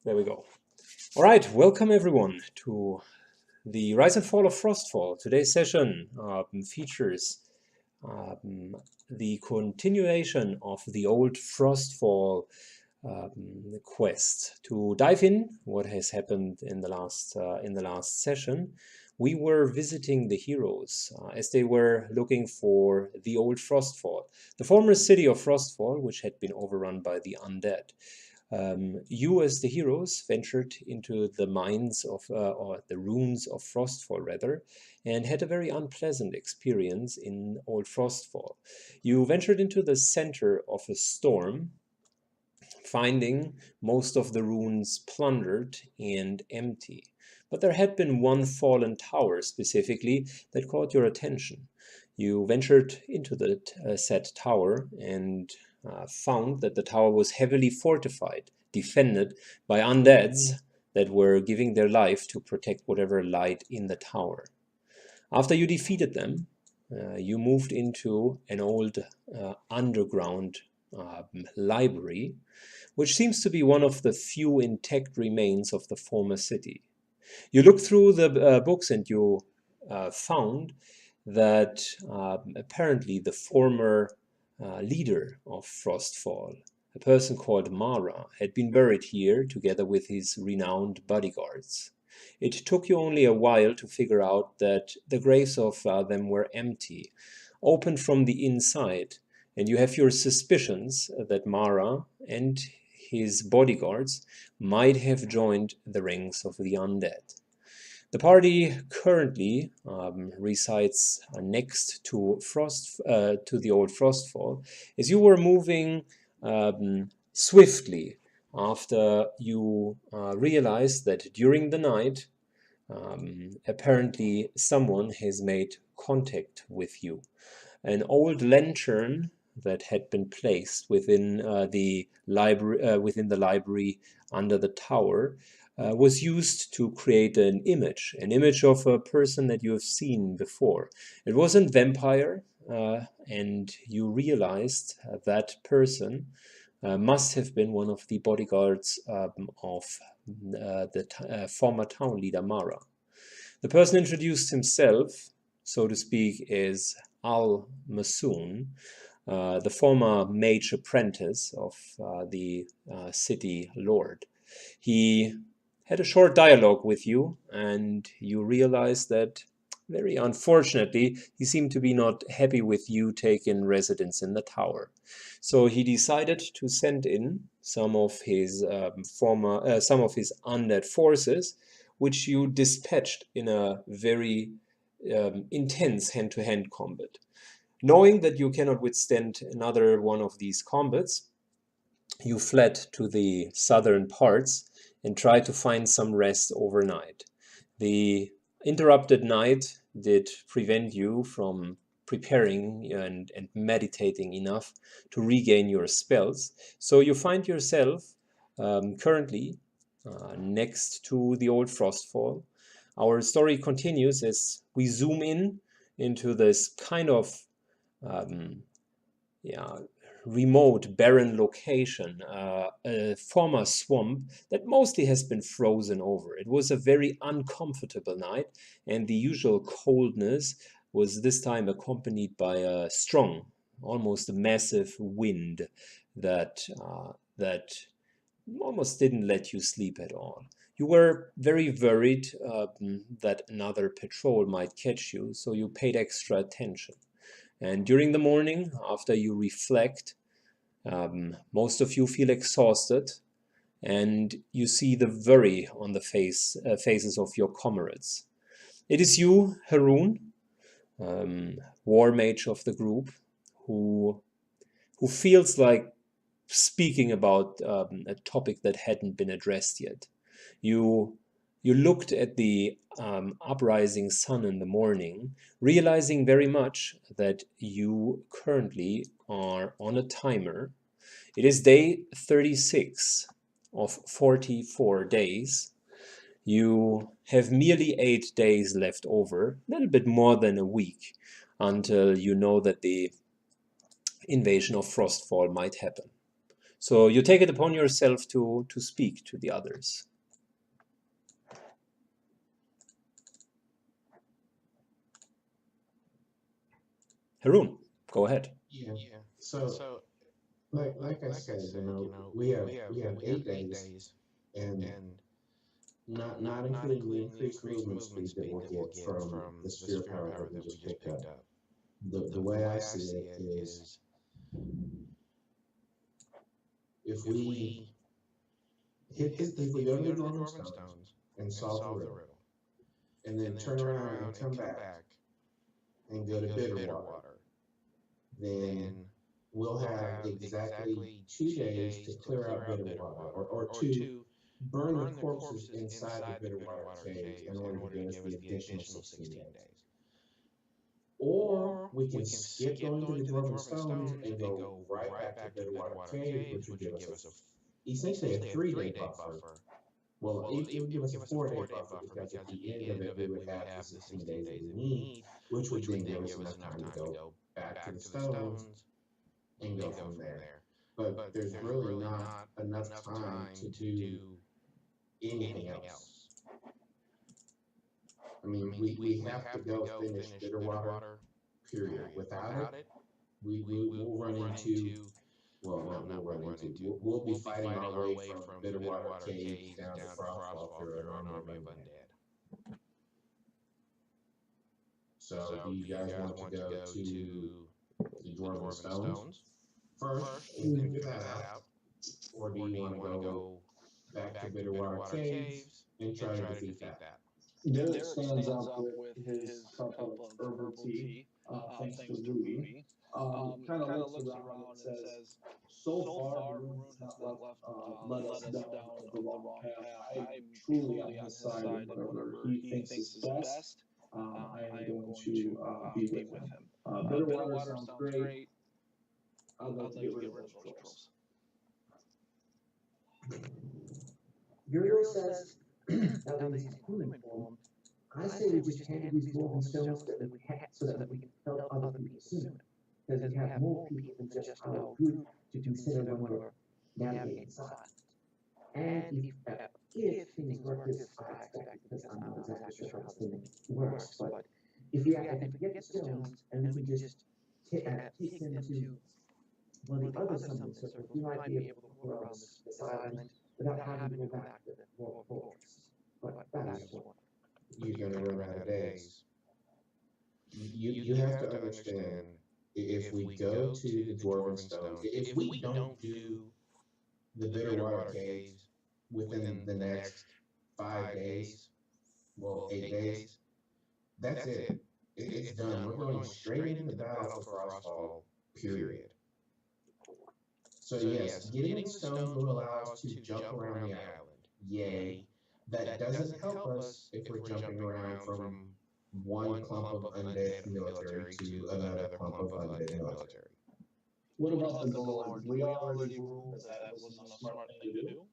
There we go. All right, welcome everyone to the Rise and Fall of Frostfall. Today's session features um, the continuation of the old Frostfall quest. To dive in, what has happened in the last session, we were visiting the heroes as they were looking for the old Frostfall, the former city of Frostfall, which had been overrun by the undead. You, as the heroes, ventured into the mines of, or the ruins of Frostfall, rather, and had a very unpleasant experience in Old Frostfall. You ventured into the center of a storm, finding most of the ruins plundered and empty. But there had been one fallen tower specifically that caught your attention. You ventured into the said tower and found that the tower was heavily fortified, defended by undeads that were giving their life to protect whatever lied in the tower. After you defeated them, you moved into an old underground library, which seems to be one of the few intact remains of the former city. You looked through the books and you found that apparently the former leader of Frostfall, a person called Mara, had been buried here together with his renowned bodyguards. It took you only a while to figure out that the graves of them were empty, opened from the inside, and you have your suspicions that Mara and his bodyguards might have joined the ranks of the undead. The party currently resides next to to the old Frostfall, as you were moving swiftly after you realized that during the night, apparently someone has made contact with you. An old lantern that had been placed within the library under the tower was used to create an image of a person that you have seen before. It wasn't vampire, and you realized that person must have been one of the bodyguards of the former town leader Mara. The person introduced himself, so to speak, as Al Masoon, the former mage apprentice of the city lord. He had a short dialogue with you, and you realized that, very unfortunately, he seemed to be not happy with you taking residence in the tower. So he decided to send in some of his undead forces, which you dispatched in a very intense hand-to-hand combat. Knowing that you cannot withstand another one of these combats, you fled to the southern parts and tried to find some rest overnight. The interrupted night did prevent you from preparing and meditating enough to regain your spells, so you find yourself currently next to the old Frostfall. Our story continues as we zoom in into this kind of um, yeah, remote, barren location, a former swamp that mostly has been frozen over. It was a very uncomfortable night, and the usual coldness was this time accompanied by a strong, almost a massive wind that almost didn't let you sleep at all. You were very worried that another patrol might catch you, so you paid extra attention. And during the morning, after you reflect, most of you feel exhausted, and you see the worry on the faces of your comrades. It is you, Haroon, war mage of the group, who feels like speaking about a topic that hadn't been addressed yet. You you looked at the uprising sun in the morning, realizing very much that you currently are on a timer. It is day 36 of 44 days. You have merely 8 days left over, a little bit more than a week, until you know that the invasion of Frostfall might happen. So you take it upon yourself to speak to the others. Haroon, go ahead. Yeah. So, like I said, we have 8 days, and not including the increased movement speed that we'll get from the sphere power that we just picked up. The way I see it is, if we if we go to the Dwarven Stones and solve the riddle, and then turn around and come back and go to Bitterwater, then we'll have exactly 2 days to clear out Bitterwater, or to burn the corpses inside the Bitterwater caves in order to give us the additional 16 days. Or we can skip going to the Dwarven Stones and go right back to Bitterwater Caves, which would give us essentially a 3-day buffer. Well, it would give us a 4-day buffer, because at the end of it, we would have the 16 days that we need, which would then give us enough time to go back to the stones and go from there. But there's really not enough time to do anything else. I mean, we have to go finish Bitterwater, period. Without it, we'll run into, well, not we'll run into, we'll be fighting our way from Bitterwater Caves down to Frostfall through an army of undead. So, do you guys want to go to the Dwarven Stones first and figure that out? Or do you want to go back to Bitterwater Caves and try to defeat that? Derek stands up with his cup of herbal tea, thanks to Rudy. Kind of looks around and says, "So far, Varun has not led us down the wrong path. I'm truly on his side, and whatever he thinks is best, I am going to be with him. Bitterwater sounds great. I'd like to get rid of those trolls." Uriel says, now that he's human form, I say we just handle these dwarven stones so that we can help other people sooner. Because we have more people than just our group to consider when we're navigating inside. And if things work this I expect, because I'm not exactly sure how this thing works, but if we get the stones and we can just take them to one of the other summoning circles, we might be able to go around this island without having to go back to the Royal Fortress. But that's what You're going to run out of days. You have to understand, if we go to the Dwarven Stones, if we don't do the Bitterwater Caves within the next 5 days, well, 8 days, that's it. It's done. We're going straight into the battle for Frostfall, period. So yes, getting the stones will allow us to jump around the island. Yay. That doesn't help us if we're jumping around from one clump of undead military to another clump of undead military. What about the Lord? We already ruled that it wasn't a smart thing to do.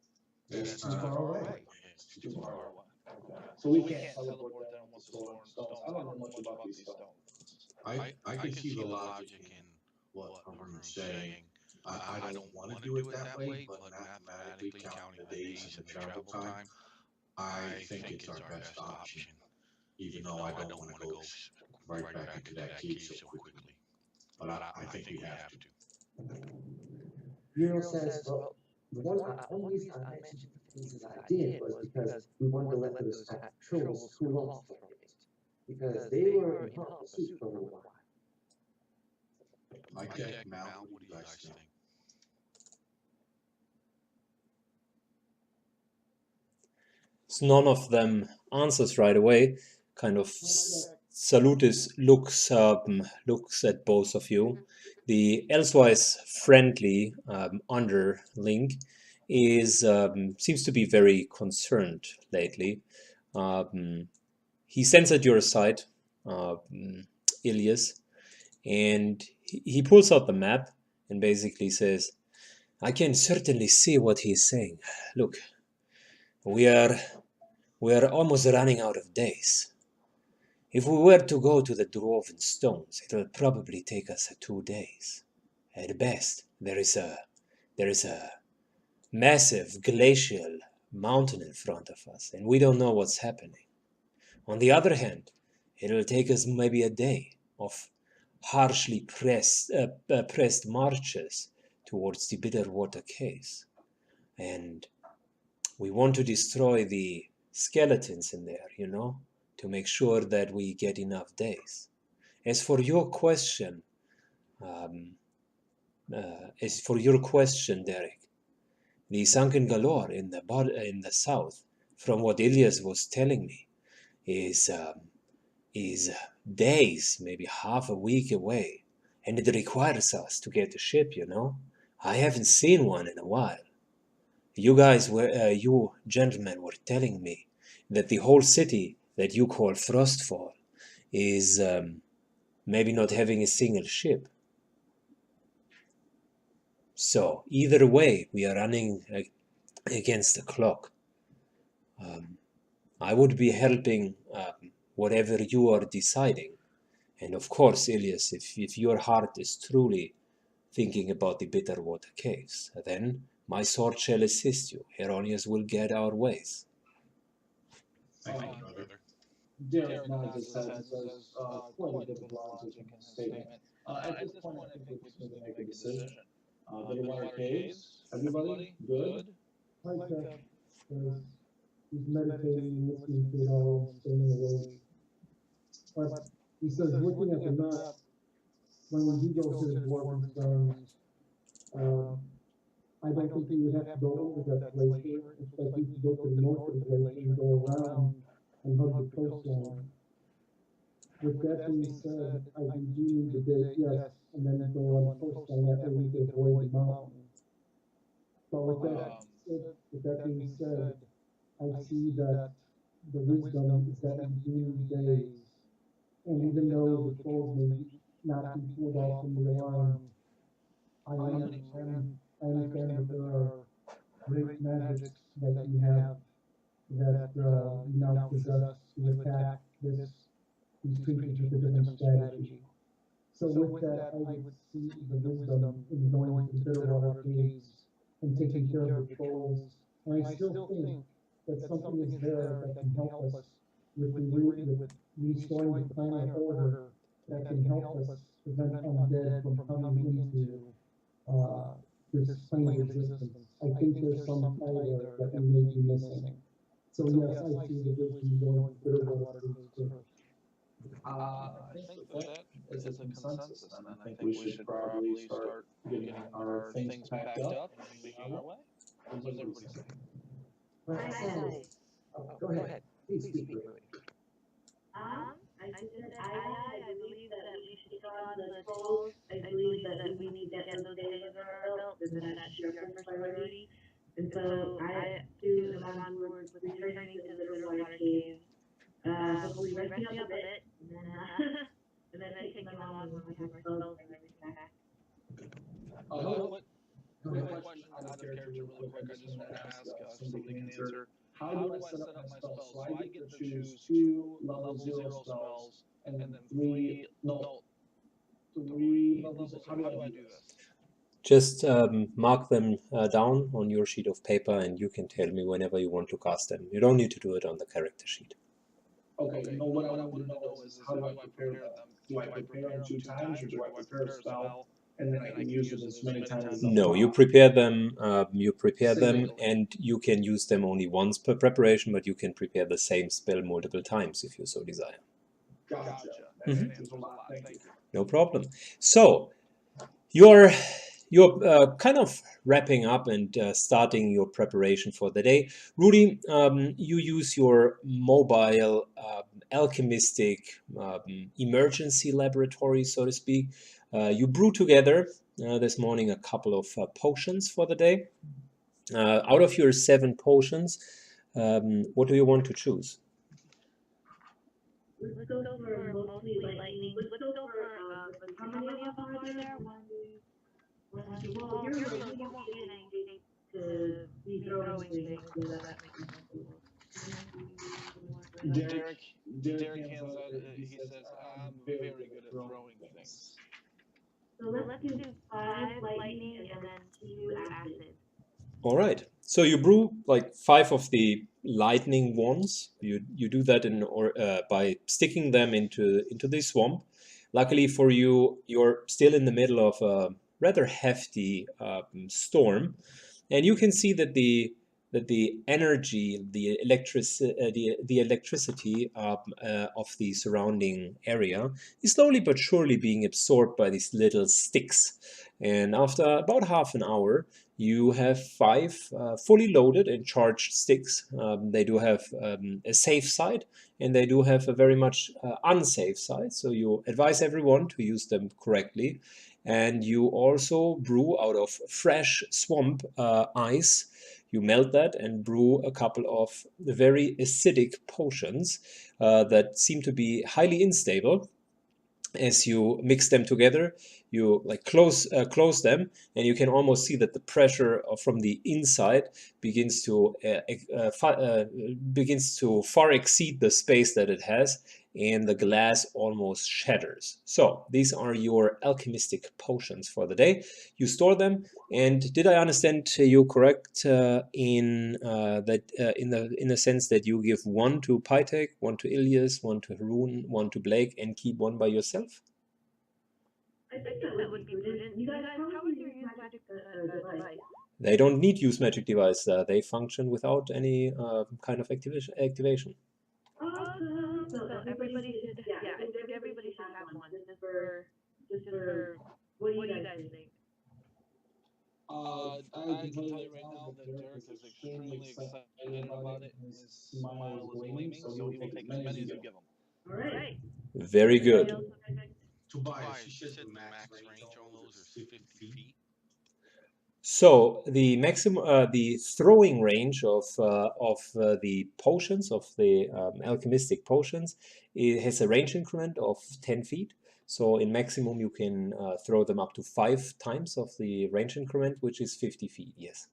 It's too far away. It's too far away. Okay. So we can't teleport them with the stones. I don't know much about these stones. I can see the logic in what Haroon's saying. I don't want to do it that way, but mathematically counting the days and the travel time, I think it's our best option, even though I don't want to go right back into that cave so quickly. But I think we have to. Uriel says, well, one reason I mentioned the things as I did was because we wanted to let those trolls cool off for a bit. Because they were in hot pursuit for a little while. My deck mount, what do you guys think? So none of them answers right away. Kind of Salutis looks at both of you. The elsewise friendly underling is seems to be very concerned lately. He stands at your side, Ilias, and he pulls out the map and basically says, "I can certainly see what he's saying. Look, we are almost running out of days. If we were to go to the Dwarven Stones, it will probably take us 2 days. At best, there is a massive glacial mountain in front of us, and we don't know what's happening. On the other hand, it'll take us maybe a day of harshly pressed marches towards the Bitterwater caves. And we want to destroy the skeletons in there, to make sure that we get enough days. As for your question, Derek, the sunken galore in the south, from what Ilias was telling me, is days, maybe half a week away, and it requires us to get a ship. I haven't seen one in a while. You gentlemen were telling me that the whole city that you call Frostfall is maybe not having a single ship. So either way, we are running against the clock. I would be helping whatever you are deciding. And of course, Ilias, if your heart is truly thinking about the Bitterwater caves, then my sword shall assist you. Heronius will get our ways. Thank you, brother. Derek nods his head and says, quite a bit of logic in his statement. At this point, I think we're just going to make a decision. Bitterwater Caves, everybody, good? Like he's meditating, listening to it all, and staying awake. But he says, looking at the map, when we do go to the Dwarven Stones, I don't think we would have to go over that glacier. It's like we could go to the north of the glacier and go around and hug the coastline. With that being said, I do need the date, yes, and then go on the coastline. That way we could avoid the mountain. But with that being said, I see that the wisdom is that we do need days. And even though the trolls may not be pulled off from the alarm, I understand that there are great magics that you have that you now possess to attack these creatures with a different strategy. So with that, I would see the wisdom in going to the Bitterwater Caves and taking care of the trolls. And I still think that something is there that can help us with restoring the planet order, that can help us prevent undead from coming into this plane of existence. I think there's some tie there that we may be missing. So yes, I see the wisdom going to Bitterwater Caves first. I think that is a consensus, and I think we should probably start getting our things packed up and be on our way. What does everybody say? Go ahead. Please speak, Rudy. I just said aye. I believe that we should take on the trolls. I believe that we need to get those days under our belt, and that should be our first priority. And so I too am on board with returning to the Bitterwater Caves, hopefully resting up a bit, and then taking on when we have our spells and everything back. Quick question out of character, real quick. I just want to ask if somebody can answer. How do I set up my spells? So I get to choose 2 level 0 spells and then 3 level 0. How do I do this? Just mark them down on your sheet of paper, and you can tell me whenever you want to cast them. You don't need to do it on the character sheet. Okay, no, what I wanted to know is how do I prepare them? Do I prepare them 2 times, or do I prepare a spell and then I can use it as many times as I want? No, you prepare them. And you can use them only once per preparation, but you can prepare the same spell multiple times if you so desire. Gotcha. That answers a lot. Thank you. No problem. So you're kind of wrapping up and starting your preparation for the day. Rudy, you use your mobile alchemistic emergency laboratory, so to speak. You brew together this morning a couple of potions for the day. Out of your 7 potions, what do you want to choose? Let's go for mostly lightning. Let's go for how many of us are there? 1, 2. Well, Hero, you won't be in any shape to be throwing things, so that makes sense. Derek hands out. He says, "I'm very good at throwing things." So let's do 5 lightning and then 2 acid. All right. So you brew like 5 of the lightning wands. You do that by sticking them into the swamp. Luckily for you, you're still in the middle of a rather hefty storm, and you can see that the energy, the electricity of the surrounding area is slowly but surely being absorbed by these little sticks. And after about half an hour, you have 5 fully loaded and charged sticks. They do have a safe side, and they do have a very much unsafe side. So you advise everyone to use them correctly. And you also brew out of fresh swamp ice. You melt that and brew a couple of very acidic potions that seem to be highly unstable. As you mix them together, you like close them, and you can almost see that the pressure from the inside begins to far exceed the space that it has, and the glass almost shatters. So these are your alchemistic potions for the day. You store them, and did I understand you correct in the sense that you give one to Pytek, one to Ilias, one to Haroon, one to Blake, and keep one by yourself? I think that would be prudent. You guys, how would you use magic device? They don't need use magic device. They function without any kind of activation. Awesome. So everybody should, yeah, I think everybody should have one just for, what do you guys think? I can tell you right now that Derek is extremely excited about it, and his smile is gleaming, so he will take as many as you give him. All right. Very Anybody good. else with magic? Tobias, you said the max range on those is 50 feet. So the maximum, the throwing range of the potions, of the alchemistic potions, it has a range increment of 10 feet. So in maximum, you can throw them up to 5 times of the range increment, which is 50 feet. Yes.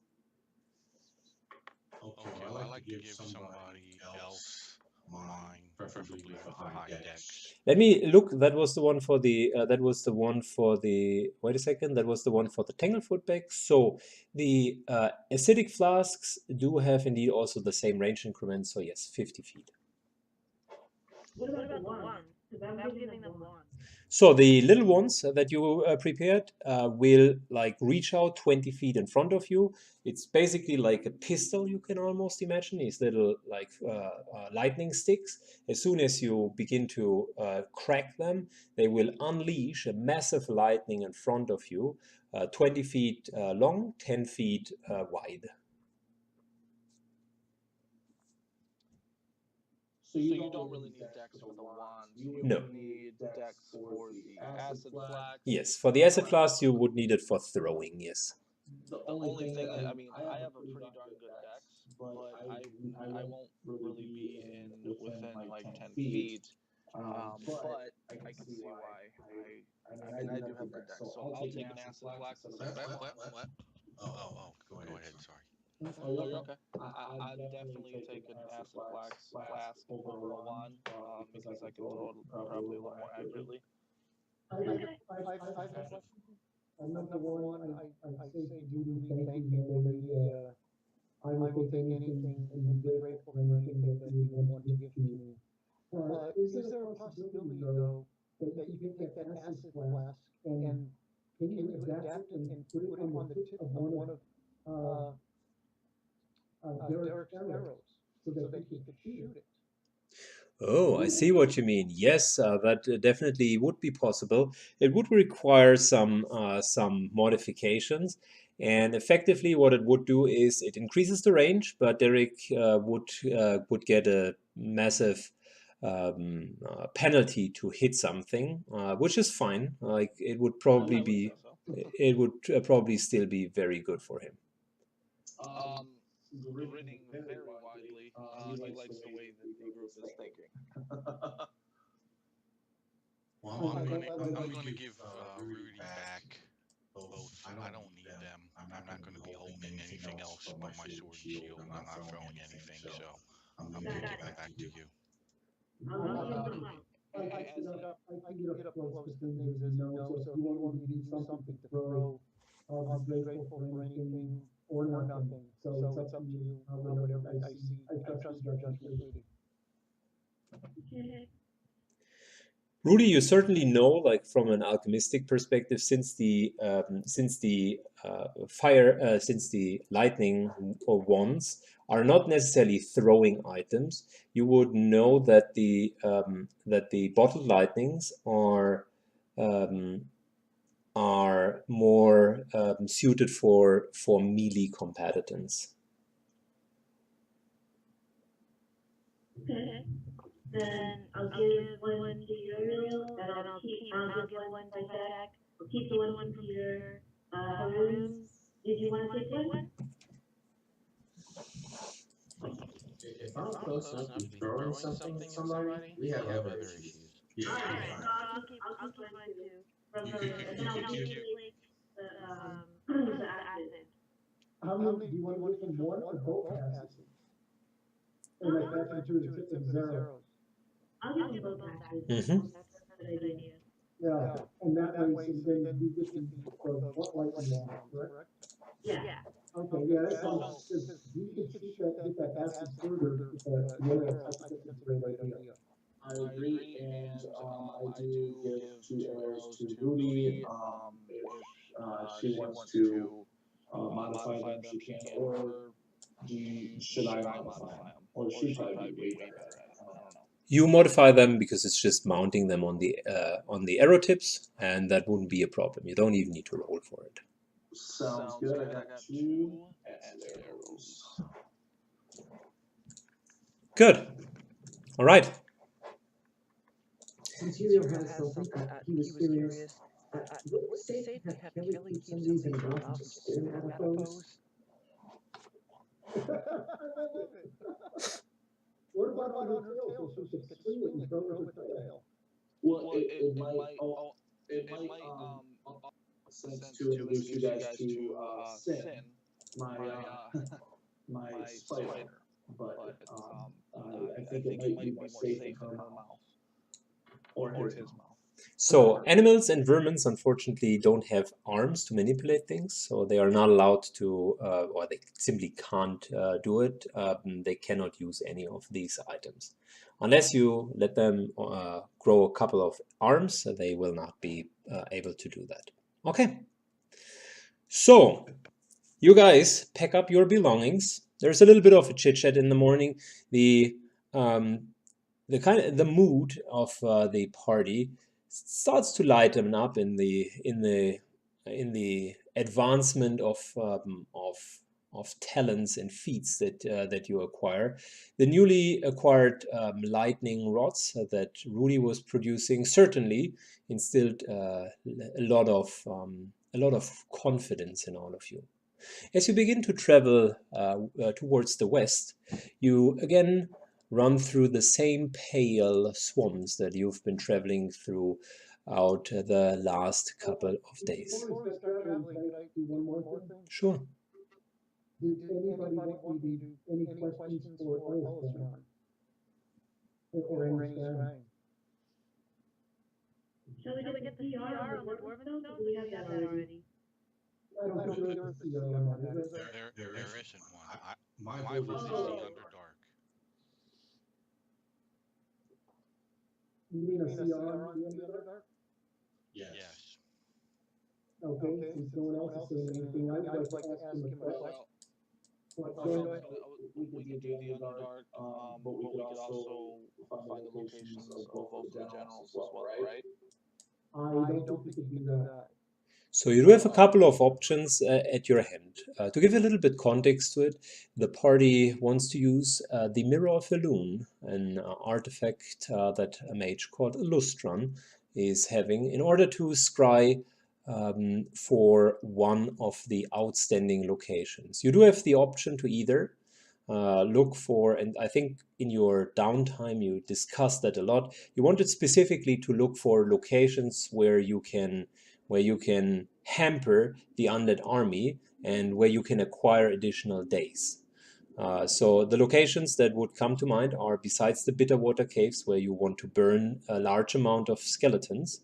Okay, well, I like to give somebody else mine, preferably with a high dex. Let me look. That was the one for the. That was the one for the. Wait a second. That was the one for the Tanglefoot bag. So the acidic flasks do have indeed also the same range increment. So yes, 50 feet. What about the wands? Because I'm giving them wands. So the little ones that you prepared will like reach out 20 feet in front of you. It's basically like a pistol, you can almost imagine, these little like lightning sticks. As soon as you begin to crack them, they will unleash a massive lightning in front of you, 20 feet long, 10 feet wide. So you don't really need Dex for the wands. You No. would need Dex for the acid flask. Yes, for the acid flask, you would need it for throwing, yes. The only thing that, I mean, I have a pretty darn good Dex, but I won't really be in within like 10 feet. But I can see why. I mean, I do have good Dex, so I'll take an acid flask as a backup. What? Oh, go ahead, sorry. Oh, you're okay. I'd definitely take an acid flask over a wand because I can throw it probably a little more accurately. Okay. I've got a question. Number one, I say to Judy, thank you. You know, I will take anything and be grateful for anything that you would want to give to me. Is there a possibility, though, that you can take that acid flask and can you adapt it and put it on the tip of one of Derek's arrows so that he could shoot it? Oh, I see what you mean. Yes, that definitely would be possible. It would require some modifications, and effectively, what it would do is it increases the range, but Derek would get a massive penalty to hit something, which is fine. Like it would probably be, it would probably still be very good for him. Grinning very widely. He likes the way that the group is thinking. Well, I'm gonna give Rudy back both. I don't need them. I'm not gonna be holding anything else but my sword and shield, and I'm not throwing anything, so I'm gonna give it back to you. I'll use them all. I can get up close to things, as you know, so if you want me to do something to throw, I'll be grateful for anything or nothing. So it's up to you. Whatever I see, I trust your judgment, Rudy. Okay. Rudy, you certainly know, like from an alchemistic perspective, since the lightning wands are not necessarily throwing items, you would know that the bottled lightnings are more suited for melee combatants. Okay. Then I'll give one to Uriel, and I'll give one to Zach. I'll keep the one from Peter. Haroon, did you want to take one? If I'm close enough to be throwing something at somebody, we have other issues. Yeah, All you're right, fine. so I'll keep mine too. From You the, could and then I'll keep two. manipulate the the acid. How many do you want to give them, one or both passes? And like back into the tip and zeros. I'll give them both acid. Mm-hmm. That's a good idea. Yeah, and that way, so then you get the what lightning wand, correct? Yeah. Okay, yeah, that sounds, because you could shoot that, get that acid further with the arrows. I think that's a great idea. I agree, and I do give 2 arrows to Rudy. If she wants to modify them, she can, or should I modify them? Or she'd probably be way better at it. I don't know. You modify them because it's just mounting them on the arrow tips, and that wouldn't be a problem. You don't even need to roll for it. Sounds good. I got 2 acid arrows. Good. All right. Since Uriel has something, he was curious. Would it safe to have Kelly keep some of these in the box and spin out of those? What about on her tail, so she could swing it and throw with her tail? Well, it might sense to introduce you guys to Sin, my my spider, but I think it might be more safe in her mouth or his mouth. So animals and vermins, unfortunately, don't have arms to manipulate things, so they are not allowed to, or they simply can't do it. They cannot use any of these items. Unless you let them grow a couple of arms, they will not be able to do that. Okay. So, you guys pack up your belongings. There's a little bit of a chit-chat in the morning. The mood of the party starts to lighten up in the advancement of talents and feats that you acquire. The newly acquired lightning rods that Rudy was producing certainly instilled a lot of confidence in all of you. As you begin to travel towards the west, you again run through the same pale swamps that you've been traveling throughout the last couple of days. Before we start traveling, can I do one more thing? Sure. Did anybody want me to, any questions for Ellistorm? Or any shrine? Shall we get the CR on the Dwarven Stone? Or do we have that already? I don't think there is a CR on that, is there? There isn't one. My vote vote is is the the Underdark. You mean a CR on the Underdark? Yes. Okay, since no one else is saying anything, I would like to ask him a question. What, go ahead. We could do the Underdark, but we could also find the locations of both of the generals as well, right? I don't think we could do that. So you do have a couple of options at your hand. To give a little bit context to it, the party wants to use the Mirror of Elune, an artifact that a mage called Lustran is having in order to scry for one of the outstanding locations. You do have the option to either look for, and I think in your downtime you discussed that a lot, you wanted specifically to look for locations where you can hamper the undead army and where you can acquire additional days. So the locations that would come to mind are, besides the Bitterwater caves where you want to burn a large amount of skeletons,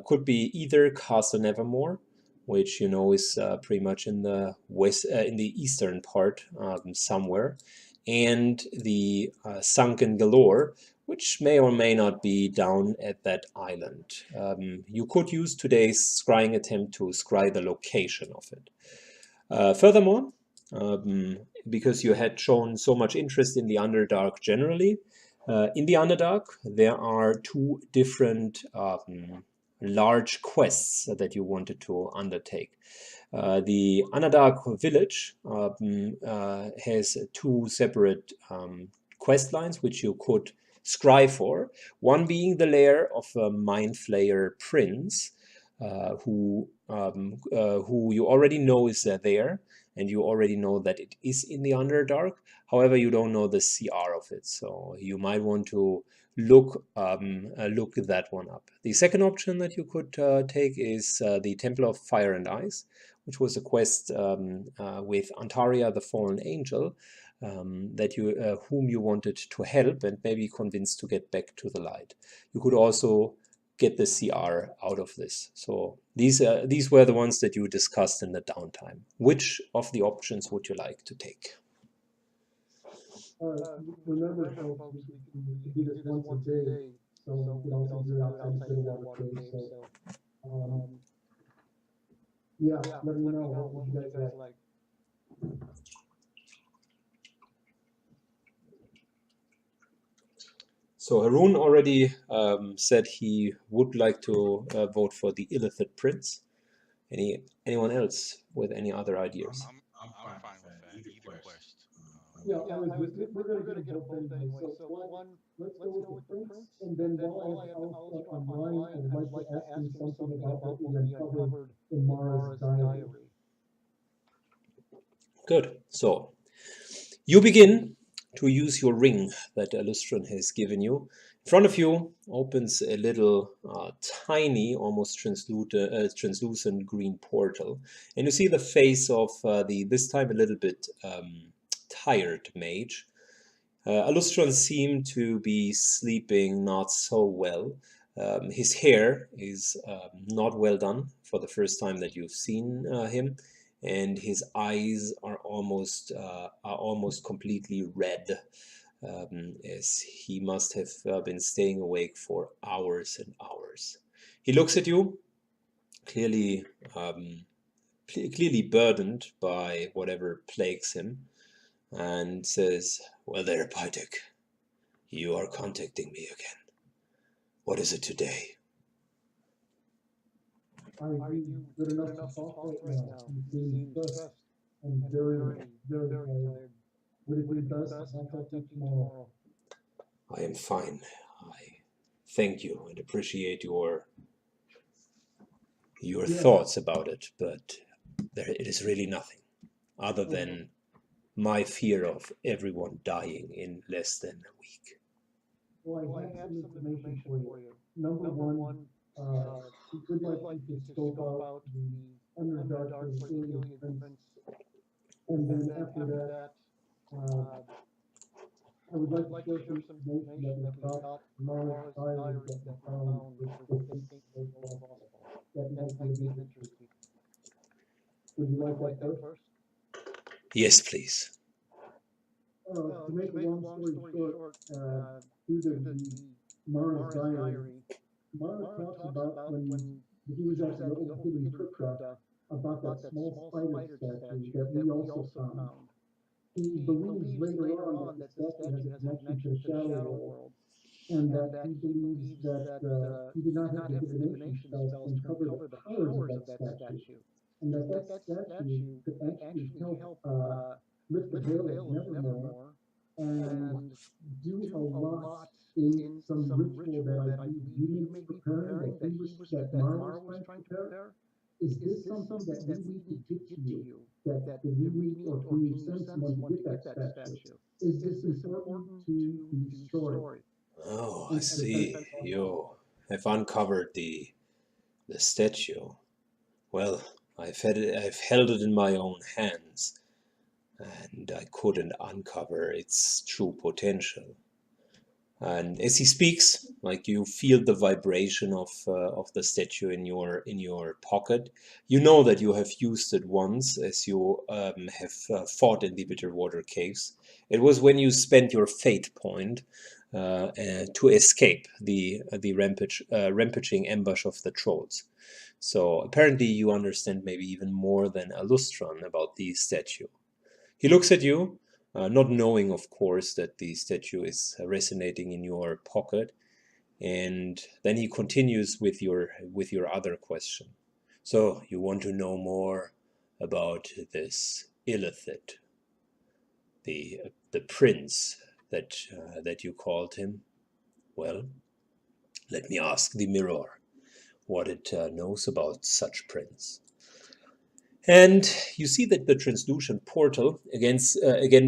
could be either Castle Nevermore which you know is pretty much in the in the eastern part somewhere, and the sunken galore, which may or may not be down at that island. You could use today's scrying attempt to scry the location of it. Furthermore, um, because you had shown so much interest in the Underdark generally, in the Underdark there are two different large quests that you wanted to undertake. The Underdark village has two separate quest lines which you could scry for. One being the lair of a Mind Flayer prince, who you already know is there, and you already know that it is in the Underdark. However, you don't know the CR of it, so you might want to look that one up. The second option that you could take is the Temple of Fire and Ice, which was a quest with Antaria, the fallen angel, that you whom you wanted to help and maybe convince to get back to the light. You could also get the CR out of this. So these were the ones that you discussed in the downtime. Which of the options would you like to take? Remember, folks, we can do this once a day, so we could also do it outside the Bitterwater cave. So, yeah, let me know what would you guys like. So Haroon already said he would like to vote for the Illithid Prince. Anyone else with any other ideas? I'm fine with that. Either quest. Yeah, I agree. We're gonna get them both anyway. So one, let's go with the prince, and then while I have Alistair online, I would like to ask him something about what we uncovered in Mara's diary. Good. So you begin to use your ring that Alustron has given you. In front of you opens a little tiny, almost translucent green portal. And you see the face of this time a little bit tired mage. Alustron seemed to be sleeping not so well. His hair is not well done for the first time that you've seen him, and his eyes are almost completely red, as he must have been staying awake for hours and hours. He looks at you, clearly burdened by whatever plagues him, and says, "Well there, Pytek, you are contacting me again. What is it today?" Are you good enough to talk right now? You seem stressed and very, very tired. Would it be best to contact you tomorrow? I am fine. I thank you and appreciate your thoughts about it, but it is really nothing other than my fear of everyone dying in less than a week. Well, I have some information for you. Number one, we'd like you to scope out the Underdark for the alien prince. And then after that, I would like to share some information that we got from Mara's diary that we found with the that might be of interest to you. Would you like that first? Yes, please. To make a long story short, through the Mara's diary, Mara talks about when he was at the old hidden crypta about that small spider statue that we also found. He believes later on that the statue has a connection to the shadow world, and that he believes that he did not have the divination spells to uncover the powers of that statue, and that statue could actually help lift the veil of Nevermore and do a lot in some ritual that I believe you may be preparing, that Mara was trying to prepare. Is this something that we need to get to you? That we need, or can you send someone to get that statue? Is this important to the story? Oh, I see. You have uncovered the statue. Well, I've held it in my own hands, and I couldn't uncover its true potential. And as he speaks, like you feel the vibration of the statue in your pocket. You know that you have used it once, as you have fought in the Bitterwater caves. It was when you spent your fate point to escape the rampaging ambush of the trolls. So apparently you understand maybe even more than Alustron about the statue. He looks at you, not knowing, of course, that the statue is resonating in your pocket, and then he continues with your other question. So you want to know more about this Illithid, the prince that you called him? Well, let me ask the mirror what it knows about such prince. And you see that the translucent portal again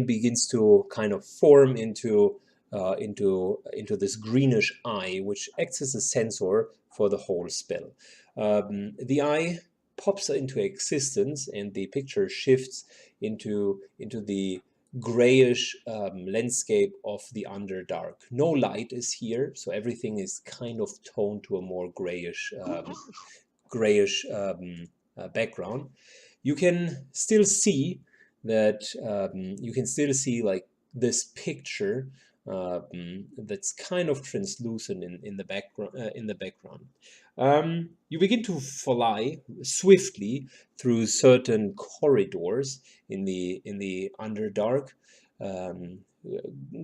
begins to kind of form into this greenish eye, which acts as a sensor for the whole spell. The eye pops into existence, and the picture shifts into the grayish landscape of the Underdark. No light is here, so everything is kind of toned to a more grayish background. You can still see that you can still see like this picture that's kind of translucent in the background. You begin to fly swiftly through certain corridors in the Underdark, um,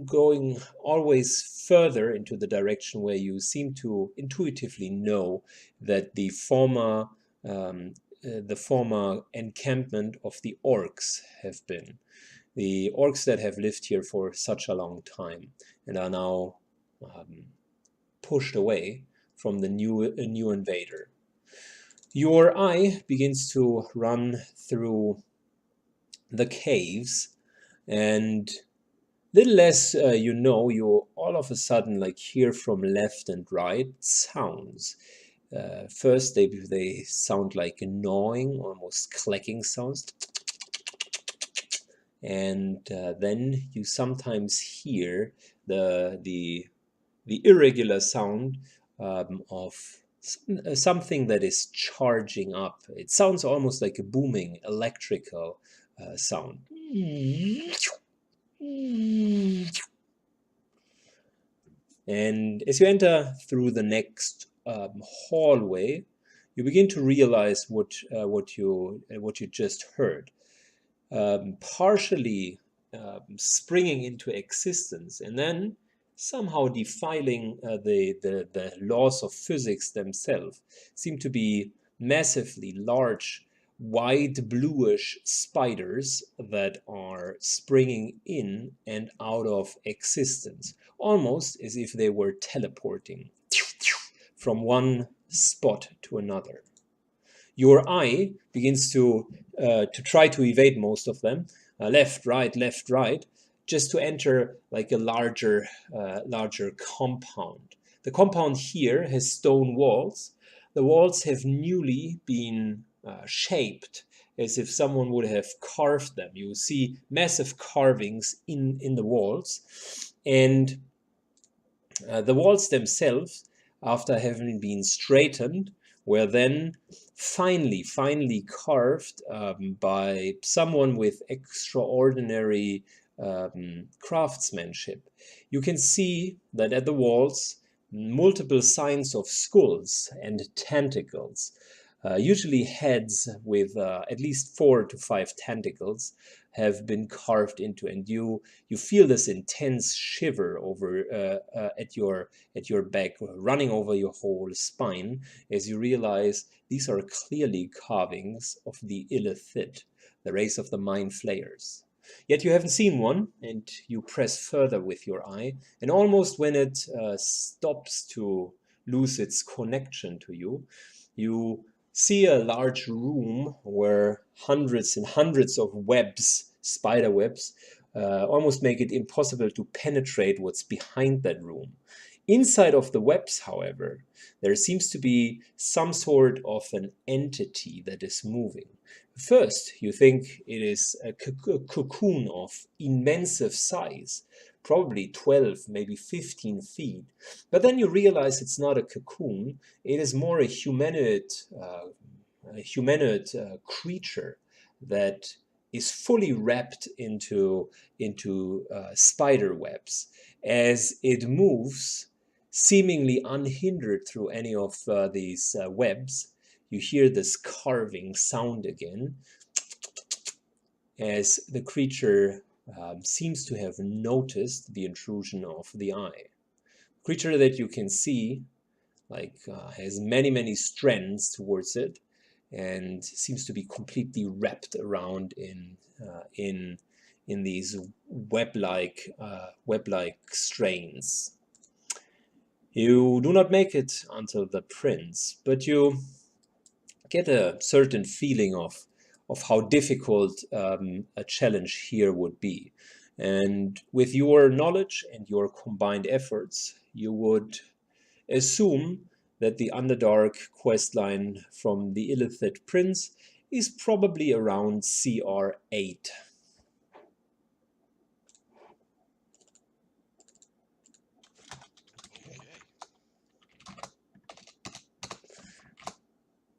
going always further into the direction where you seem to intuitively know that the former encampment of the orcs have been. The orcs that have lived here for such a long time and are now pushed away from the new invader. Your eye begins to run through the caves, and little less you all of a sudden like hear from left and right sounds. First, they sound like gnawing, almost clacking sounds, and then you sometimes hear the irregular sound of something that is charging up. It sounds almost like a booming electrical sound. And as you enter through the next hallway, you begin to realize what you just heard, partially springing into existence, and then somehow defiling the laws of physics themselves. Seem to be massively large, wide bluish spiders that are springing in and out of existence, almost as if they were teleporting from one spot to another. Your eye begins to try to evade most of them, left, right, just to enter like a larger compound. The compound here has stone walls. The walls have newly been shaped as if someone would have carved them. You see massive carvings in the walls, and the walls themselves, after having been straightened, were then finely carved by someone with extraordinary craftsmanship. You can see that at the walls, multiple signs of skulls and tentacles, usually heads with at least 4 to 5 tentacles, have been carved into, and you feel this intense shiver over at your back, running over your whole spine, as you realize these are clearly carvings of the Illithid, the race of the Mind Flayers. Yet you haven't seen one, and you press further with your eye, and almost when it stops to lose its connection to you, you see a large room where hundreds and hundreds of webs, spider webs, almost make it impossible to penetrate what's behind that room. Inside of the webs, however, there seems to be some sort of an entity that is moving. First, you think it is a cocoon of immense size, probably 12, maybe 15 feet. But then you realize it's not a cocoon, it is more a humanoid creature that is fully wrapped into spider webs. As it moves, seemingly unhindered through any of these webs, you hear this carving sound again, as the creature seems to have noticed the intrusion of the eye. Creature that you can see has many strands towards it, and seems to be completely wrapped around in these web-like strains. You do not make it until the prince, but you get a certain feeling of how difficult a challenge here would be. And with your knowledge and your combined efforts, you would assume that the Underdark questline from the Illithid Prince is probably around CR 8.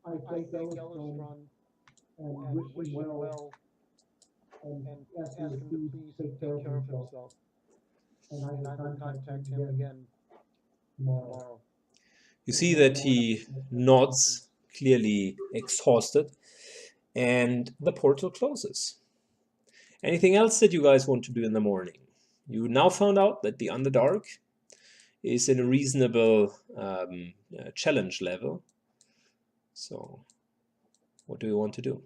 I thank Elistron and wish him well, and ask him to please take care of himself. And I will contact him again tomorrow. You see that he nods, clearly exhausted, and the portal closes. Anything else that you guys want to do in the morning? You now found out that the Underdark is in a reasonable challenge level. So, what do you want to do?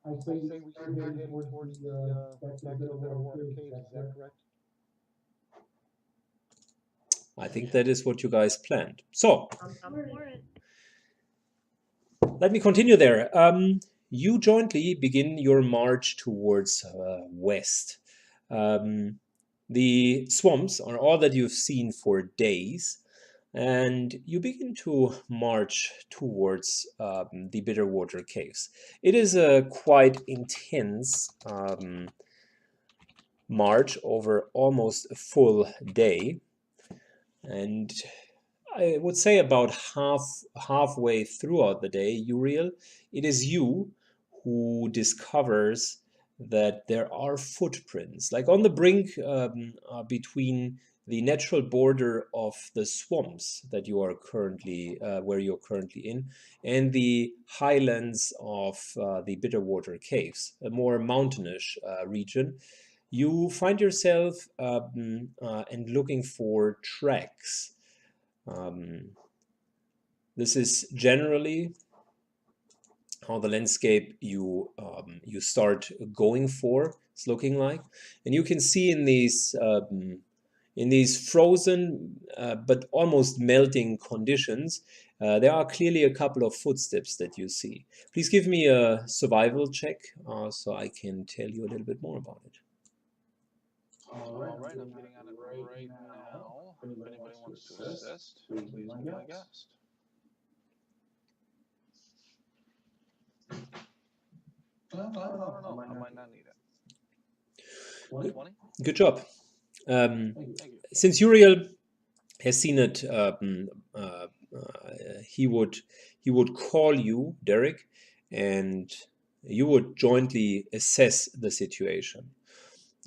I say we start heading towards the back to the Bitterwater Caves, is that correct? I think that is what you guys planned. So, I'm for it. let me continue there. You jointly begin your march towards west. The swamps are all that you've seen for days, and you begin to march towards the Bitterwater Caves. It is a quite intense march over almost a full day, and I would say about halfway throughout the day, Uriel, it is you who discovers that there are footprints, like on the brink between the natural border of the swamps that you are currently, where you're currently in, and the highlands of the Bitterwater Caves, a more mountainous region. You find yourself and looking for tracks. This is generally how the landscape you start going for is looking like, and you can see in these frozen but almost melting conditions, there are clearly a couple of footsteps that you see. Please give me a survival check so I can tell you a little bit more about it. All right, I'm getting on it right now. If anybody wants to assist, please be my guest. Well, I don't know. I might not need it. 20? Good job. Thank you. Since Uriel has seen it, he would call you, Derek, and you would jointly assess the situation.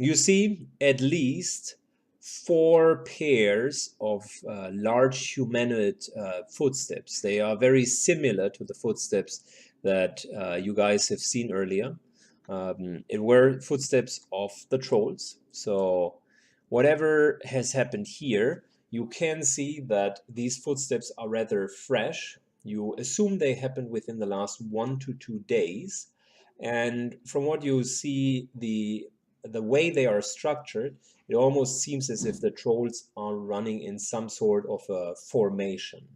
You see at least 4 pairs of large humanoid footsteps. They are very similar to the footsteps that you guys have seen earlier. It were footsteps of the trolls. So whatever has happened here, you can see that these footsteps are rather fresh. You assume they happened within the last 1 to 2 days. And from what you see, the way they are structured, it almost seems as if the trolls are running in some sort of a formation.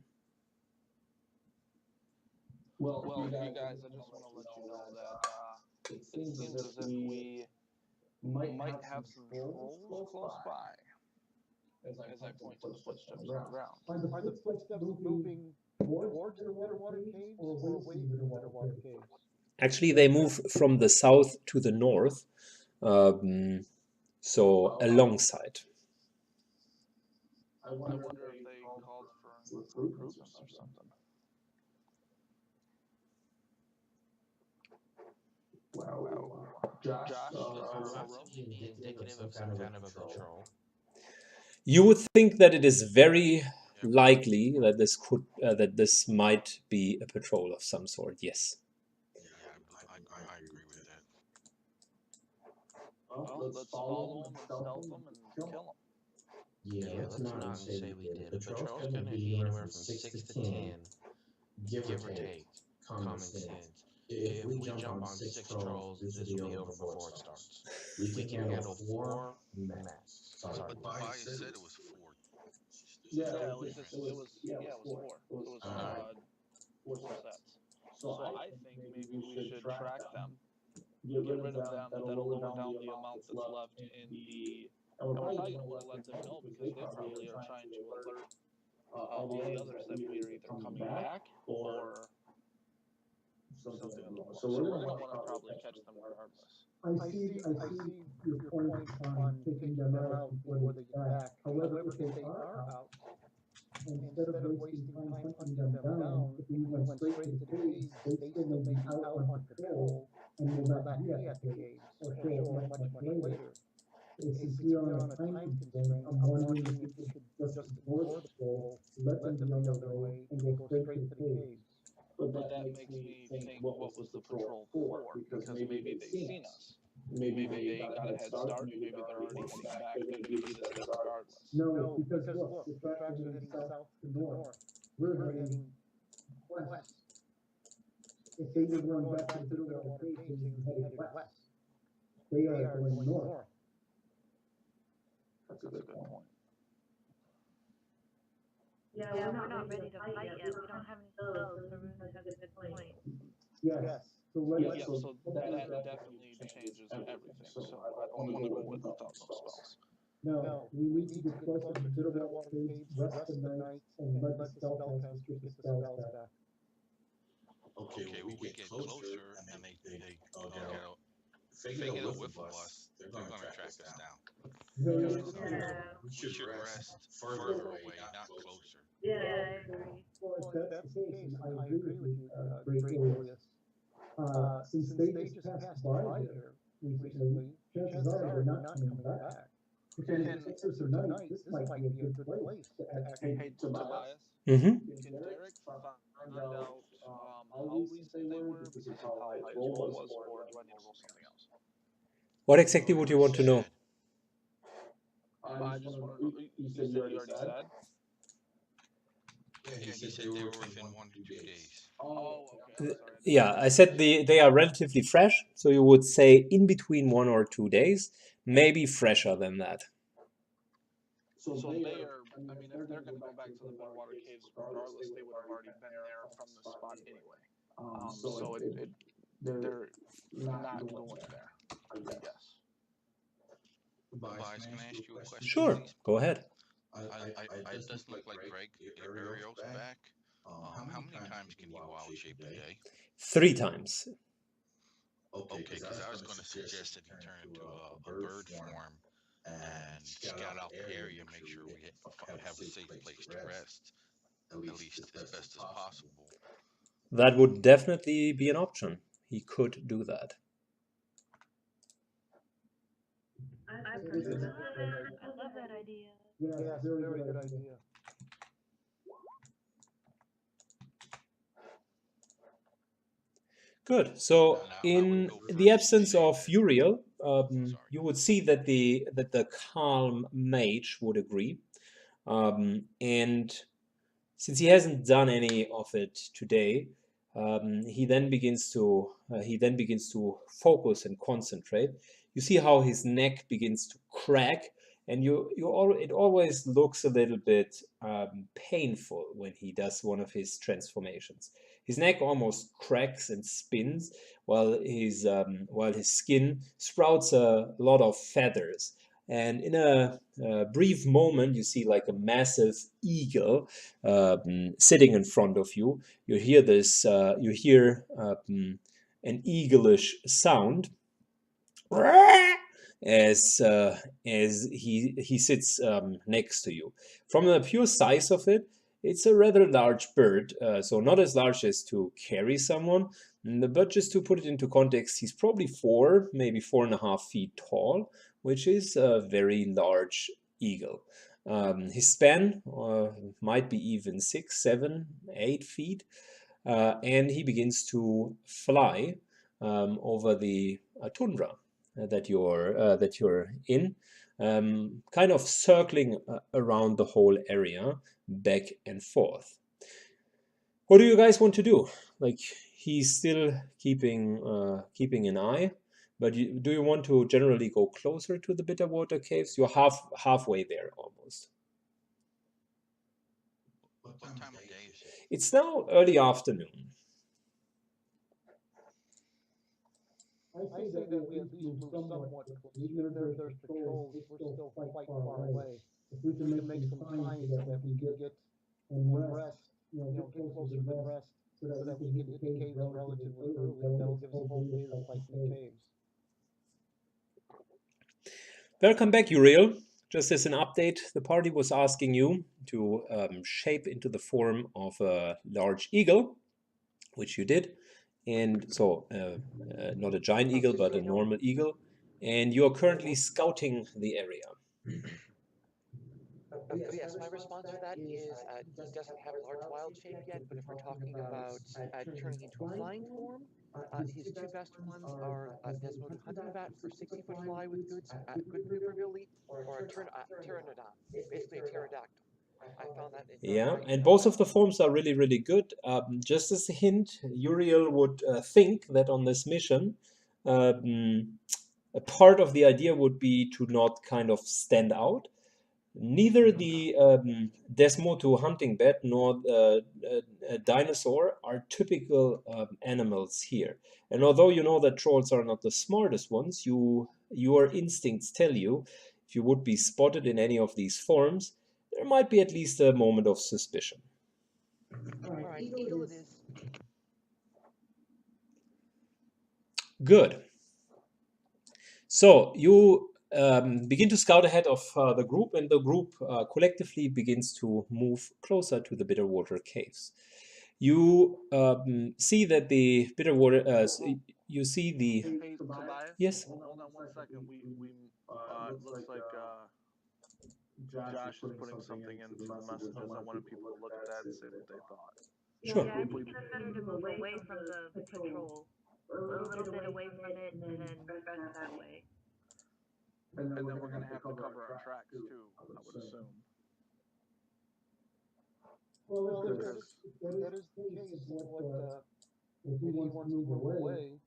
Well, you guys, I just want to let you know that it seems as if we might have some trolls close by. As I point to the footsteps on the ground. Are the footsteps moving towards the Bitterwater Caves or away from the Bitterwater Caves? Actually, they move from the south to the north. So alongside. I wonder if they called for improvements or something. Well, Josh, Seems to be indicative of some kind of a patrol. You would think that it is very likely that this might be a patrol of some sort. Yes. Yeah, I agree with that. well, let's follow them and stealth them and kill them. Yeah, let's nod and say we did. A patrol's going to be anywhere from 6 to 10, give or take, common sense. If we jump on 6 trolls, this will be over before it starts. We can handle 4 max. Sorry. But Tobias said it was 4. Yeah, There's it a was difference. four. It was four sets. So I think maybe we should track them, get rid of them. That'll lower down the amount that's left in the. And we're probably going to want to let them know because they probably are trying to alert all the others that we are either coming back or something of the more. So we're going to want to probably catch them regardless. I see your point on taking them out before they get back. However, if they are out, instead of wasting time hunting them down, if we went straight to the caves, they still may be out on patrol and will not be at the caves or show up much later. Since we are on a time constraint, I'm wondering if we could just ignore the patrol, let them be on their way, and go straight to the caves. But that makes me think, what was the patrol for? Because maybe they've seen us. Maybe they got a head start. Maybe they're already heading back. They're going to beat us there regardless. No, because look, the tracks are heading south to north. We're heading west. If they were going back to the Bitterwater caves, they would be headed west. They are going north. That's a good point. Yeah, we're not ready to fight yet. We don't have any spells, so Rune has a good point. Yes. So Yeah, so that definitely changes everything. So I don't want to go without those spells. No, we need to get closer to the Bitterwater caves, rest the night, and let the spellcasters get the spells back. Okay, well, we get closer and they get a whiff of us. They're going to track us down. Yeah. We should rest further away, not closer. Yeah, I agree. Well, if that's the case, and I agree with you, Great Glorious. Since they just passed by here recently, chances are they're not coming back. If it is closer tonight, this might be a good place to actually. Hey, Tobias, Mm-hmm. can Derek find out how recent they were because of how high his roll was, or do I need to roll something else? What exactly would you want to know? I just want to know. You said you already said. Yeah, he said they were within 1 to 2 days. Oh, okay. I'm sorry. Yeah, I said they are relatively fresh, so you would say in between 1 or 2 days, maybe fresher than that. So they are. I mean, if they're going to go back to the Bitterwater caves, regardless, they would have already been there from the spot anyway. So they're not going there, I guess. Tobias, can I ask you a question? Sure, please? go ahead. It doesn't look like Greg Ariel's back. How many times can he wild shape a day? 3 times. Okay, because I was going to suggest that he turn into a bird form and scout out the area, make sure we have a safe place to rest, at least as best as possible. That would definitely be an option. He could do that. I love that idea. Yeah, very good idea. Good. So in the absence of Uriel, Sorry. you would see that the calm mage would agree. And since he hasn't done any of it today, he then begins to focus and concentrate. You see how his neck begins to crack, and it always looks a little bit painful when he does one of his transformations. His neck almost cracks and spins, while his skin sprouts a lot of feathers. And in a brief moment, you see like a massive eagle sitting in front of you. You hear this. You hear an eaglish sound, as he sits next to you. From the pure size of it, it's a rather large bird, so not as large as to carry someone, but just to put it into context, he's probably 4, maybe 4.5 feet tall, which is a very large eagle. His span might be even 6, 7, 8 feet, and he begins to fly over the tundra that you're in, kind of circling around the whole area, back and forth. What do you guys want to do? Like, he's still keeping an eye, but do you want to generally go closer to the Bitterwater caves? You're halfway there almost. What time of day is it? It's now early afternoon. I say that we at least move somewhat closer. Even if there's patrols, we're still quite far away. If we can make some time so that we can get and rest, get closer than rest, so that we can hit the caves relatively early, that'll give us a whole day to fight in the caves. Welcome back, Uriel. Just as an update, the party was asking you to shape into the form of a large eagle, which you did. And so, not a giant eagle, but a normal eagle. And you're currently scouting the area. Yes, my response to that is he doesn't have large wild shape yet, but if we're talking about turning into a flying form, his two best ones are Desmond Hunting Bat for 60-foot fly with good maneuverability, or a pteranodon, basically a pterodactyl. I found that Yeah, and both of the forms are really, really good. Just as a hint, Uriel would think that on this mission, a part of the idea would be to not kind of stand out. Neither the Desmoto hunting bat nor a dinosaur are typical animals here. And although you know that trolls are not the smartest ones, your instincts tell you if you would be spotted in any of these forms, there might be at least a moment of suspicion. All right, eagle it is. Good. So you begin to scout ahead of the group, and the group collectively begins to move closer to the Bitterwater caves. You see that the Bitterwater. You see the. Hey, Tobias? Yes. Hold on 1 second. It looks like Josh is putting something into the messages. I wanted people to look at that and say what they thought. Sure. Yeah, I think it's better to move away from the patrol, a little bit away from it, and then rest that way. And then we're gonna have to cover our tracks too, I would assume. Well, if that is the case, if he wants to move away,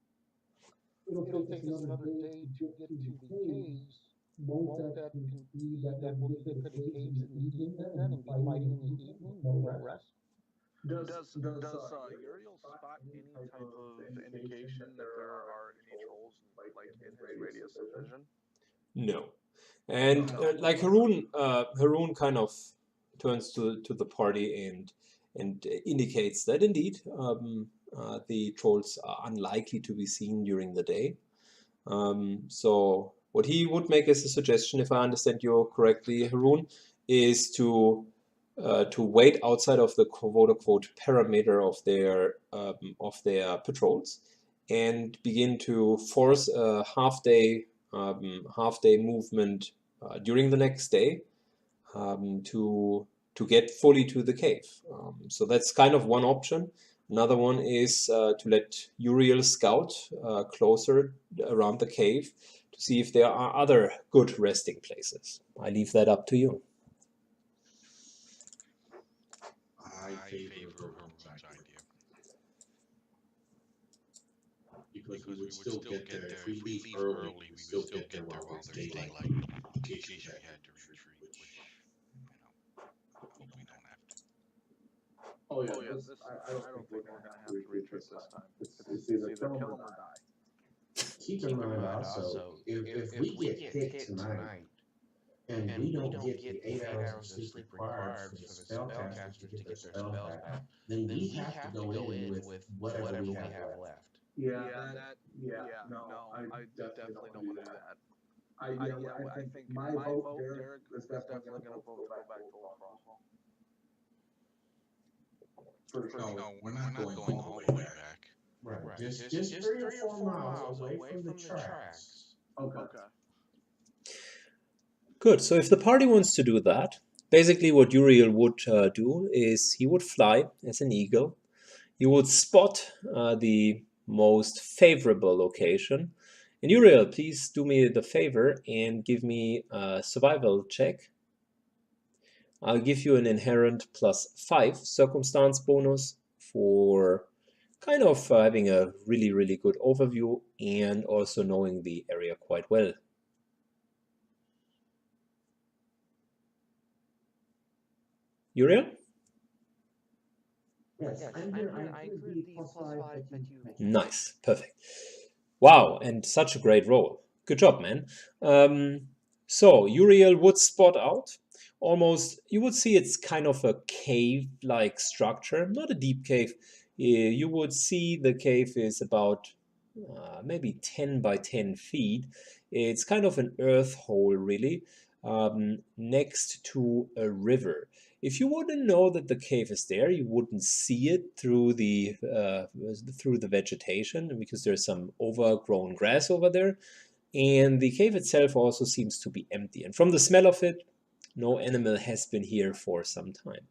it'll take us another day to get to the caves. Won't that be that we'll get to the caves in the evening then and be fighting in the evening, no rest? Does Uriel spot any type of indication that there are any trolls like in his radius of vision? No. And like Haroon kind of turns to the party and indicates that indeed the trolls are unlikely to be seen during the day. So what he would make as a suggestion, if I understand you correctly, Haroon, is to wait outside of the quote-unquote perimeter of their patrols and begin to force a half-day movement during the next day to get fully to the cave. So that's kind of one option. Another one is to let Uriel scout closer around the cave to see if there are other good resting places. I leave that up to you. I favor Herman's idea. Because we would still get there. If we leave early, we would still get there while there's daylight, in case we had to retreat, which, I hope we don't have to. Oh yeah, I don't think we're gonna have to retreat this time. It's either kill him or die. Keep in mind also, if we get hit tonight and we don't get the 8 hours of sleep required for the spellcasters to get their spells back, then we have to go in with whatever we have left. Yeah, no, I definitely don't want to do that. I think my vote, Derek, is definitely going to vote to go back to Old Frostfall. For sure. No, we're not going all the way back. Right. Just 3 or 4 miles away from the tracks. Okay. Good. So if the party wants to do that, basically what Uriel would do is he would fly as an eagle. You would spot the most favorable location. And Uriel, please do me the favor and give me a survival check. I'll give you an inherent +5 circumstance bonus for kind of having a really, really good overview and also knowing the area quite well. Uriel? Yes, I'm here. I include the +5 that you mentioned. Nice, perfect. Wow, and such a great roll. Good job, man. So Uriel would spot out almost, you would see it's kind of a cave-like structure, not a deep cave. You would see the cave is about maybe 10 by 10 feet. It's kind of an earth hole, really, next to a river. If you wouldn't know that the cave is there, you wouldn't see it through the vegetation because there's some overgrown grass over there. And the cave itself also seems to be empty. And from the smell of it, no animal has been here for some time.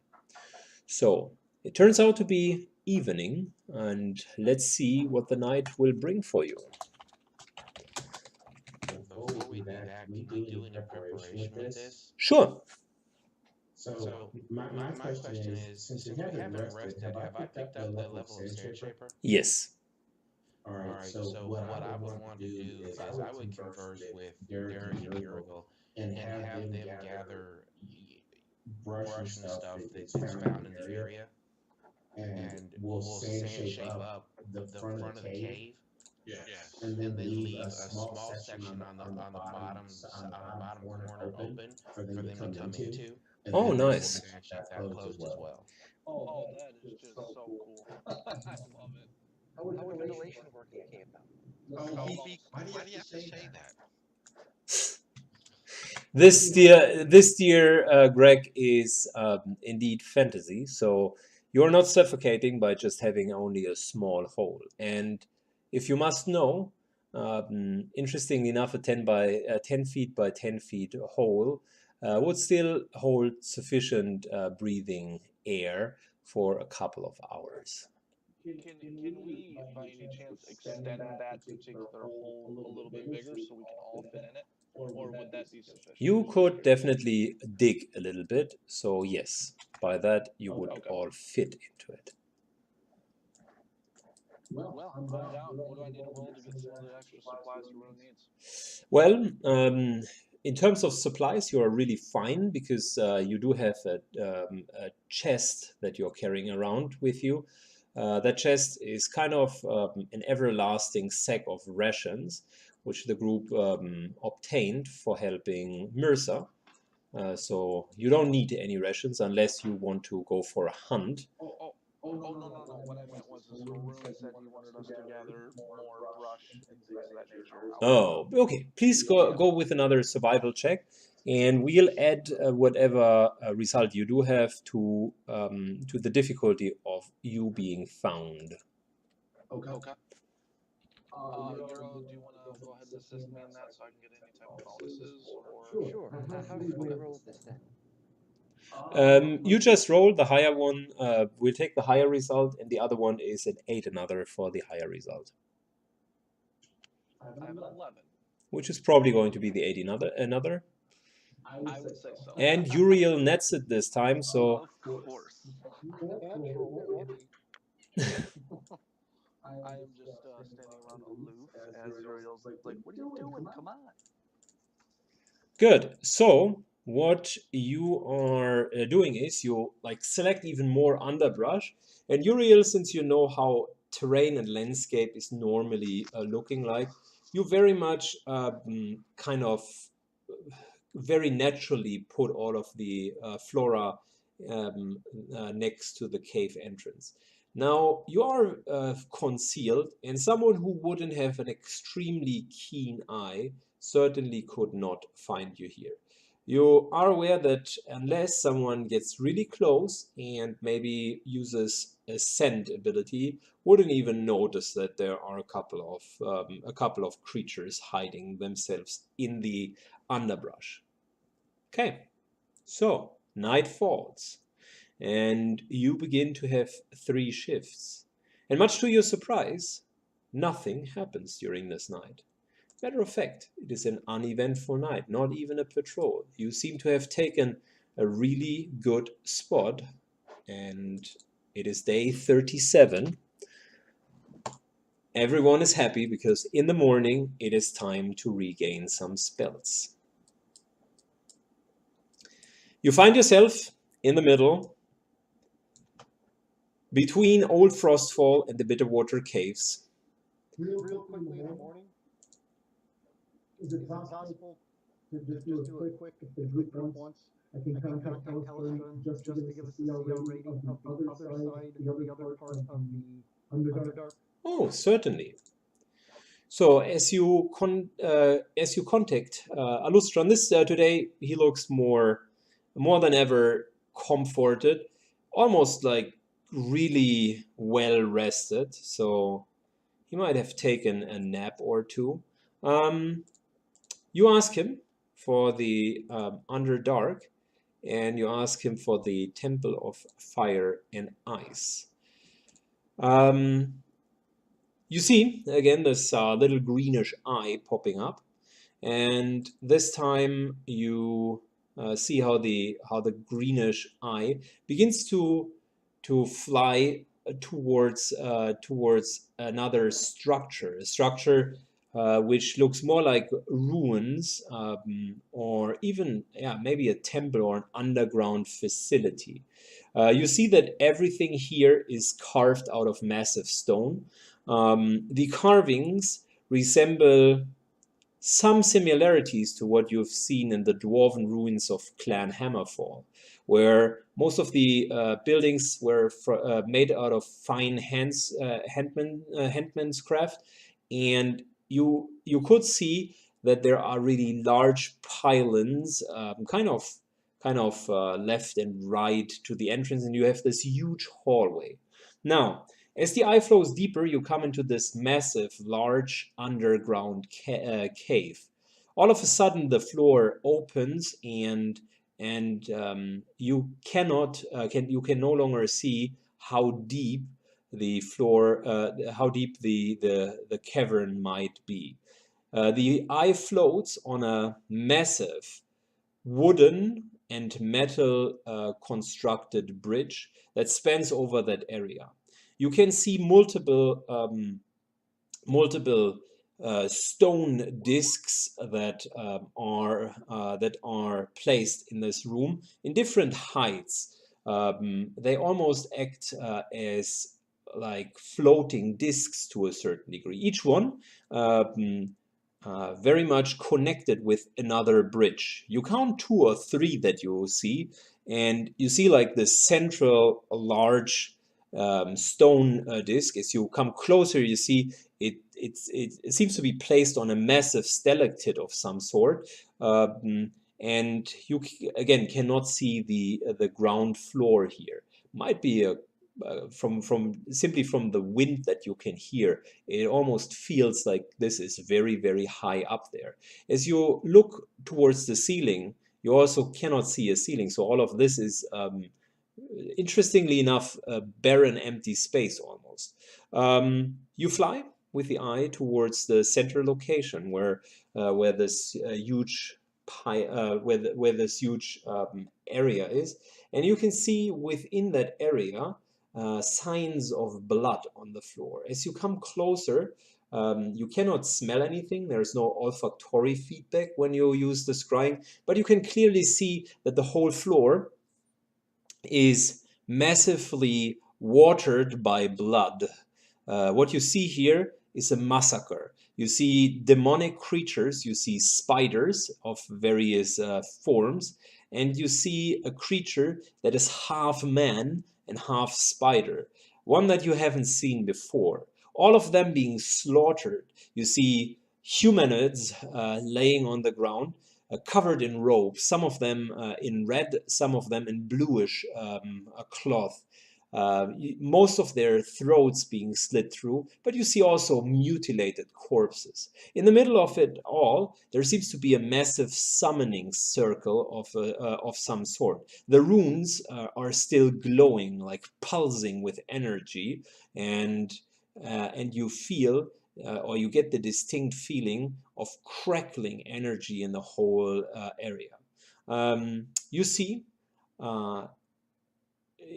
So it turns out to be evening, and let's see what the night will bring for you. Before we do that, can we do any preparation with this? Sure. So my question is, since we haven't rested, have I picked up the level of Sand Shaper? Yes. All right, so what I would want to do is I would converse with Derek and Uriel and have them gather brush and stuff that's found in the area, and we'll sand shape up the front of the cave. Yes. And then leave a small section on the bottom corner open for them to come into. And Oh, then nice. that closed as well. Oh, that is just so cool. I love it. How would ventilation work in cave though? Oh, why do you have to say that? This dear Greg, is indeed fantasy. So you're not suffocating by just having only a small hole. And if you must know, interestingly enough, a 10 feet by 10 feet hole would still hold sufficient breathing air for a couple of hours. Can we, by any chance, extend that particular hole a little bit bigger so we can all fit in it? Or would that be sufficient? You could definitely dig a little bit. So yes, by that you would all fit into it. Well, I'm down. What do I need to roll to get some of the extra supplies the room needs? Well, in terms of supplies, you are really fine because you do have a chest that you're carrying around with you. That chest is kind of an everlasting sack of rations, which the group obtained for helping Mirza. So you don't need any rations unless you want to go for a hunt. Oh, no. What I meant was the room said you wanted us to gather more brush and things of that nature. Oh, okay. Please go with another survival check, and we'll add whatever result you do have to the difficulty of you being found. Okay. Euro, do you want to go ahead and assist me in that so I can get any type of bonuses? Or Sure. How do we roll this then? You just roll the higher one. We'll take the higher result, and the other one is an 8 another for the higher result. I have an 11. Which is probably going to be the 8 another. I would say so. And Uriel nets it this time, so... Of course. I am just standing around aloof as Uriel's like, what are you doing? Come on. Good. So what you are doing is you select even more underbrush, and Uriel, since you know how terrain and landscape is normally looking like, you very much kind of very naturally put all of the flora next to the cave entrance. Now you are concealed, and someone who wouldn't have an extremely keen eye certainly could not find you here. You are aware that unless someone gets really close and maybe uses a scent ability, wouldn't even notice that there are a couple of creatures hiding themselves in the underbrush. Okay, so night falls, and you begin to have 3 shifts. And much to your surprise, nothing happens during this night. Matter of fact, it is an uneventful night, not even a patrol. You seem to have taken a really good spot, and it is day 37. Everyone is happy because in the morning it is time to regain some spells. You find yourself in the middle between Old Frostfall and the Bitterwater caves. Real quickly in the morning, is it possible to just do a quick, if the group wants, I can contact Telestern just to give us a CL rating of the other side, the other part of the Underdark? Oh, certainly. So as you contact Alustron, this today he looks more than ever comforted, almost like really well rested. So he might have taken a nap or two. You ask him for the Underdark, and you ask him for the Temple of Fire and Ice. You see, again, this little greenish eye popping up, and this time you see how the greenish eye begins to fly towards another structure, a structure which looks more like ruins, or even maybe a temple or an underground facility. You see that everything here is carved out of massive stone. The carvings resemble some similarities to what you've seen in the dwarven ruins of Clan Hammerfall, where most of the buildings were made out of fine handman's craft, and you could see that there are really large pylons, kind of left and right to the entrance, and you have this huge hallway. Now, as the eye flows deeper, you come into this massive, large underground cave. All of a sudden, the floor opens, and you can no longer see how deep the floor, how deep the cavern might be. The eye floats on a massive wooden and metal constructed bridge that spans over that area. You can see multiple stone discs that are placed in this room in different heights. They almost act as like floating discs to a certain degree. Each one very much connected with another bridge. You count 2 or 3 that you see, and you see like this central large stone disc. As you come closer, you see it seems to be placed on a massive stalactite of some sort, and you again cannot see the ground floor here. Might be a from simply from the wind that you can hear, it almost feels like this is very, very high up there. As you look towards the ceiling, you also cannot see a ceiling. So all of this is, interestingly enough, a barren, empty space almost. You fly with the eye towards the center location where this huge where this huge area is, and you can see within that area signs of blood on the floor. As you come closer, you cannot smell anything. There's no olfactory feedback when you use the scrying, but you can clearly see that the whole floor is massively watered by blood. What you see here is a massacre. You see demonic creatures, you see spiders of various forms, and you see a creature that is half man and half spider, one that you haven't seen before. All of them being slaughtered. You see humanoids laying on the ground, covered in robes, some of them in red, some of them in bluish cloth. Most of their throats being slit through, but you see also mutilated corpses. In the middle of it all, there seems to be a massive summoning circle of some sort. The runes are still glowing, like pulsing with energy, and you feel or you get the distinct feeling of crackling energy in the whole area. You see uh,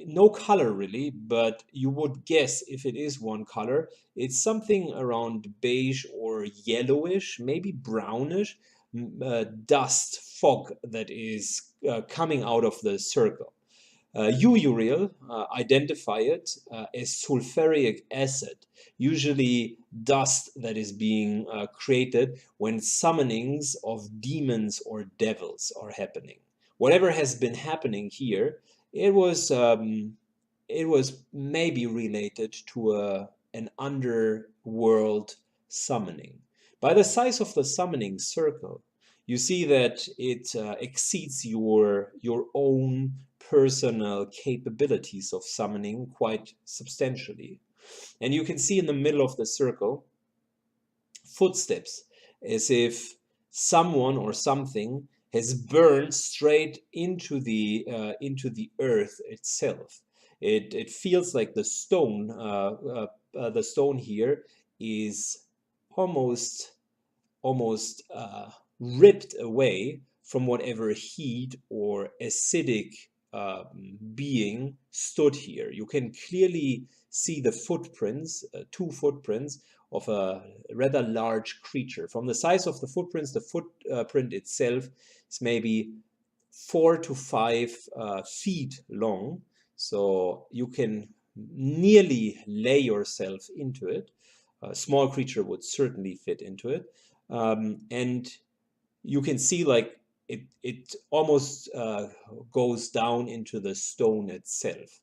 no color really, but you would guess if it is one color, it's something around beige or yellowish, maybe brownish dust fog that is coming out of the circle. You, Uriel, identify it as sulfuric acid, usually dust that is being created when summonings of demons or devils are happening. Whatever has been happening here, it was maybe related to an underworld summoning. By the size of the summoning circle, you see that it exceeds your own personal capabilities of summoning quite substantially. And you can see in the middle of the circle footsteps, as if someone or something has burned straight into the earth itself. It feels like the stone here is almost ripped away from whatever heat or acidic being stood here. You can clearly see the footprints, two footprints of a rather large creature. From the size of the footprints, the footprint itself is maybe 4 to 5 feet long. So you can nearly lay yourself into it. A small creature would certainly fit into it. And you can see like it almost goes down into the stone itself.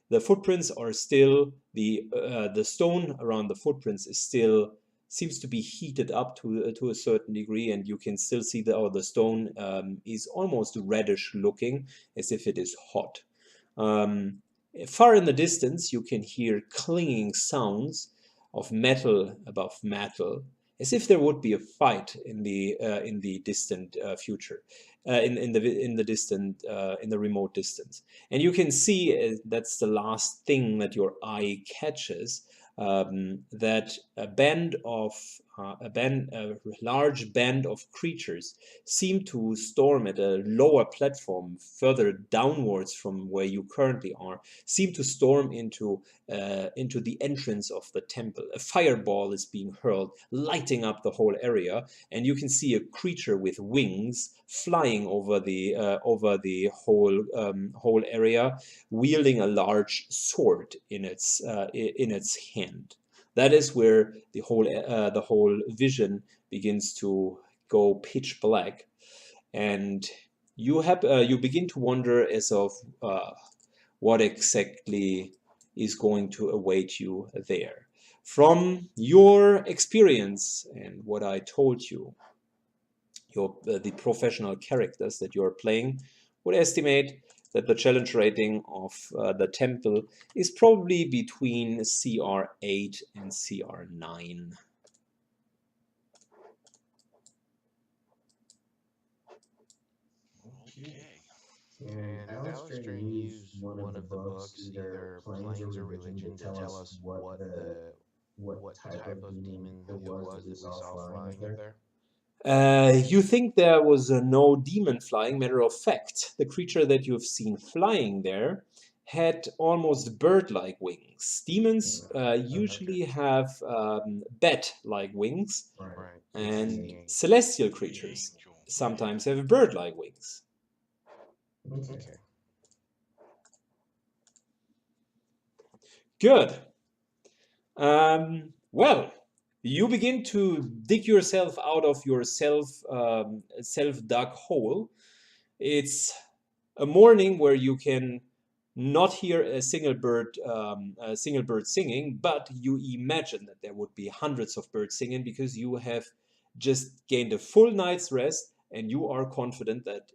The footprints are still the stone around the footprints is still seems to be heated up to a certain degree, and you can still see the stone is almost reddish looking, as if it is hot. Far in the distance, you can hear clinging sounds of metal above metal, as if there would be a fight in the distant future, in the remote distance. And you can see that's the last thing that your eye catches, that a large band of creatures seem to storm at a lower platform further downwards from where you currently are, seem to storm into the entrance of the temple. A fireball is being hurled, lighting up the whole area, and you can see a creature with wings flying over the whole area, wielding a large sword in its hand. That is where the whole vision begins to go pitch black, and you begin to wonder as of what exactly is going to await you there. From your experience and what I told you, the professional characters that you're playing would estimate that the challenge rating of the temple is probably between CR8 and CR9. Okay. Can Alistair use one of the books, either Planes or Religion, to tell us what type of demon it was that we saw flying up there? You think there was no demon flying. Matter of fact, the creature that you've seen flying there had almost bird-like wings. Demons usually have bat-like wings, Right. and celestial creatures sometimes have bird-like wings. Okay. Good. Well, you begin to dig yourself out of your self-dug hole. It's a morning where you can not hear a single bird singing, but you imagine that there would be hundreds of birds singing because you have just gained a full night's rest, and you are confident that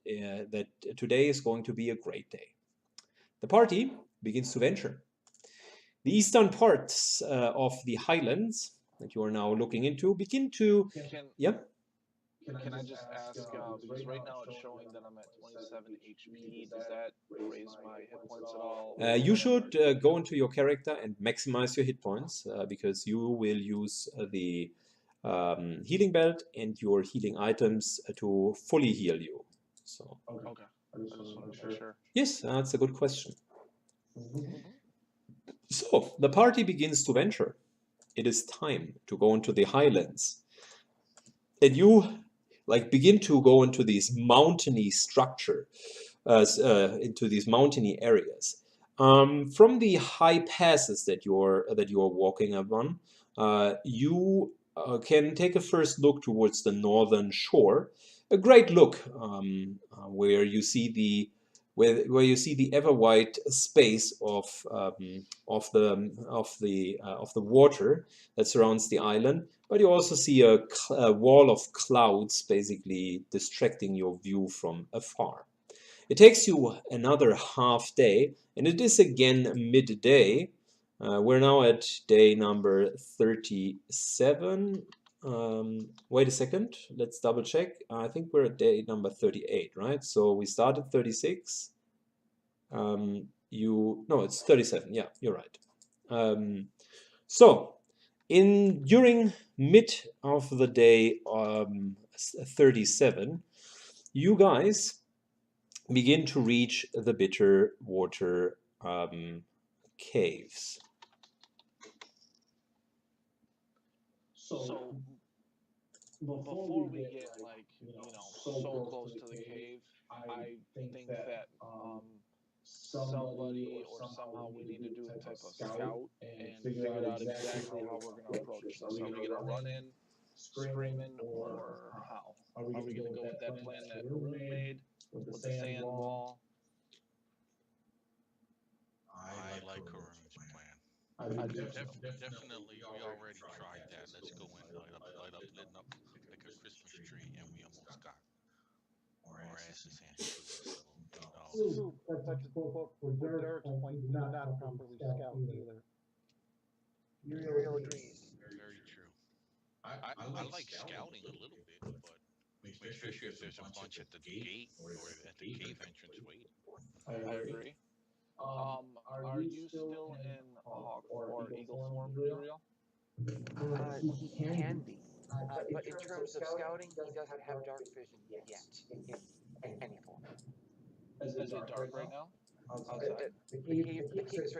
today is going to be a great day. The party begins to venture. The eastern parts of the highlands that you are now looking into begin to, Can yeah. can I just ask, because right now it's showing that I'm at 27 HP. Does that raise my hit points at all? You should go into your character and maximize your hit points because you will use the healing belt and your healing items to fully heal you. So Okay. I just want to make sure. yes, that's a good question. So the party begins to venture. It is time to go into the highlands, and you like begin to go into these mountainy structure, into these mountainy areas. From the high passes that you're walking upon, you can take a first look towards the northern shore. A great look where you see the ever wide space of the water that surrounds the island, but you also see a wall of clouds basically distracting your view from afar. It takes you another half day, and it is again midday. We're now at day number 37. Wait a second, let's double check. I think we're at day number 38, right? So we started 36. No, it's 37. Yeah, you're right. So during mid of the day 37, you guys begin to reach the Bitterwater caves. So before we get, like, so close to the cave, I think that somebody or somehow we need to do a type of scout and figure out exactly how we're going to approach this. Are we going to run in screaming, or how? Are we going to go with that plan that Arun made with the sand wall? I like Karun's plan. I do too. Definitely, we already tried that. Let's go in, lit up like a Christmas tree, and we almost got our asses handed to us. So, Ooh, that's a book for Derek's point. We did not properly scout either. Uriel agrees. very true. I I like scouting a little bit, but especially if there's a bunch at the gate or at the cave entrance waiting. I agree. Are you still in hawk or eagle form, Uriel? He can be. But in terms of scouting, he doesn't have dark vision yet in any form. Is it dark right now outside? The cave is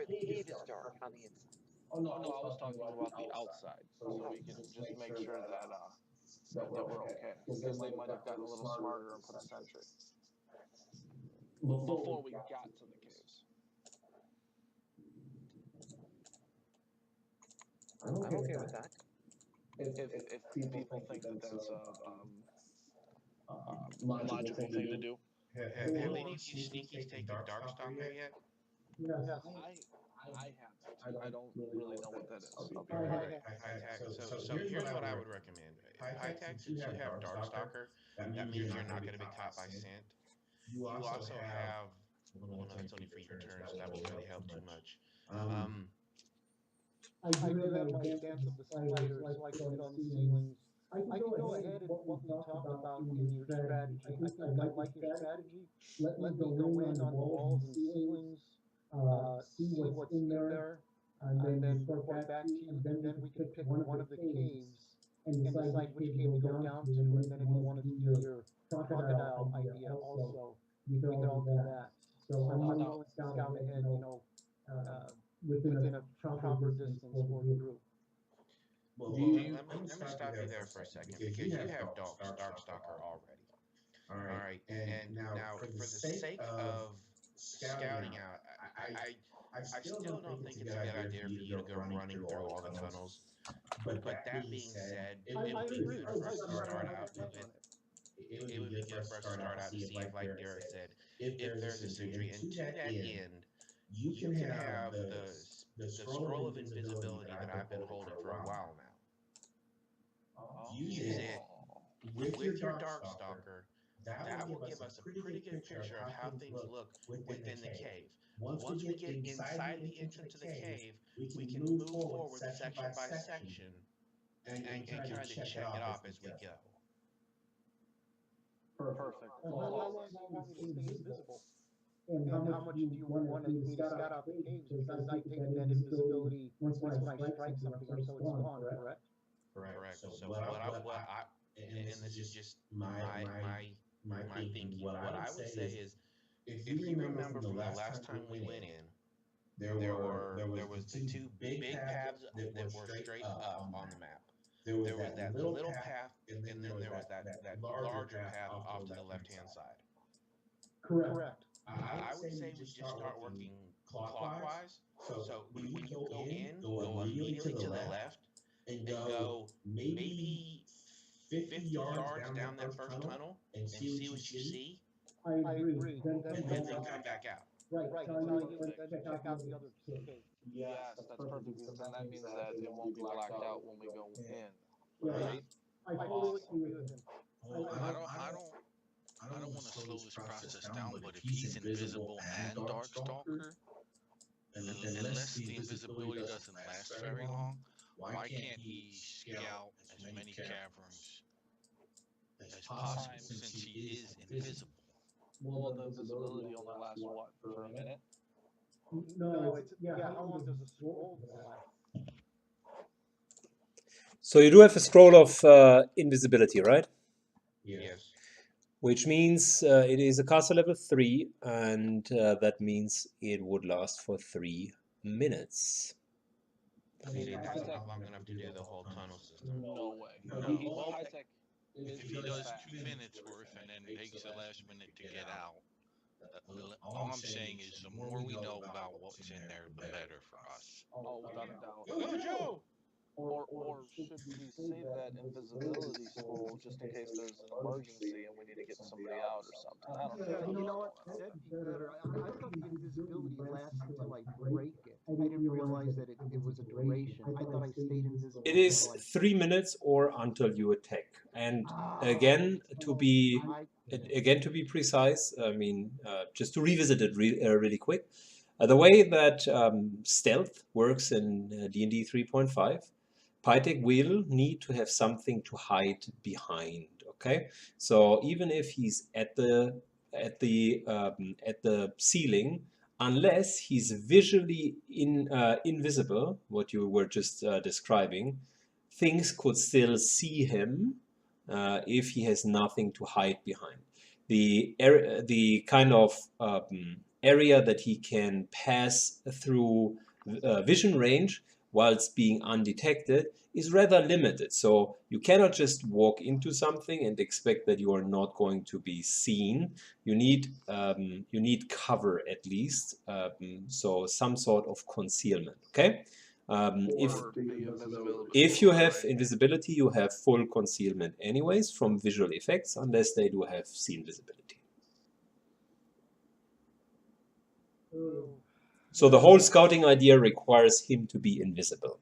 dark on the inside. Oh no, I was talking about the outside, so we can just make sure that that we're okay, because they might have gotten a little smarter and put a sentry before we got to the caves. I'm okay with that. If people think that that's a logical thing to do. have any of you sneakies taken Darkstalker yet? Yes. I haven't. I don't really know what that is. I'll be All honest. right, high tech. So here's what I would recommend. High tech, since you have Darkstalker, that means you're not going to be caught by scent. You also have, well, no, it's only for your turn, so that won't really help too much. I do have my dance of the spiders, like to get on the ceilings. I can go ahead and what we talked about in your strategy. I think I like your strategy. Let me go in on the walls and ceilings, see what's in there, and then report back to you. And then we can pick one of the caves and decide which cave to go down to. And then if you want to do your crocodile idea also, we could all do that. So I'm willing to scout ahead, uh, within a proper distance for the group. Well, Do you? let me stop you there for a second because you have Darkstalker already. All right, and now for the sake of scouting out, I still don't think it's a good idea for you to go running through all the tunnels. But that being said, it would be good for us to start out with. It would be good for us to start out to see if, like Derek said, if there's a sentry. And to that end, you can have the scroll of invisibility that I've been holding for a while now. Use it with your Darkstalker, that will give us a pretty good picture of how things look within the cave. Once we get inside the entrance of the cave, we can move forward section by section and kind of check it off as we go. Perfect. How long do you want me to stay invisible? And how much do you want me to scout out the caves? Because I take that invisibility once when I strike something or so it's gone, correct? Correct. So what I and this is just my thinking. What I would say is, if you remember from the last time we went in, there was the two big paths that were straight up on the map. There was that little path, and then there was that larger path off to the left hand side. Correct. I would say we just start working clockwise. So when you go in, go immediately to the left and go maybe 50 yards down that first tunnel and see what you see, I agree. and then come back out. Right. Tell you then check out the other cave. Yes, that's perfect, because then that means that it won't be blacked out when we go in, Yeah. right? I fully agree with him. I don't want to slow this process down, but if he's invisible and Darkstalker, unless the invisibility doesn't last very long, why can't he scout as many caverns as possible since he is invisible? Well, the visibility only lasts what, for a minute? No, it's how long does a scroll last? So you do have a scroll of invisibility, right? Yes. Which means it is a caster level 3, and that means it would last for 3 minutes. I mean, it doesn't take long enough to do the whole tunnel system. No way. No. Well, High-Tech If he does 2 minutes worth and then takes the last minute to get out, all I'm saying is the more we know about what's in there, the better for us. Oh, without a doubt. Go, Joe! Or should we save that invisibility scroll just in case there's an emergency and we need to get somebody out or something? I don't know. You know what? That'd be better. I thought the invisibility lasts until I break it. I didn't realize that it was a duration. I thought I stayed invisible. It is 3 minutes or until you attack. And again, to be precise, I mean, just to revisit it really quick, the way that stealth works in D&D 3.5, Pytek will need to have something to hide behind. Okay, so even if he's at the ceiling, unless he's visually invisible, what you were just describing, things could still see him if he has nothing to hide behind. The kind of area that he can pass through vision range whilst being undetected is rather limited. So you cannot just walk into something and expect that you are not going to be seen. You need cover at least, so some sort of concealment. Okay. If you have invisibility, you have full concealment anyways from visual effects, unless they do have scene visibility. So the whole scouting idea requires him to be invisible.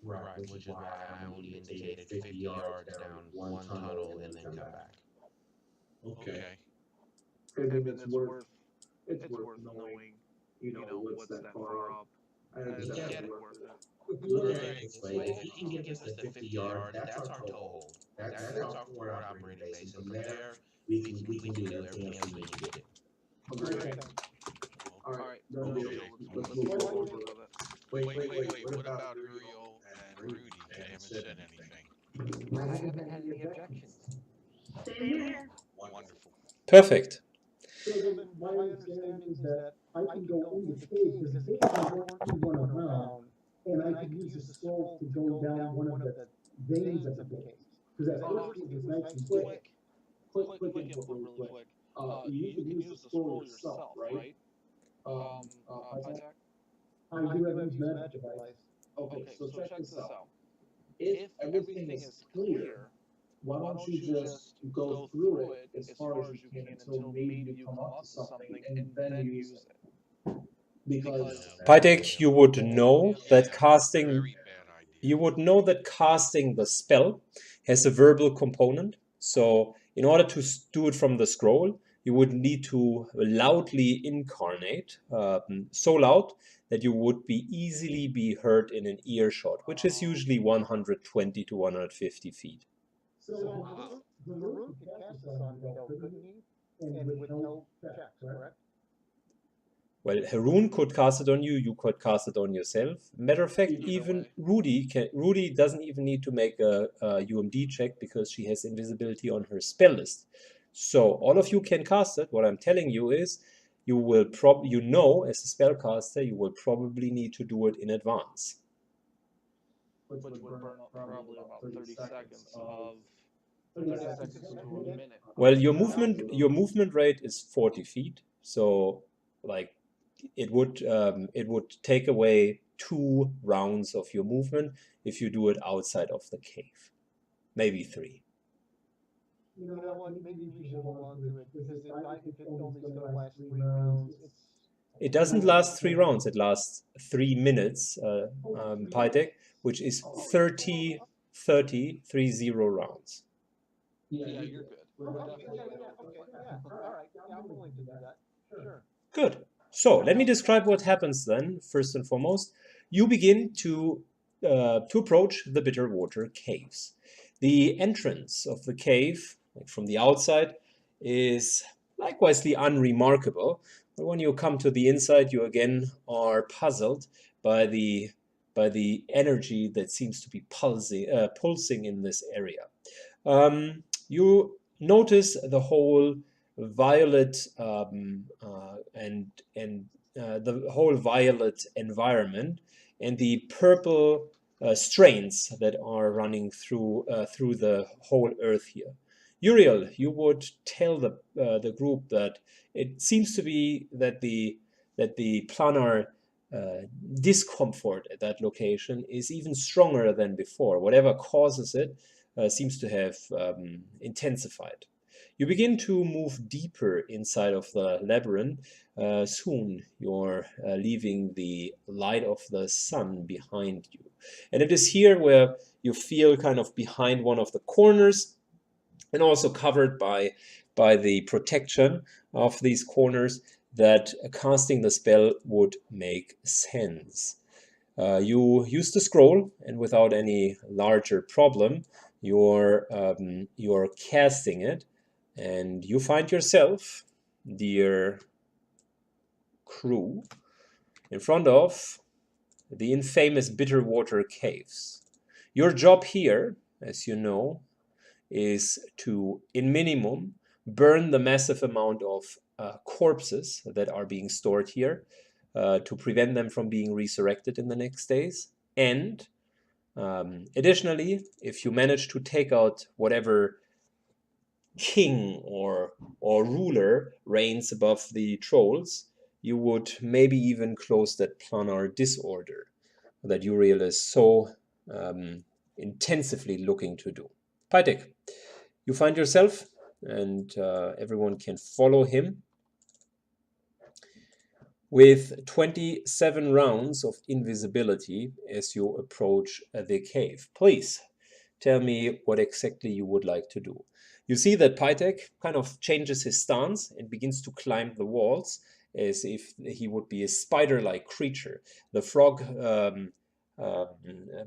Right, which is why I only indicated 50 yards down one tunnel and then come back. Okay. I mean, it's worth knowing, what's that far up. He It's can- definitely worth it. Look at it this way, if he can get us to 50 yards, that's our toehold. That's our forward operating base. And from there, we can do everything else we need to do. Okay. All right. Let's move forward. Wait. What about Uriel and Rudy? They haven't said anything. I haven't had any objections. Same here. Wonderful. Perfect. So then my understanding is that I can go in the cave because the caves are run around, and I can use the scroll to go down one of the veins of the cave. Because that first cave was nice and quick. Quick input really quick. You can use the scroll yourself, right? Pythak? I do have used magic device. Okay, so check this out. If everything is clear, why don't you just go through it as far as you can until maybe you come up to something and then use it? Because Pytek, you would know that casting. Very bad idea. you would know that casting the spell has a verbal component. So in order to do it from the scroll, you would need to loudly incarnate, so loud that you would easily be heard in an earshot, which is usually 120 to 150 feet. So Varun could cast this on me, though, couldn't he? And with no check, correct? Well, Haroon could cast it on you, you could cast it on yourself. Matter of fact, Either even way. Rudy doesn't even need to make a UMD check because she has invisibility on her spell list. So all of you can cast it. What I'm telling you is you will as a spellcaster, you will probably need to do it in advance. Which would burn up probably about 30 seconds of 30 seconds to a minute. Well, your movement rate is 40 feet, so like it would take away 2 rounds of your movement if you do it outside of the cave, maybe 3. You know what? Maybe we should hold on to it because if it only is going to last 3 rounds, It doesn't last 3 rounds. It lasts 3 minutes, Pytek, which is 30 rounds. Yeah, you're good. Okay, yeah. All right, yeah, I'm willing to do that. Sure. Good. So let me describe what happens then. First and foremost, you begin to approach the Bitterwater caves. The entrance of the cave, like from the outside, is likewise unremarkable. But when you come to the inside, you again are puzzled by the energy that seems to be pulsing in this area. You notice the whole violet the whole violet environment and the purple strains that are running through the whole earth here. Uriel, you would tell the group that it seems to be that the planar discomfort at that location is even stronger than before. Whatever causes it seems to have intensified. You begin to move deeper inside of the labyrinth. Soon you're leaving the light of the sun behind you. And it is here where you feel kind of behind one of the corners and also covered by the protection of these corners that casting the spell would make sense. You use the scroll, and without any larger problem, you're casting it, and you find yourself, dear crew, in front of the infamous Bitterwater caves. Your job here, as you know, is to, in minimum, burn the massive amount of corpses that are being stored here to prevent them from being resurrected in the next days. And additionally, if you manage to take out whatever king or ruler reigns above the trolls, you would maybe even close that planar disorder that Uriel is so intensively looking to do. Pytek, you find yourself, and everyone can follow him, with 27 rounds of invisibility as you approach the cave. Please tell me what exactly you would like to do. You see that Pytek kind of changes his stance and begins to climb the walls as if he would be a spider-like creature. The frog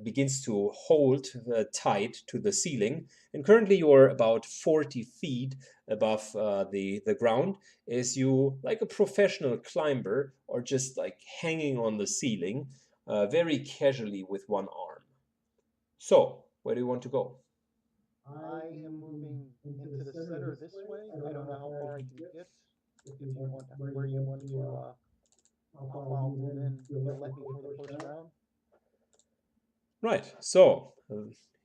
begins to hold tight to the ceiling, and currently you are about 40 feet above the ground as you, like a professional climber, or just like hanging on the ceiling very casually with one arm. So, where do you want to go? I am moving into the center this way. I don't know how far I can get. If you want, where you want to, how far I'll move in, you'll let me for the first round. Right. So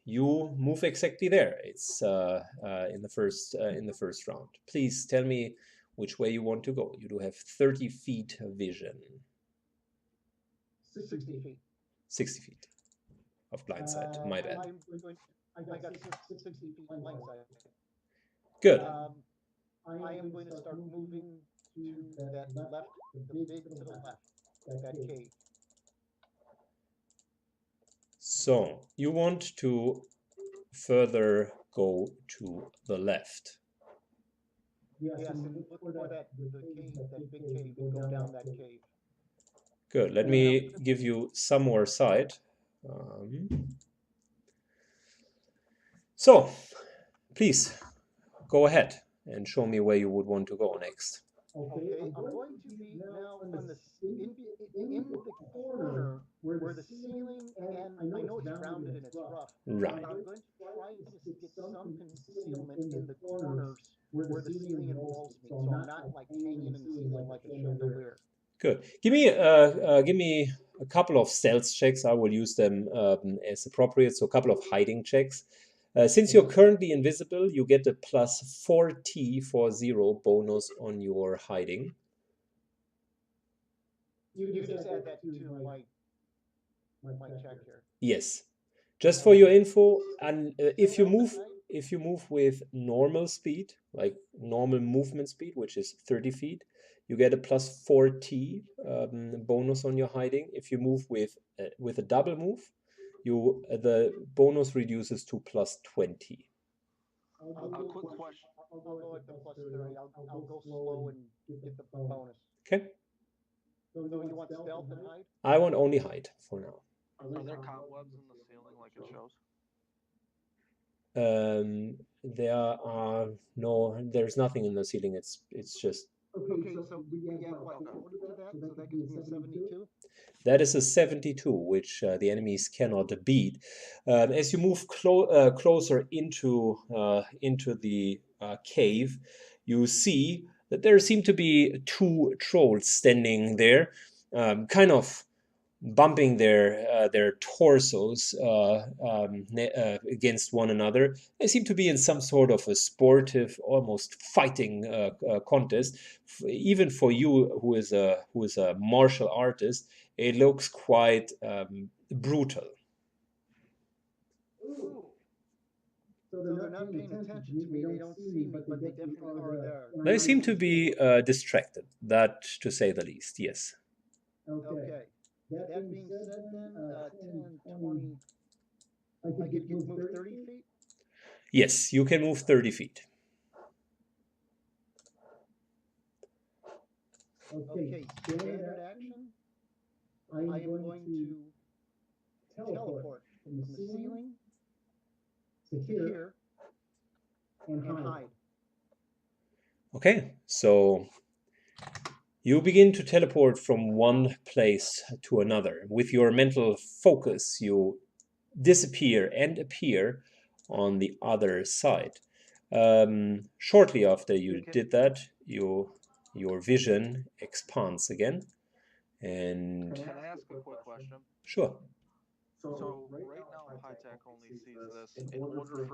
you move exactly there. It's in the first round. Please tell me which way you want to go. You do have 30 feet vision. 60 feet. 60 feet of blind sight. My bad. I got 60 feet blind sight. Good. I am going to start moving to that left, the big to the left, that cave. So you want to further go to the left. Yes, and look for that the cave, that big cave, and go down that cave. Good. Let me give you some more sight. So, please go ahead and show me where you would want to go next. Okay, I'm going to be now in the corner where the ceiling, and I know it's rounded and it's rough. Right. I'm going to try to get some concealment in the corners where the ceiling involves me, so I'm not like hanging in the ceiling like a chandelier. Good. Give me a couple of stealth checks. I will use them as appropriate. So a couple of hiding checks. Since you're currently invisible, you get a plus 40 bonus on your hiding. You can just add that to my check here. Yes. Just for your info, and if you move with normal speed, like normal movement speed, which is 30 feet, you get a plus 40 bonus on your hiding. If you move with a double move, the bonus reduces to plus 20. A quick question. I'll go at the plus 30. I'll go slow and get the bonus. Okay. So you want stealth and hide? I want only hide for now. Are there cobwebs in the ceiling like it shows? There's nothing in the ceiling. It's just. Okay, so we add what, 40 to that? So that gives me a 72? That is a 72, which the enemies cannot beat. As you move closer into the cave, you see that there seem to be two trolls standing there, kind of bumping their torsos against one another. They seem to be in some sort of a sportive, almost fighting contest. Even for you, who is a martial artist, it looks quite brutal. Ooh. So they're not paying attention to me. They don't see me, but they definitely are there. They seem to be distracted, that to say the least. Yes. Okay. That being said, then 10, 20. I could move 30 feet. Yes, you can move 30 feet. Okay, standard action. I am going to teleport from the ceiling to here and hide. Okay, so you begin to teleport from one place to another. With your mental focus, you disappear and appear on the other side. Shortly after you did that, your vision expands again. And Can I ask a quick question? sure. So right now, Pytek only sees this. In order for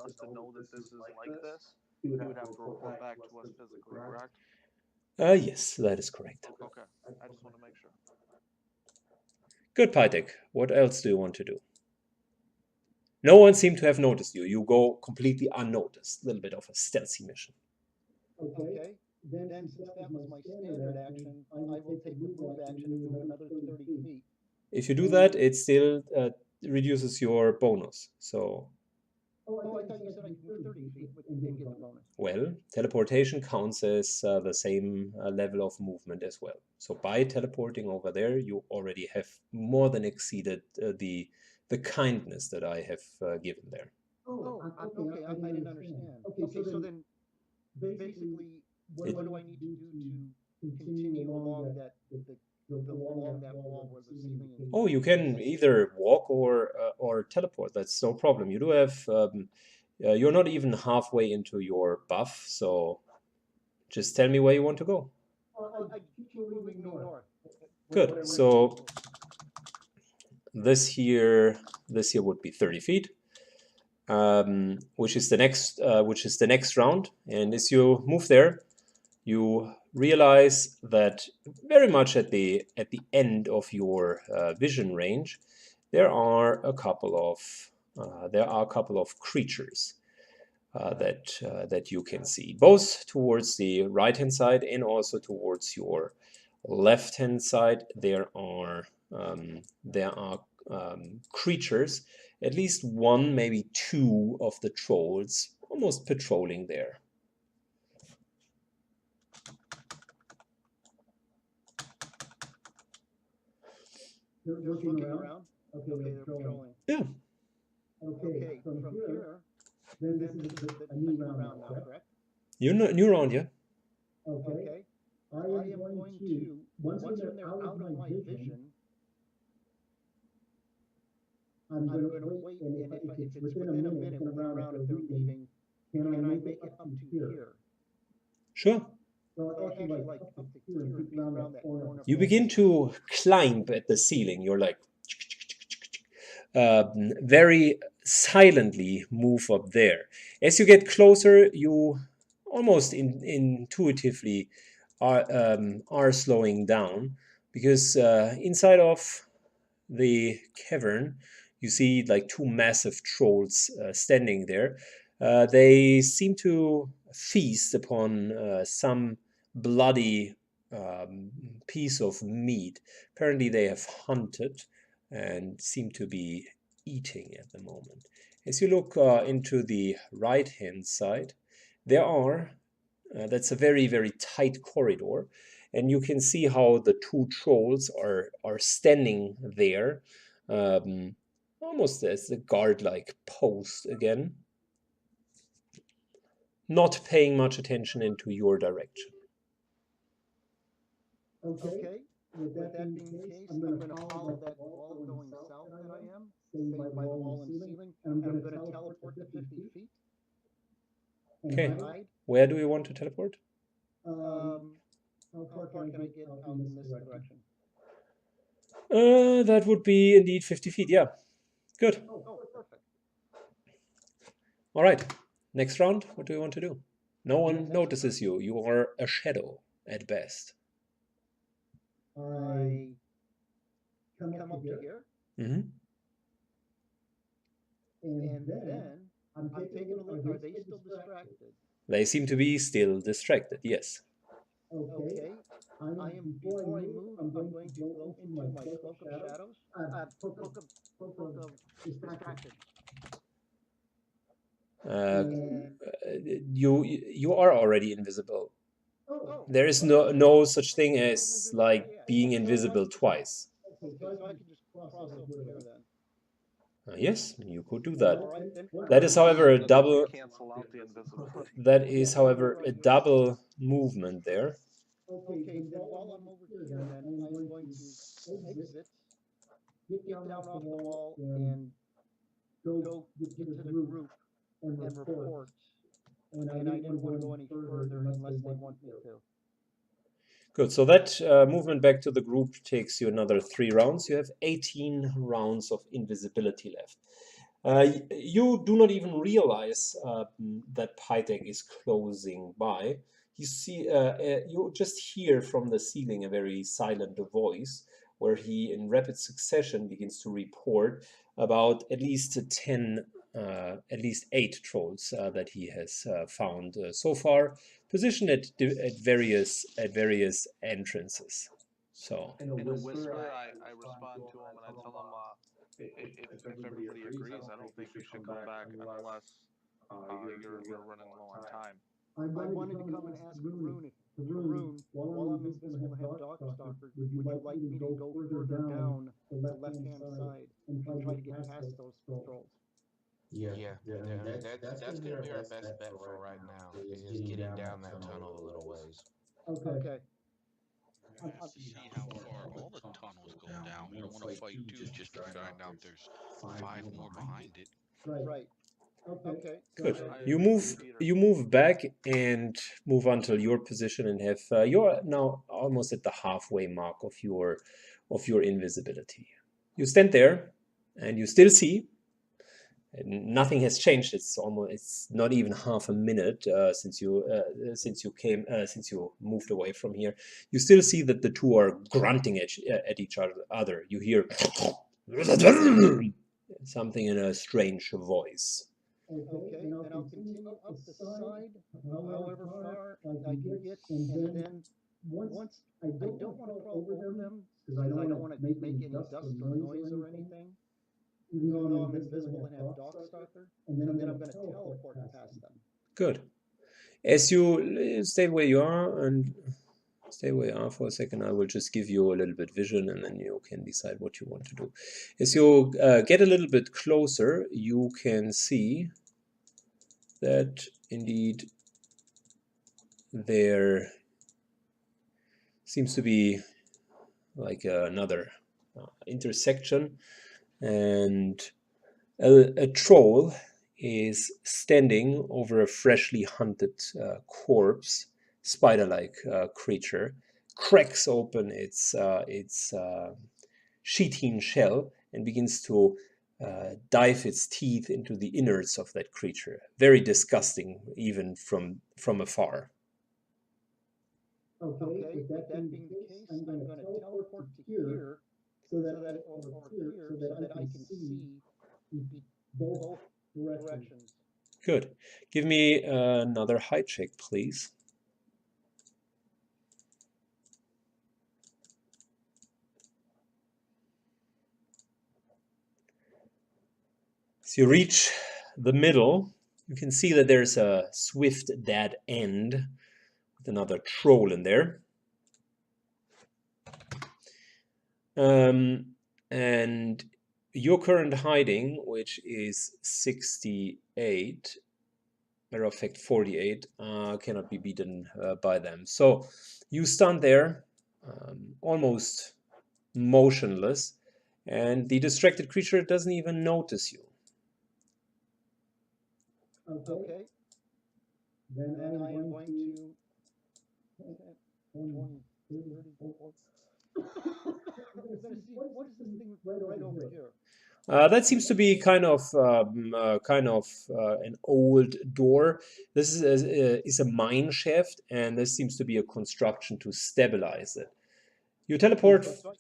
us to know that this is like this, he would have to report back to us physically, correct? Yes, that is correct. Okay, I just want to make sure. Good, Pytek. What else do you want to do? No one seemed to have noticed you. You go completely unnoticed. A little bit of a stealthy mission. Okay. Then since that was my standard action, I will take the move action and move another 30 feet. If you do that, it still reduces your bonus. So. Oh, I thought you said I could move 30 feet and get the bonus. Well, teleportation counts as the same level of movement as well. So by teleporting over there, you already have more than exceeded the kindness that I have given there. Oh, okay. I didn't understand. Okay, so then basically, what do I need to do to continue along that along that wall where the ceiling is? Oh, you can either walk or teleport. That's no problem. You do have. You're not even halfway into your buff, so just tell me where you want to go. I keep moving north. Good. So this here would be 30 feet, which is the next round. And as you move there, you realize that very much at the end of your vision range, there are a couple of creatures that you can see, both towards the right-hand side and also towards your left-hand side. There are creatures, at least one, maybe two of the trolls almost patrolling there. They're looking around. Okay, they're patrolling. Yeah. Okay, from here, then this is a new round now, correct? New round, yeah. Okay. I am going to, once when they're out of my vision, I'm going to wait, and if it's within a minute, within a round, if they're leaving, can I make it up to here? Sure. Well, actually, like up to here and peek around that corner. You begin to climb at the ceiling. You're like very silently move up there. As you get closer, you almost intuitively are slowing down, because inside of the cavern you see like two massive trolls standing there. They seem to feast upon some bloody piece of meat. Apparently they have hunted and seem to be eating at the moment. As you look into the right hand side, there are that's a very, very tight corridor, and you can see how the two trolls are standing there, almost as a guard-like post again, not paying much attention into your direction. Okay. With that being the case, I'm going to follow that wall going south that I am, staying by the wall and ceiling, and I'm going to teleport to 50 feet. Okay. Hide. Where do you want to teleport? How far can I get out in this direction? That would be indeed 50 feet, yeah. Good. Oh, perfect. All right. Next round, what do you want to do? No one notices you. You are a shadow at best. I come up to here. Mm-hmm. And then I'm taking a look. Are they still distracted? They seem to be still distracted, yes. Okay. Before I move, I'm going to go into my cloak of shadows. Cloak of distraction. You are already invisible. There is no such thing as like being invisible twice. Okay, so I can just cross over here then. Yes, you could do that. Then That is, however, a double. cancel out the invisibility. That is, however, a double movement there. Okay, then while I'm over here, then I am going to exit, get down off the wall, and go get to the group and report. And I didn't want to go any further unless they want me to. Good. So that movement back to the group takes you another 3 rounds. You have 18 rounds of invisibility left. You do not even realize that Pythek is closing by. You see, you just hear from the ceiling a very silent voice, where he, in rapid succession, begins to report about at least 8 trolls that he has found so far, positioned at various entrances. So. In a whisper, I respond to him and I tell him, if everybody agrees, I don't think we should come back unless you're running low on time. I wanted to come and ask Rune, while I'm invisible and have Darkstalker, would you like me to go further down the left-hand side and try to get past those trolls? Yeah, that's going to be our best bet for right now, is getting down that tunnel a little ways. Okay. We're gonna see how far all the tunnels go down. We don't want to fight two just to find out there's 5 more behind it. Right. Okay. Good. So You move back and move until your position, and have you're now almost at the halfway mark of your invisibility. You stand there, and you still see. And nothing has changed. It's not even half a minute since you moved away from here. You still see that the two are grunting at each other. You hear something in a strange voice. Okay, and I'll continue up the side, however far I can get, and then once I don't want to crawl over them because I don't want to make any dust or noise or anything. Even though I'm invisible and have Darkstalker, and then I'm going to teleport past them. Good. As you stay where you are and stay where you are for a second, I will just give you a little bit vision and then you can decide what you want to do. As you get a little bit closer, you can see that indeed there seems to be like another intersection, and a troll is standing over a freshly hunted corpse, spider-like creature, cracks open its sheeting shell and begins to dive its teeth into the innards of that creature. Very disgusting, even from afar. Okay, if that being the case, I'm going to teleport to here so that I can see both directions. Good. Give me another height check, please. As you reach the middle, you can see that there's a swift dead end with another troll in there. And your current hiding, which is 68, matter of fact 48, cannot be beaten by them. So you stand there, almost motionless, and the distracted creature doesn't even notice you. Okay. Then I'm going to 20, 30, 40. I'm going to see what is this thing right over here. That seems to be kind of an old door. This is a mine shaft, and this seems to be a construction to stabilize it. You teleport. So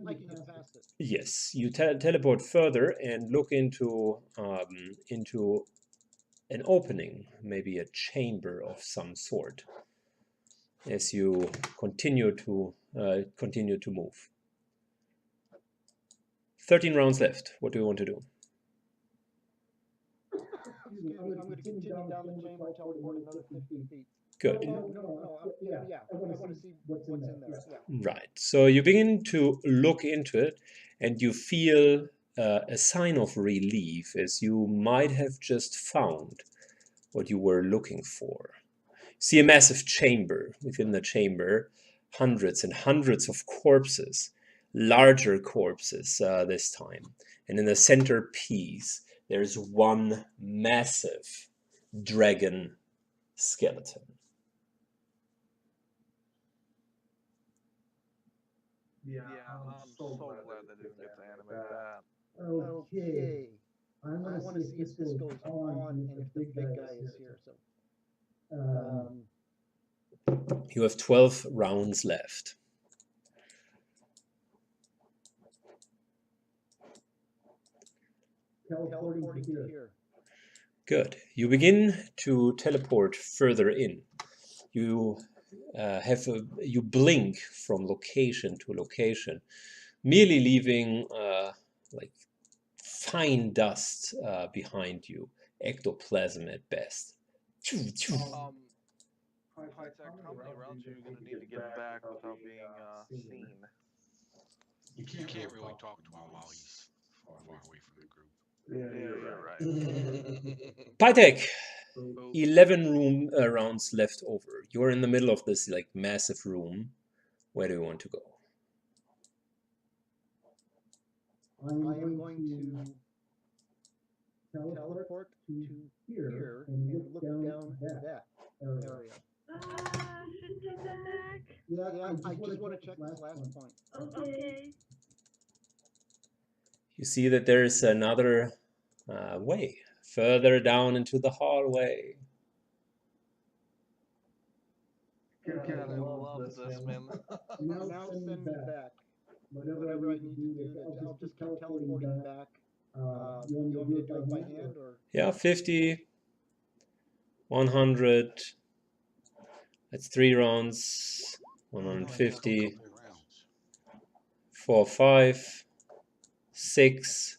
I can just pass it. Yes, you teleport further and look into an opening, maybe a chamber of some sort. As you continue to move. 13 rounds left. What do you want to do? I'm going to continue down the chamber, teleport another 50 feet. Good. Yeah, I want to see what's in there. Yeah. Right. So you begin to look into it, and you feel a sign of relief, as you might have just found what you were looking for. See a massive chamber. Within the chamber, hundreds and hundreds of corpses, larger corpses this time. And in the centerpiece, there's one massive dragon skeleton. Yeah, I'm so glad they didn't get to animate that. Okay. I want to see if this goes on and if the big guy is here. So, You have 12 rounds left. teleporting to here. Good. You begin to teleport further in. You you blink from location to location, merely leaving like fine dust behind you, ectoplasm at best. High-tech, how many rounds are you going to need to get back without being seen? You can't really talk to him while he's far away from the group. Yeah, you're right. Pytek, 11 rounds left over. You're in the middle of this like massive room. Where do you want to go? I'm going to teleport to here and look down that area. Shouldn't take that back. Yeah, I just want to check this last point. Okay. You see that there's another way further down into the hallway. God, I love this, man. Now send me back. Whatever I need to do, I'll just keep teleporting back. You want me to do it by hand or? Yeah, 50, 100. That's 3 rounds. 150, Couple rounds. 4, 5, 6.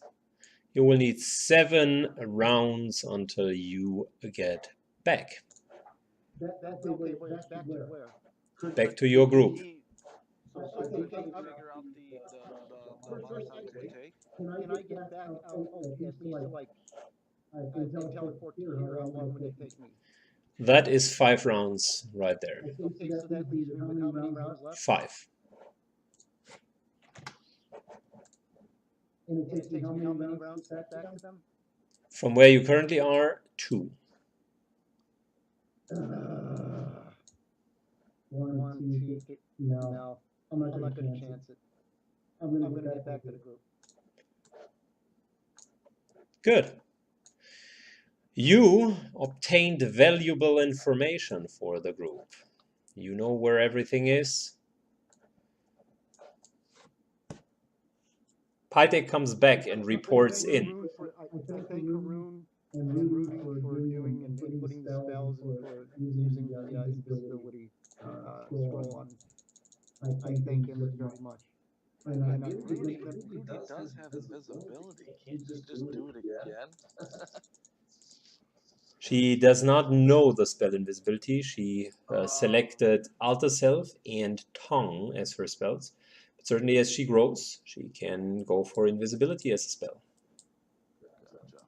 You will need 7 rounds until you get back. Okay, wait, back to where? Back to your group. So could he figure out the amount of time it would take? Can I get back? At least to like, they teleport to here. How long would it take me? That is 5 rounds right there. Okay, so that leaves me with how many rounds left? 5. And it takes me how many rounds to get back to them? From where you currently are, 2. 1, 2, 3. No, I'm not going to chance it. I'm going to get back to the group. Good. You obtained valuable information for the group. You know where everything is. Pytek comes back and reports in. I thank Haroon and Rudy for doing and inputting the spells and for using the invisibility scroll on. I thank him very much. And Rudy does have invisibility. Can't you just do it again? She does not know the spell invisibility. She selected Alter Self and Tongue as her spells. But certainly as she grows, she can go for invisibility as a spell. Gotcha.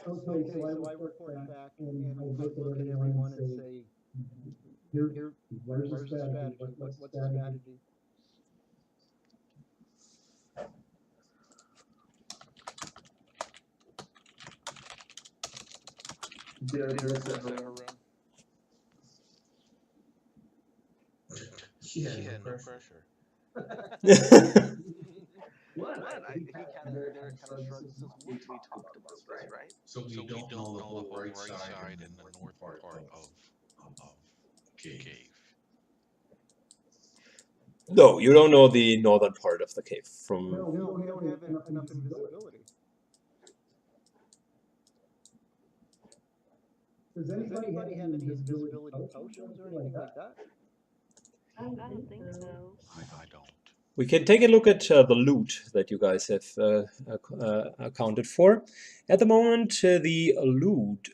Okay, so I report back and I look at everyone and say, here, where's the strategy? What's the strategy? Derek said Haroon. Yeah, Yeah, no no pressure. pressure. What? Derek kind of shrugged and says, "We talked about this, right?" So we So we don't know don't the know whole the whole right side and the northern part of cave. No, you don't know the northern part of the cave. From No, we don't have enough invisibility. Does anybody have any invisibility potions or anything like that? I don't think so. I don't. we can take a look at the loot that you guys have accounted for. At the moment, the loot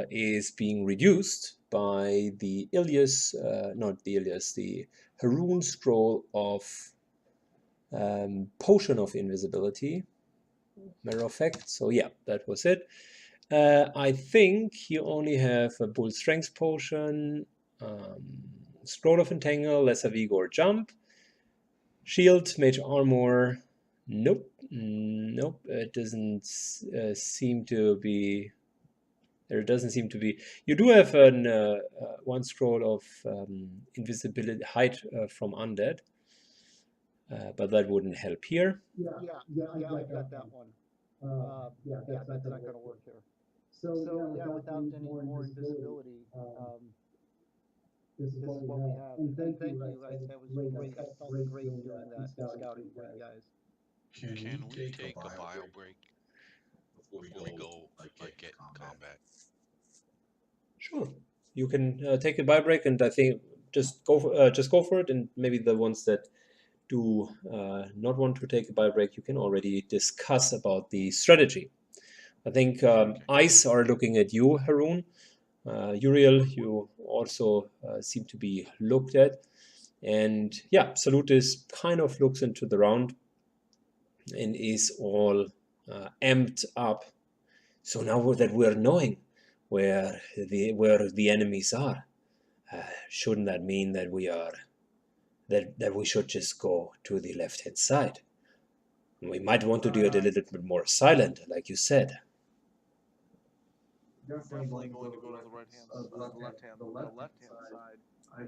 is being reduced by the the Haroon scroll of potion of invisibility. Matter of fact, so yeah, that was it. I think you only have a bull strength potion, scroll of entangle, lesser vigor jump, shield, mage armor. Nope, nope. It doesn't seem to be. There doesn't seem to be. You do have an one scroll of invisibility, hide from undead, but that wouldn't help here. Yeah, I got that one. That's not going to work here. So yeah, without any more invisibility, this is what we have. And thank you, that was great. I felt great doing that scouting for you guys. Can we take a bio break before we go get in combat? Sure, you can take a bio break, and I think just go for it. And maybe the ones that do not want to take a bio break, you can already discuss about the strategy. I think ICE are looking at you, Haroon. Uriel, you also seem to be looked at. And yeah, Salutis kind of looks into the round and is all amped up. So now that we're knowing where the enemies are, shouldn't that mean that that we should just go to the left-hand side? We might want to do it a little bit more silent, like you said. Definitely going to go to the left-hand side. I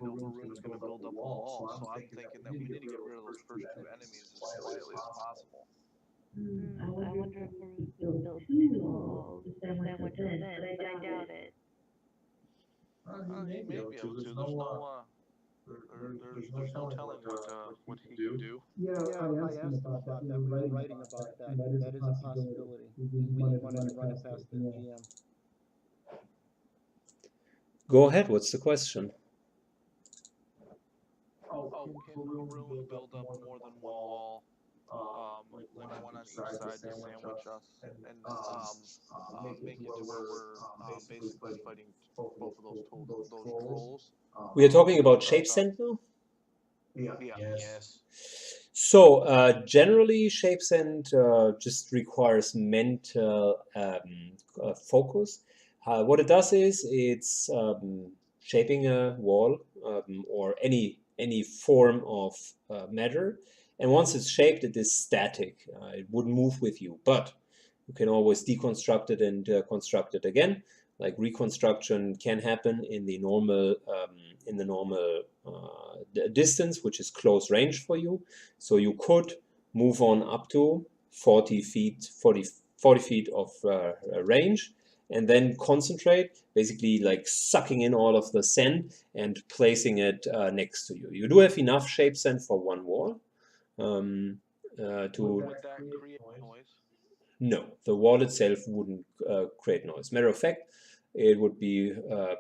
know Haroon's going to build up a wall, so I'm thinking that we need to get rid of those first two enemies as quietly as possible. I wonder if Haroon can build two walls if they want to then, but I doubt it. He may be able to. There's no telling what he can do. Yeah, I asked him about that. We were writing about that. That is a possibility. We wanted to run it past the GM. Go ahead, what's the question? Oh, Oh, can can a Haroon rune build up more than one wall? Like one on each side to sandwich us and make it to where we're basically fighting both of those trolls. We are talking about Stuff. shape send now? Yeah. Yeah. Yes. So generally, shape send just requires mental focus. What it does is it's shaping a wall or any form of matter, and once it's shaped, it is static. It wouldn't move with you, but you can always deconstruct it and construct it again. Like reconstruction can happen in the normal distance, which is close range for you. So you could move on up to 40 feet, 40 feet of range, and then concentrate, basically like sucking in all of the sand and placing it next to you. You do have enough shape sand for one wall. Would that create noise? No, the wall itself wouldn't create noise. Matter of fact, it would be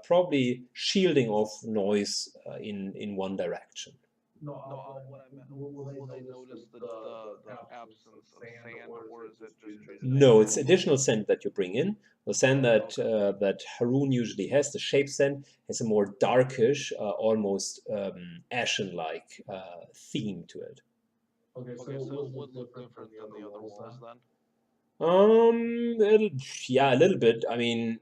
probably shielding off noise in one direction. No, What I meant, will they notice the absence of sand, or is it just treated as No, it's normal? additional sand that you bring in. The sand that that Haroon usually has, the shape sand, has a more darkish, almost ashen-like theme to it. Okay, so Okay, it so would it would look look different different than the other walls then? then? Yeah, a little bit. I mean,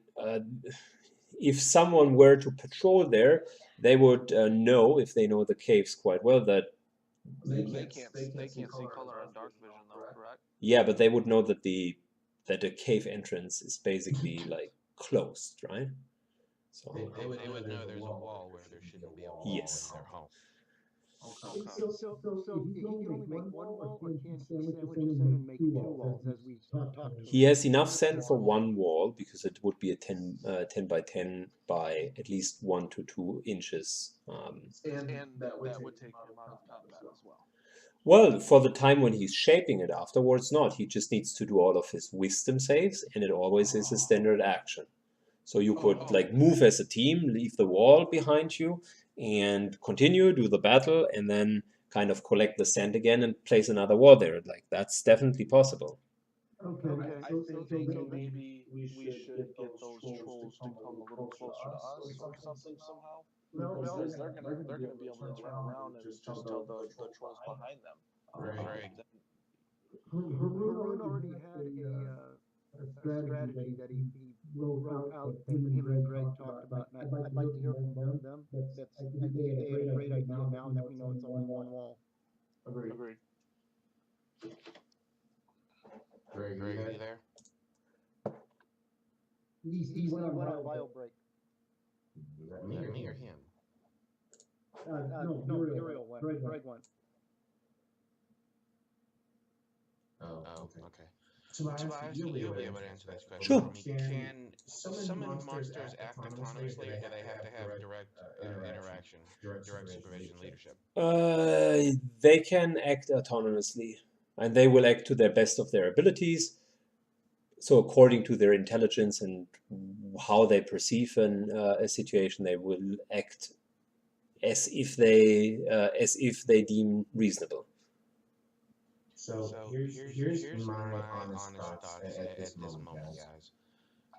if someone were to patrol there, they would know, if they know the caves quite well, that They can't see color on dark vision though, correct? yeah, but they would know that the cave entrance is basically like closed, right? So They would know there's a wall where there shouldn't be a wall yes. in their home. Okay. So he can only make one wall, or can he sandwich us in and make two walls, as we talked to He him? has enough sand for one wall because it would be a 10 by 10 by at least 1 to 2 inches. And that would take him out of combat as well. Well, for the time when he's shaping it afterwards, not. He just needs to do all of his wisdom saves, and it always is a standard action. So you could like move as a team, leave the wall behind you, and continue, do the battle, and then kind of collect the sand again and place another wall there. Like that's definitely possible. Okay, I think maybe we should get those trolls to come a little closer to us or something somehow, because they're gonna be able to turn around and just tell the trolls behind them. Right. Then Haroon already had a strategy that he wrote out that him and Greg talked about, and I'd like to hear from both of them. That's I think they had a great idea now that we know it's only one wall. agreed. Greg, Greg, you are you there? there? He went on bio break. Was that me or him? No, Uriel went. Greg went. Oh, Oh, okay. okay. Tobias, Tobias, you'll be you'll able be to able to answer answer this this question question Sure. for me. Can summoned monsters act autonomously, or do they have to have direct interaction, direct supervision, leadership? They can act autonomously, and they will act to their best of their abilities. So according to their intelligence and how they perceive a situation, they will act as if they deem reasonable. So So here's here's my my honest honest thoughts thoughts at this at this moment, moment, guys. guys.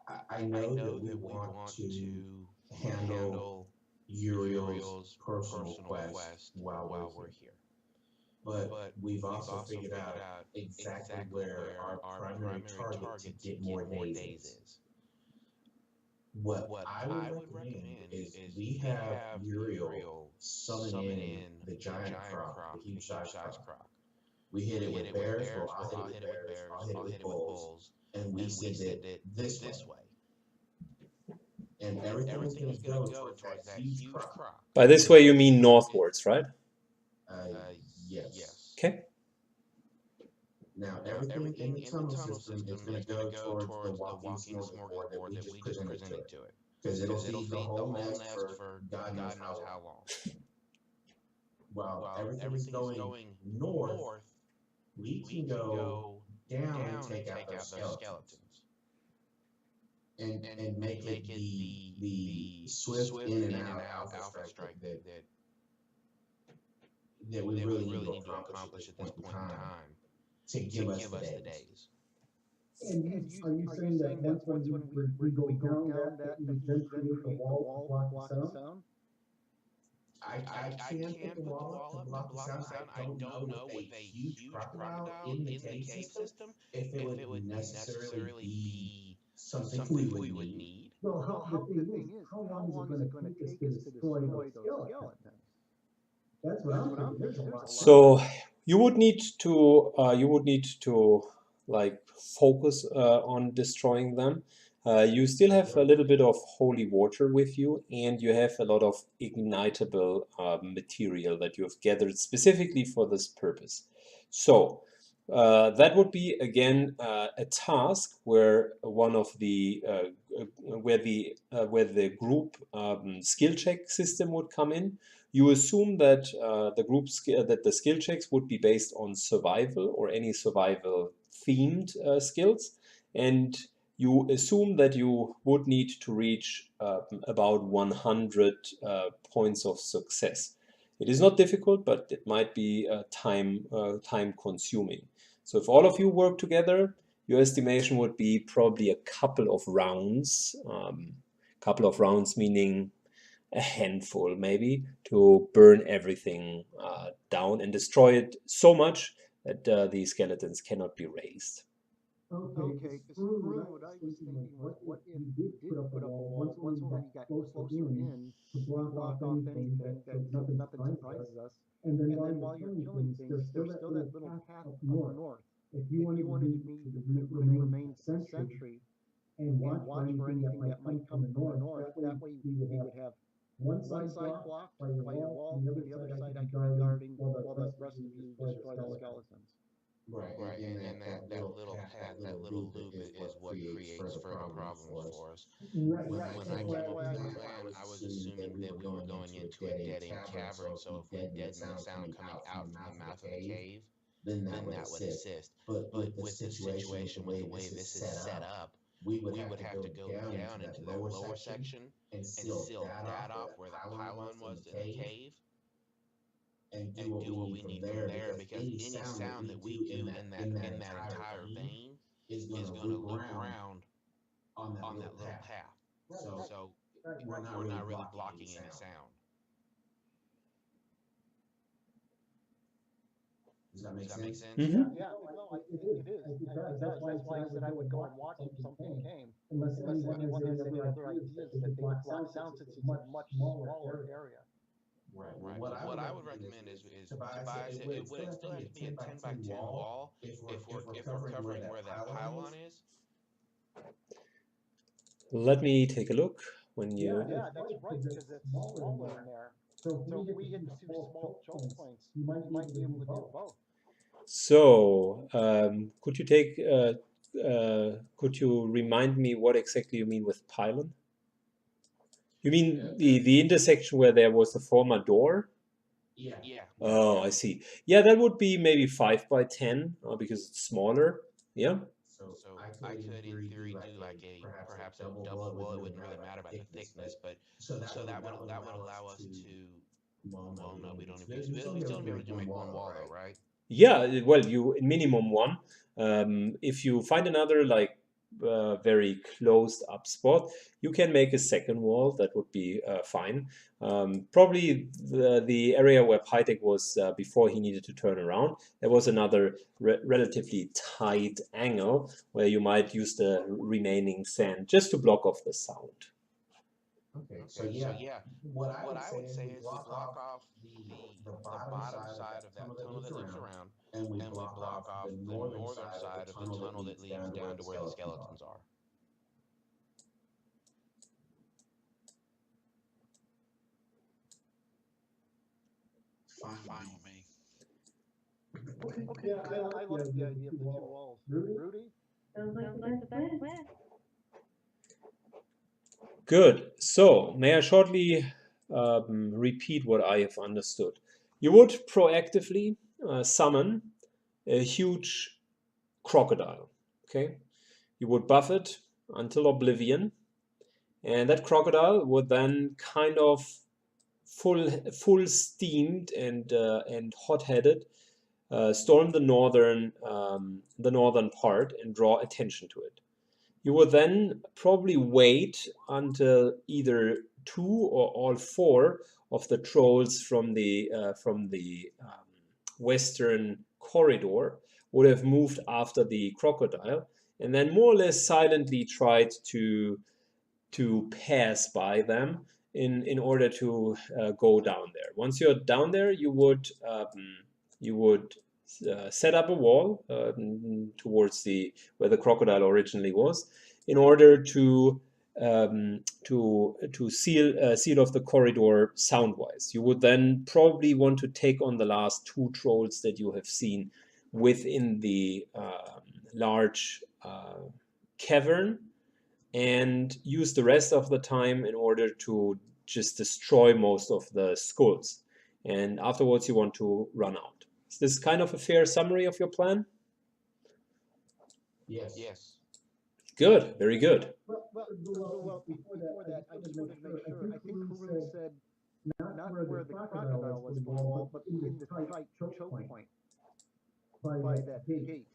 I I know that know we that we want want to to handle handle Uriel's Uriel's personal personal quest quest while we're while here. we're here. But But we've we've also also figured figured out out exactly exactly where where our our primary primary target to target to get get more more days days is. is. What What I would I would recommend recommend is is we we have have Uriel Uriel summon summon in in the the giant giant croc, the croc, the huge huge size sized croc. croc. We hit it We hit with it with bears, well, bears, I'll well, hit it I'll with hit it with bears, bears, I'll hit it I'll with hit it with bulls, bulls, and we and we send it send it this way. this way. And And everything is everything going is to going to go go towards that towards that huge huge croc. croc. By this way, you mean northwards, right? Uh, Uh, yes. yes. Okay. Now, Now, everything in the everything in the tunnel tunnel system is system going to is going to go go towards the towards the walking walking smorgasbord that smorgasbord we that just we just presented to presented it. to it. Because it'll Because it'll feed the feed the whole whole nest nest for for God knows God how knows how long. long. While While everything is everything is going going north, north, we we can can go go down and down and take out take those out those skeletons. skeletons. and make it the swift in and out alpha strike that we really need to accomplish at this point in time to give us the days. And are you saying that once when we go down that you would then create the wall to block the sound? I can put the wall up to block the sound. I don't know with a huge crocodile in the cave system if it would necessarily be something we would need. Well, the thing is, how long is it going to take us to destroy those skeletons? That's what I'm thinking. There's a lot. So you would need to like focus on destroying them. You still have a little bit of holy water with you, and you have a lot of ignitable material that you have gathered specifically for this purpose. So that would be again a task where one of the where the group skill check system would come in. You assume that that the skill checks would be based on survival or any survival themed skills, and you assume that you would need to reach about 100 points of success. It is not difficult, but it might be time consuming. So if all of you work together, your estimation would be probably a couple of rounds. Couple of rounds meaning a handful maybe, to burn everything down and destroy it so much that the skeletons cannot be raised. Okay, screw what I was thinking was, what if we did put up a wall once we got closer in to block off anything so nothing surprises us, and then while you're killing things, there's still that little path up north. If you wanted to remain sentry and watch for anything that might come from the north, that way we would have one side blocked by your wall, and the other side I could be guarding while the rest of you destroy the skeletons. Right, and that little path, that little loop is what creates further problems for us. Right. When I came up with the plan, I was assuming that we were going into a dead-end cavern, so if we deadened the sound coming out from the mouth of the cave, then that would assist. But with the situation, with the way this is set up, we would have to go down into that lower section and seal that off where the pylon was in the cave, and do what we need from there, because any sound that we do in that entire vein is going to loop around on that little path. So we're not really blocking any sound. Does that make sense? Mm-hmm. Yeah, no, it is. It does. That's why I said I would go and watch if something came. Unless anyone has any other ideas that they could block sound since it's a much smaller area. Right. What I would recommend is Tobias, it would still have to be a 10 by 10 wall if we're covering where that pylon is. Let me take a look. Yeah, that's right, because it's smaller in there. So if we hit the two small choke points, you might be able to do both. So could you remind me what exactly you mean with pylon? You mean the intersection where there was the former door? Yeah. Oh, I see. Yeah, that would be maybe 5 by 10 because it's smaller. Yeah. So I could in theory do like perhaps a double wall. It wouldn't really matter about the thickness, but so that would allow us to. Well, no, we don't even. We still need to make one wall though, right? Yeah, well, you minimum one. If you find another like very closed up spot, you can make a second wall. That would be fine. Probably the area where Pytek was before he needed to turn around, there was another relatively tight angle where you might use the remaining sand just to block off the sound. Okay, so yeah, what I would say is we block off the bottom side of that tunnel that loops around, and we block off the northern side of the tunnel that leads down to where the skeletons are. Fine with me. Okay, I like the idea of the two walls. Rudy? Sounds like the best plan. Good. So, may I shortly repeat what I have understood? You would proactively summon a huge crocodile. Okay, you would buff it until oblivion, and that crocodile would then kind of full steamed and hot-headed storm the northern part and draw attention to it. You would then probably wait until either 2 or all 4 of the trolls from the western corridor would have moved after the crocodile, and then more or less silently tried to pass by them in order to go down there. Once you're down there, you would set up a wall towards where the crocodile originally was, in order to seal off the corridor sound-wise. You would then probably want to take on the last 2 trolls that you have seen within the large cavern, and use the rest of the time in order to just destroy most of the skulls. And afterwards you want to run out. Is this kind of a fair summary of your plan? Yes. Good, very good. Well, before that, I just wanted to make sure. I think Karun said not where the crocodile was for the wall, but in the tight choke point by that gate.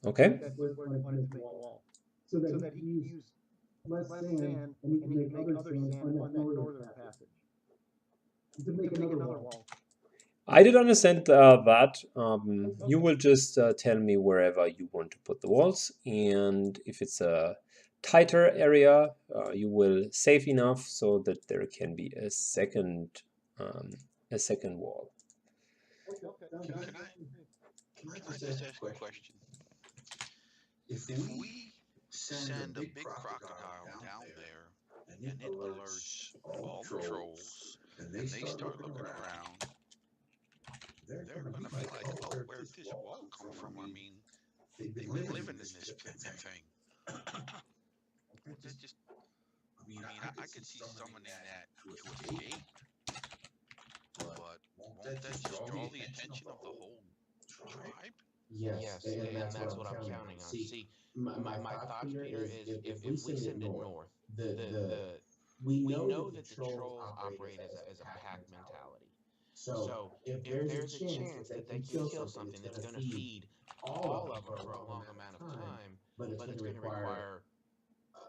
Okay. That's where he wanted to make the wall. So that he can use less sand, and he can make other sand on that northern passage. He can make another wall. I did understand that. You will just tell me wherever you want to put the walls, and if it's a tighter area, you will save enough so that there can be a second wall. Can I just ask a question? If we send a big crocodile down there and it alerts all the trolls and they start looking around, they're gonna be like, "Oh, where'd this wall come from?" I mean, they've been living in this thing. That's just, I mean, I could see summoning that to escape, but won't that just draw the attention of the whole tribe? Yes, and that's what I'm counting on. See, my thought here is if we send it north, we know that the trolls operate as a pack mentality. So if there's a chance that they can kill something that's going to feed all of them for a long amount of time, but it's going to require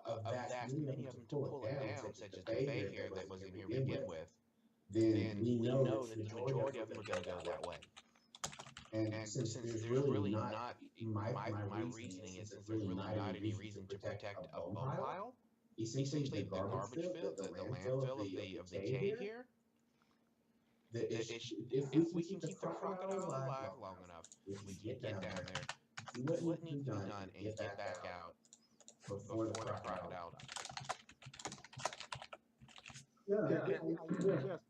a vast many of them to pull it down, such as the Fahir that was in here to begin with, then we know that the majority of them are going to go that way. And since there's really not, my reasoning is, since there's really not any reason to protect a bone pile, essentially the garbage fill, the landfill of the decay here, if we can keep the crocodile alive long enough, we can get down there, do what needs to be done, and get back out before the crocodile dies. Yeah,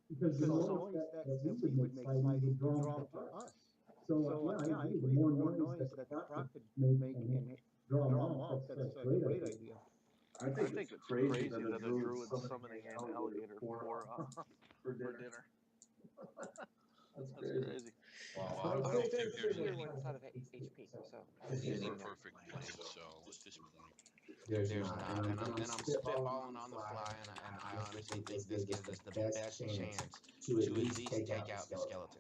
because the noise that we would make would draw them to us. So yeah, I agree. The more noise that the croc could make and draw them off, that's a great idea. I think it's crazy that a druid's summoning an alligator for dinner. That's crazy. Well, I don't think there's We're any inside of HP, so perfect plan. So at this point, There's not, and I'm spitballing on the fly, and I honestly think this gives us the best chance to at least take out the skeletons.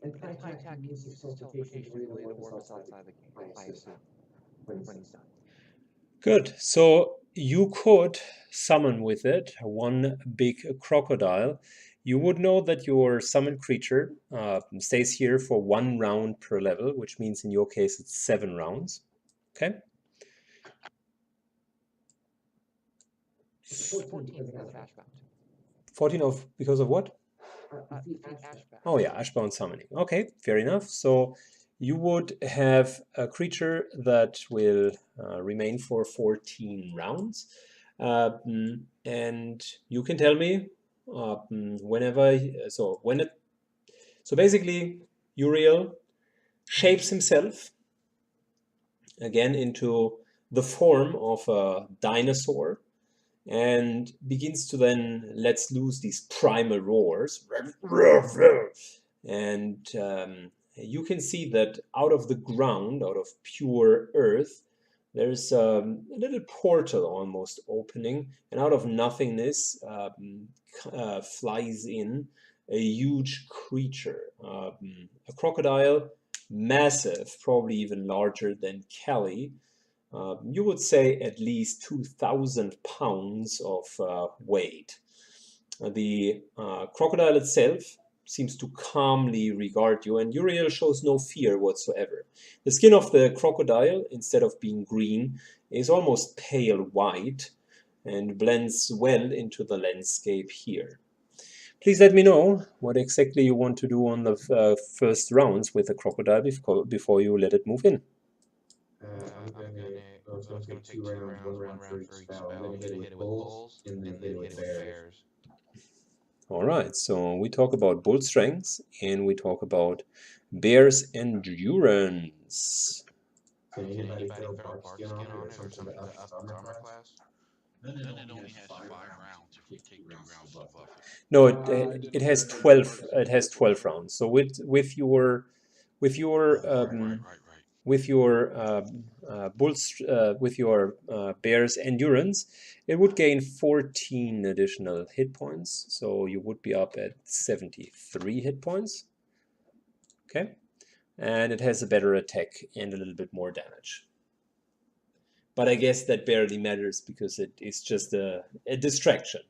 And Tytac can use his teleportation ability to warp us outside the game, I assume, when he's done. Good. So you could summon with it one big crocodile. You would know that your summoned creature stays here for 1 round per level, which means in your case it's 7 rounds. Okay. 14 because of Ashbound. 14 because of what? Ashbound. Oh yeah, Ashbound summoning. Okay, fair enough. So you would have a creature that will remain for 14 rounds. And you can tell me whenever, so basically Uriel shapes himself again into the form of a dinosaur and begins to then let loose these primal roars and you can see that out of the ground, out of pure earth, there's a little portal almost opening, and out of nothingness flies in a huge creature, a crocodile, massive, probably even larger than Kelly. You would say at least 2,000 pounds of weight. The crocodile itself seems to calmly regard you, and Uriel shows no fear whatsoever. The skin of the crocodile, instead of being green, is almost pale white and blends well into the landscape here. Please let me know what exactly you want to do on the first rounds with the crocodile before you let it move in. I was gonna take 2 rounds, 1 round for each spell. I'm gonna hit it with bulls and then hit it with bears. All right, so we talk about bull strength and we talk about bear's endurance. Can anybody throw bark skin on it or something to up its armor class? Then it only has 5 rounds if we take 2 rounds to buff it. No, didn't it has know that 12. had It has 12 rounds. So with your with your Right. with your with your bear's endurance, it would gain 14 additional hit points. So you would be up at 73 hit points. Okay, and it has a better attack and a little bit more damage. But I guess that barely matters because it is just a distraction.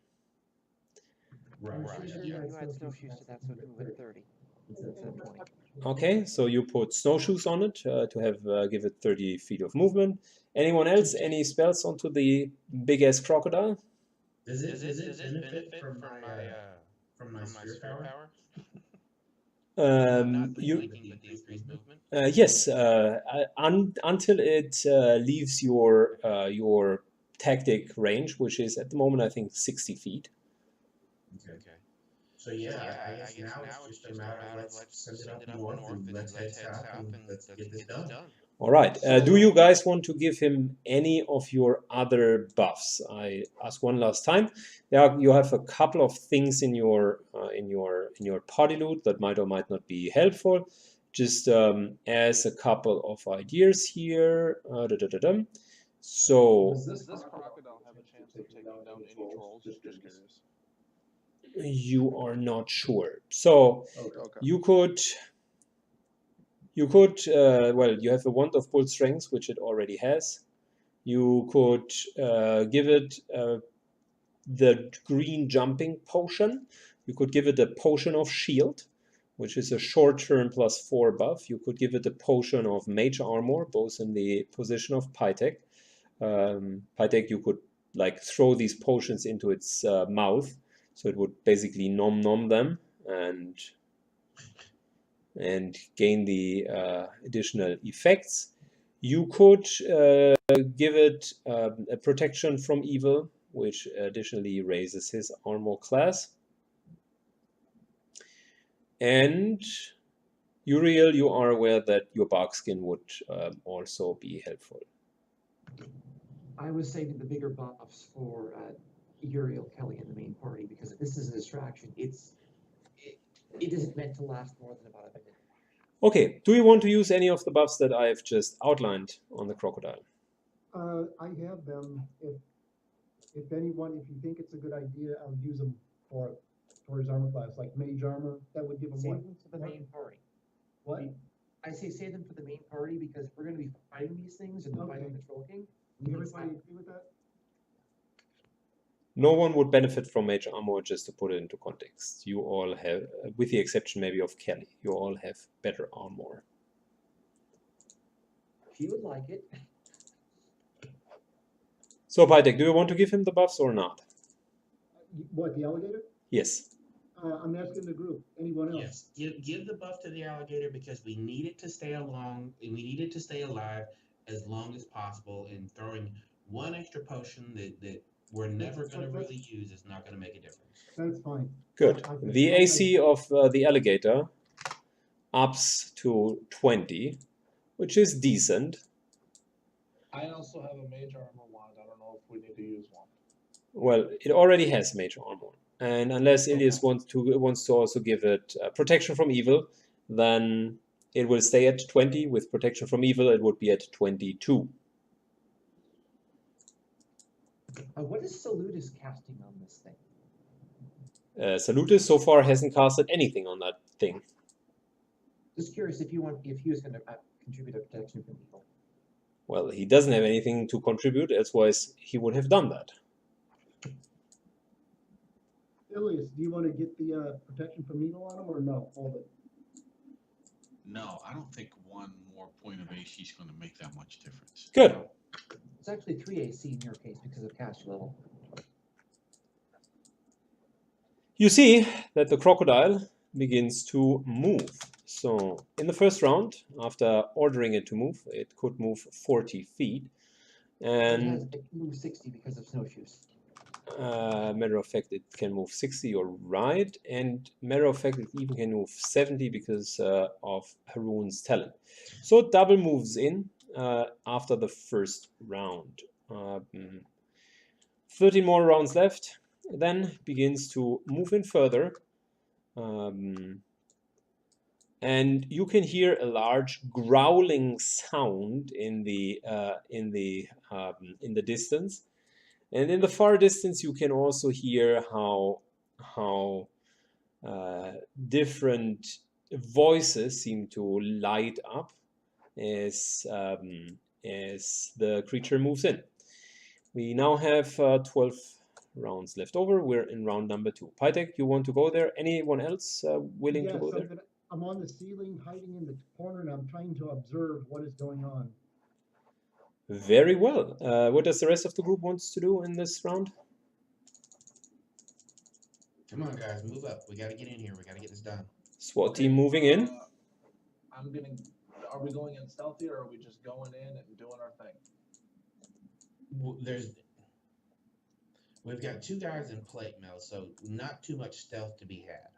Right. You add snowshoes to that, so it move at 30 instead of 20. Okay, so you put snowshoes on it to have give it 30 feet of movement. Anyone else? Any spells onto the big-ass crocodile? Does it benefit from my spirit power? Not You flanking, but the increased movement. yes, until it leaves your tactic range, which is at the moment I think 60 feet. Okay. So yeah, I guess now it's just a matter of let's send it up north and let's head south and let's get this done. All right. So- Do you guys want to give him any of your other buffs? I asked one last time. You have a couple of things in your party loot that might or might not be helpful. Just as a couple of ideas here. So Does this crocodile have a chance of taking down any trolls? Just curious. you are not sure. So Okay. you could. Well, you have a wand of bull strength, which it already has. You could give it the green jumping potion. You could give it a potion of shield, which is a short-term +4 buff. You could give it a potion of mage armor, both in the position of Pytek. Pytek, you could like throw these potions into its mouth, so it would basically nom them and gain the additional effects. You could give it a protection from evil, which additionally raises his armor class. And Uriel, you are aware that your barkskin would also be helpful. I was saving the bigger buffs for Uriel, Kelly, in the main party because if this is a distraction, it isn't meant to last more than about a minute. Okay, do you want to use any of the buffs that I have just outlined on the crocodile? I have them. If you think it's a good idea, I'll use them for his armor class, like mage armor. That would give him Save what? them for the main party. What? I say save them for the main party because we're going to be fighting these things and fighting the Troll King. Everybody agree with that? No one would benefit from mage armor, just to put it into context. You all have, with the exception maybe of Kelly, you all have better armor. He would like it. So, Pytek, do you want to give him the buffs or not? What, the alligator? Yes. I'm asking the group. Anyone else? Yes, give the buff to the alligator because we need it to stay along. We need it to stay alive as long as possible. And throwing one extra potion that we're never going to really use is not going to make a difference. That's fine. Good. The AC of the alligator ups to 20, which is decent. I also have a mage armor wand. I don't know if we need to use one. Well, it already has mage armor, and unless Ilias wants to also give it protection from evil, then it will stay at 20. With protection from evil, it would be at 22. What is Salutis casting on this thing? Salutis so far hasn't casted anything on that thing. Just curious if he was going to contribute a protection from evil. Well, he doesn't have anything to contribute, otherwise he would have done that. Ilias, do you want to get the protection from evil on him or no? Hold it. No, I don't think one more point of AC is going to make that much difference. Good. It's actually 3 AC in your case because of caster level. You see that the crocodile begins to move. So in the first round, after ordering it to move, it could move 40 feet. And It can move 60 because of snowshoes. matter of fact, it can move 60, you're right. And matter of fact, it even can move 70 because of Haroon's talent. So it double moves in after the first round. 13 more rounds left. Then begins to move in further. And you can hear a large growling sound in the distance, and in the far distance you can also hear how different voices seem to light up as the creature moves in. We now have 12 rounds left over. We're in round number 2. Pytek, you want to go there? Anyone else willing to go there? I'm on the ceiling, hiding in the corner, and I'm trying to observe what is going on. Very well. What does the rest of the group wants to do in this round? Come on, guys, move up. We got to get in here. We got to get this done. SWAT team moving in. Are we going in stealthy or are we just going in and doing our thing? We've got 2 guys in plate mail, so not too much stealth to be had.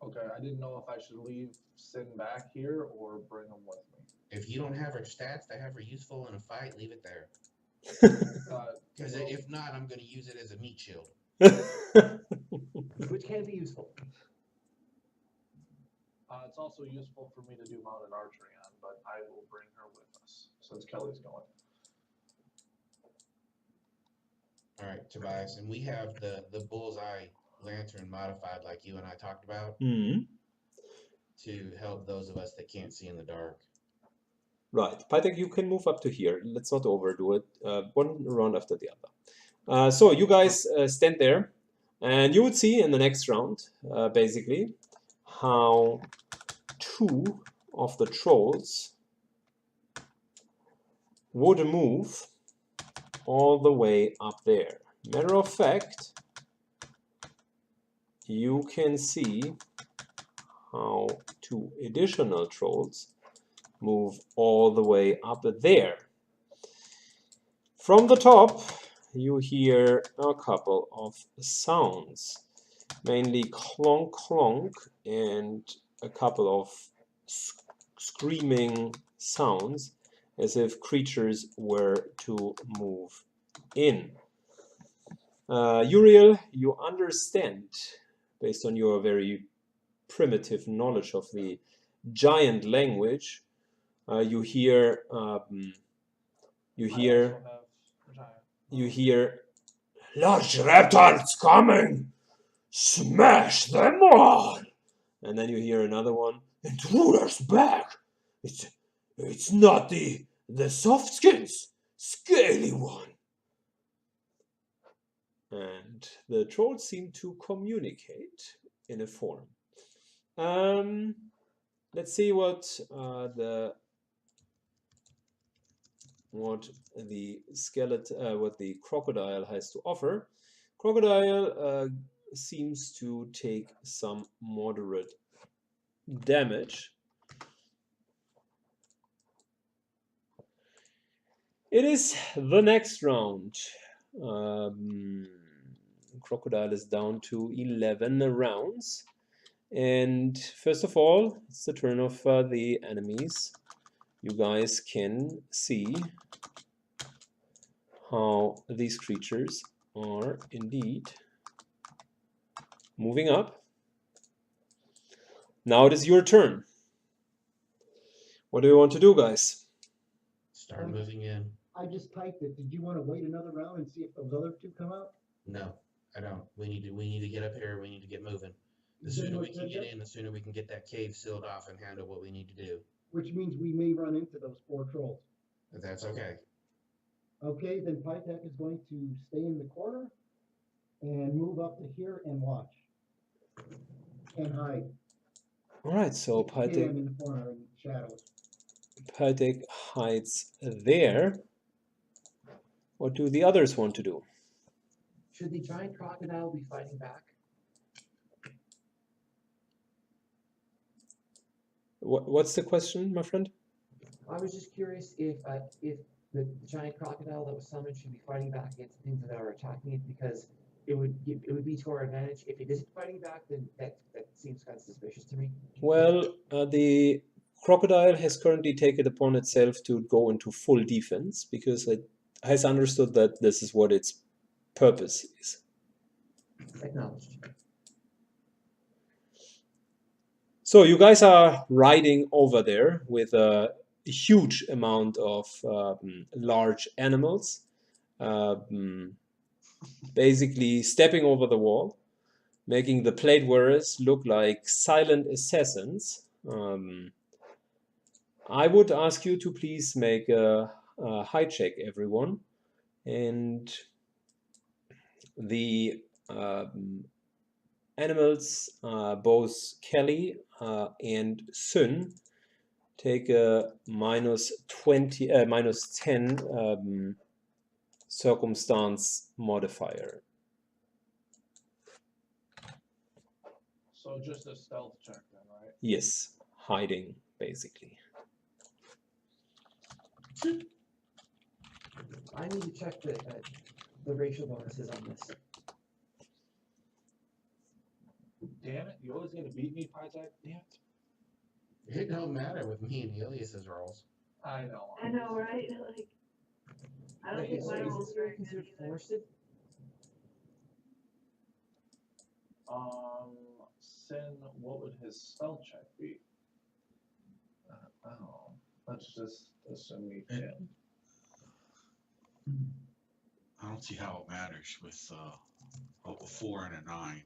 Okay, I didn't know if I should leave Sin back here or bring him with me. If you don't have her stats to have her useful in a fight, leave it there. Because if not, I'm going to use it as a meat shield. Which can be useful. It's also useful for me to do mounted archery on, but I will bring her with us since Kelly's going. All right, Tobias, and we have the bullseye lantern modified like you and I talked about to help those of us that can't see in the dark. Right. Python, you can move up to here. Let's not overdo it. One round after the other. So you guys stand there, and you would see in the next round, basically, how 2 of the trolls would move all the way up there. Matter of fact, you can see how 2 additional trolls move all the way up there. From the top, you hear a couple of sounds, mainly clonk clonk and a couple of screaming sounds, as if creatures were to move in. Uriel, you understand, based on your very primitive knowledge of the giant language, you hear large reptiles coming, smash them all. And then you hear another one, intruders back. It's not the soft skins, scaly one. And the trolls seem to communicate in a form. Let's see what the crocodile has to offer. Crocodile seems to take some moderate damage. It is the next round. Crocodile is down to 11 rounds. And first of all, it's the turn of the enemies. You guys can see how these creatures are indeed moving up. Now it is your turn. What do you want to do, guys? Start moving in. I just typed it. Did you want to wait another round and see if those other two come out? No, I don't. We need to get up here. We need to get moving. The sooner we can get in, the sooner we can get that cave sealed off and handle what we need to do. Which means we may run into those 4 trolls. But that's okay. Okay, then Pytek is going to stay in the corner and move up to here and watch. And hide. All right, so Him in the corner in shadows. Pytek hides there. What do the others want to do? Should the giant crocodile be fighting back? What's the question, my friend? I was just curious if the giant crocodile that was summoned should be fighting back against the things that are attacking it, because it would be to our advantage. If it isn't fighting back, then that seems kind of suspicious to me. Well, the crocodile has currently taken it upon itself to go into full defense because it has understood that this is what its purpose is. Acknowledged. So you guys are riding over there with a huge amount of large animals, basically stepping over the wall, making the plate wearers look like silent assassins. I would ask you to please make a height check, everyone. And the animals, both Kelly and Sun, take a minus 10 circumstance modifier. So just a stealth check then, right? Yes, hiding, basically. I need to check the racial bonuses on this. Damn it, you always gonna beat me, Pytek? Damn it. It don't matter with me and Elias's rolls. I know. I know, right? Like, I don't think my roll's very good considered either. forested? Sin, what would his spell check be? Oh, let's just assume he failed. I don't see how it matters with a 4 and a 9.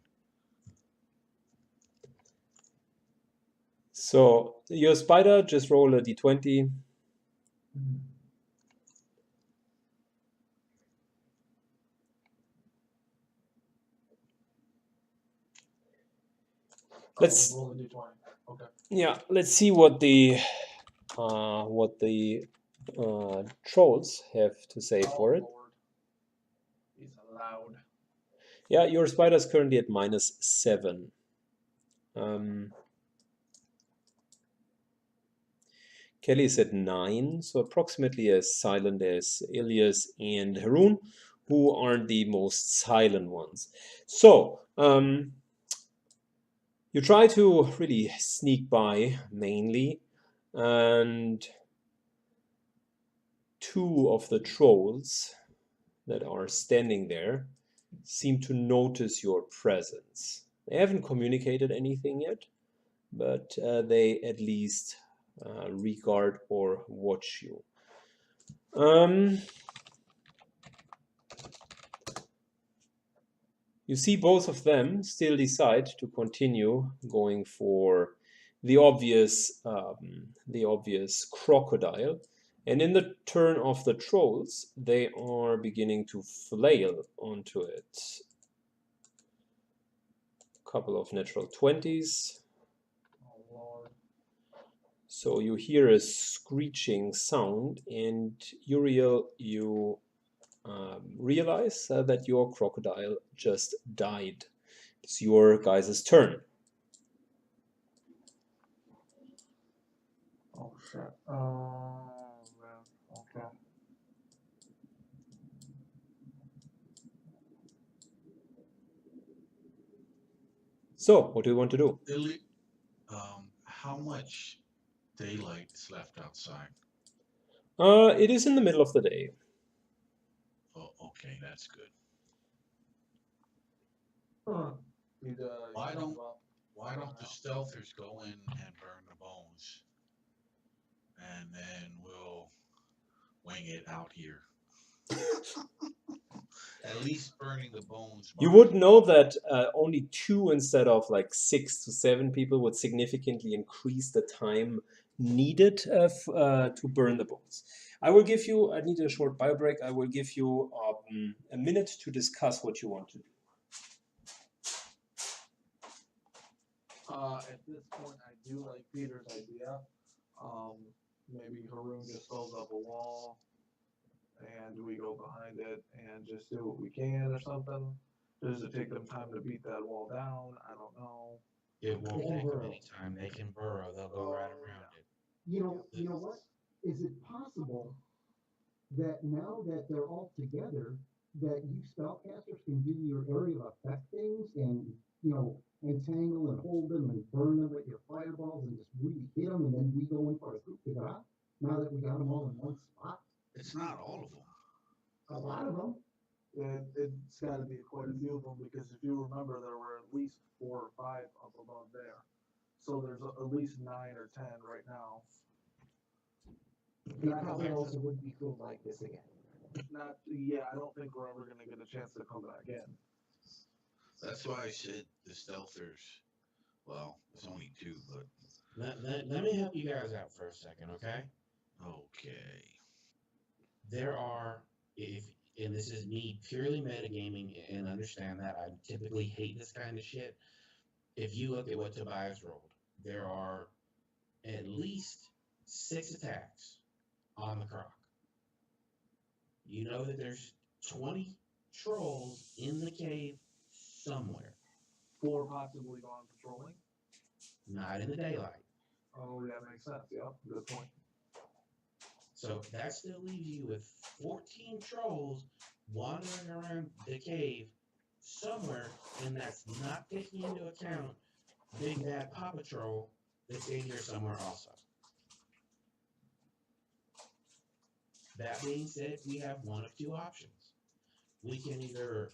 So your spider, just roll a d20. Let's roll the d20. Okay. Yeah, let's see what the trolls have to say for it. Lord. He's allowed. Yeah, your spider's currently at -7. Kelly's at 9, so approximately as silent as Ilias and Haroon, who are the most silent ones. So, you try to really sneak by, mainly, and 2 of the trolls that are standing there seem to notice your presence. They haven't communicated anything yet, but they at least regard or watch you. You see both of them still decide to continue going for the obvious crocodile. And in the turn of the trolls, they are beginning to flail onto it. A couple of natural 20s. Oh, Lord. So you hear a screeching sound, and Uriel, you realize that your crocodile just died. It's your guys' turn. Oh, shit. Oh, man. Okay. So, what do you want to do? How much daylight is left outside? It is in the middle of the day. Oh, okay, that's good. Why don't the stealthers go in and burn the bones? and then we'll wing it out here. At least burning the bones. You would know that only 2 instead of like 6 to 7 people would significantly increase the time needed to burn the bones. I need a short bio break. I will give you a minute to discuss what you want to do. At this point, I do like Peter's idea. Maybe Haroon just fills up a wall, and we go behind it and just do what we can or something. Does it take them time to beat that wall down? I don't know. It won't They can take them burrow. any time. They can burrow. They'll go right around it. You know what? Is it possible that now that they're all together, that you spellcasters can do your area of effect things and, entangle and hold them and burn them with your fireballs and just really hit them, and then we go in for a coup de grace now that we got them all in one spot? It's not all of them. A lot of them. It's got to be quite a few of them because if you remember, there were at least 4 or 5 up above there. So there's at least 9 or 10 right now. They probably also wouldn't be cool like this again. I don't think we're ever going to get a chance to come back in. That's why I said the stealthers. Well, it's only 2, but Let me help you guys out for a second, okay? okay. There are, and this is me purely metagaming and understand that I typically hate this kind of shit. If you look at what Tobias rolled, there are at least 6 attacks on the croc. You know that there's 20 trolls in the cave somewhere. 4 possibly gone patrolling. Not in the daylight. Oh, yeah, makes sense. Yeah, good point. So that still leaves you with 14 trolls wandering around the cave somewhere, and that's not taking into account Big Bad Papa Troll that's in here somewhere also. That being said, we have one of 2 options. We can either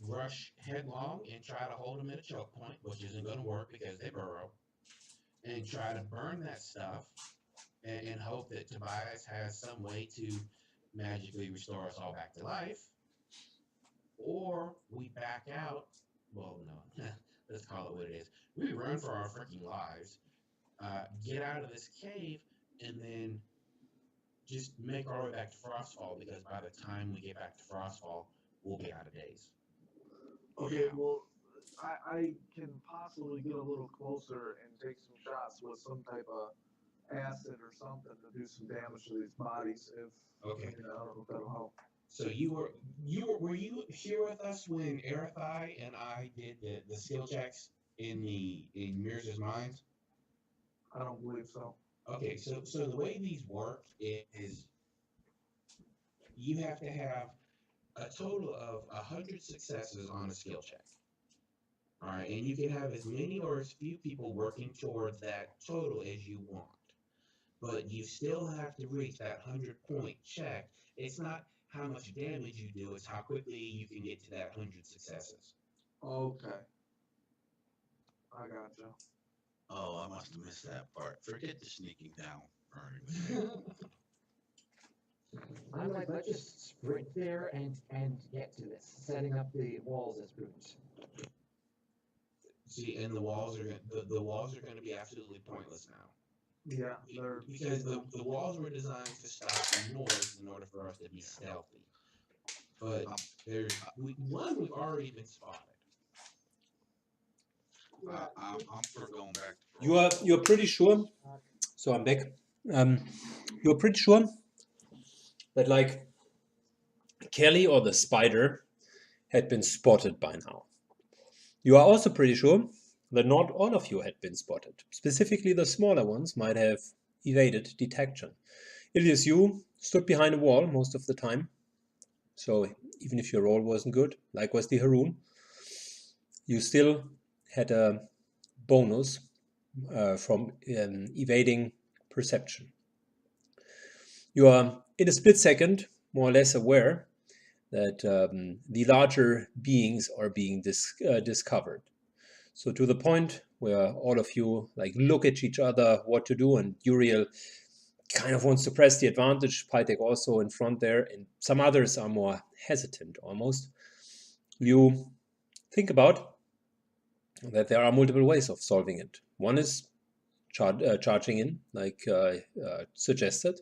rush headlong and try to hold them at a choke point, which isn't going to work because they burrow, and try to burn that stuff and hope that Tobias has some way to magically restore us all back to life. Or we back out. Well, no, let's call it what it is. We run for our freaking lives, get out of this cave, and then just make our way back to Frostfall, because by the time we get back to Frostfall, we'll be out of days. Okay, well, I can possibly get a little closer and take some shots with some type of acid or something to do some damage to these bodies. Okay. I don't know if that'll help. So were you here with us when Arathai and I did the skill checks in Mirza's Mines? I don't believe so. Okay, so the way these work is you have to have a total of 100 successes on a skill check. All right, and you can have as many or as few people working towards that total as you want. But you still have to reach that 100-point check. It's not how much damage you do, it's how quickly you can get to that 100 successes. Okay. I gotcha. Oh, I must have missed that part. Forget the sneaking down burning. I'm like, let's just sprint there and get to this, setting up the walls as routes. See, and the walls are going to be absolutely pointless now. Yeah, Because the walls were designed to stop noise in order for us to be stealthy. But we've already been spotted. I'm for going back to You're pretty sure. So I'm back. You're pretty sure that like Kelly or the spider had been spotted by now. You are also pretty sure that not all of you had been spotted. Specifically, the smaller ones might have evaded detection. It is you stood behind a wall most of the time. So even if your roll wasn't good, like was the Haroon, you still had a bonus from evading perception. You are in a split second more or less aware that the larger beings are being discovered. So to the point where all of you like look at each other what to do, and Uriel kind of wants to press the advantage, Pytek also in front there, and some others are more hesitant almost. You think about that there are multiple ways of solving it. One is charging in, like suggested.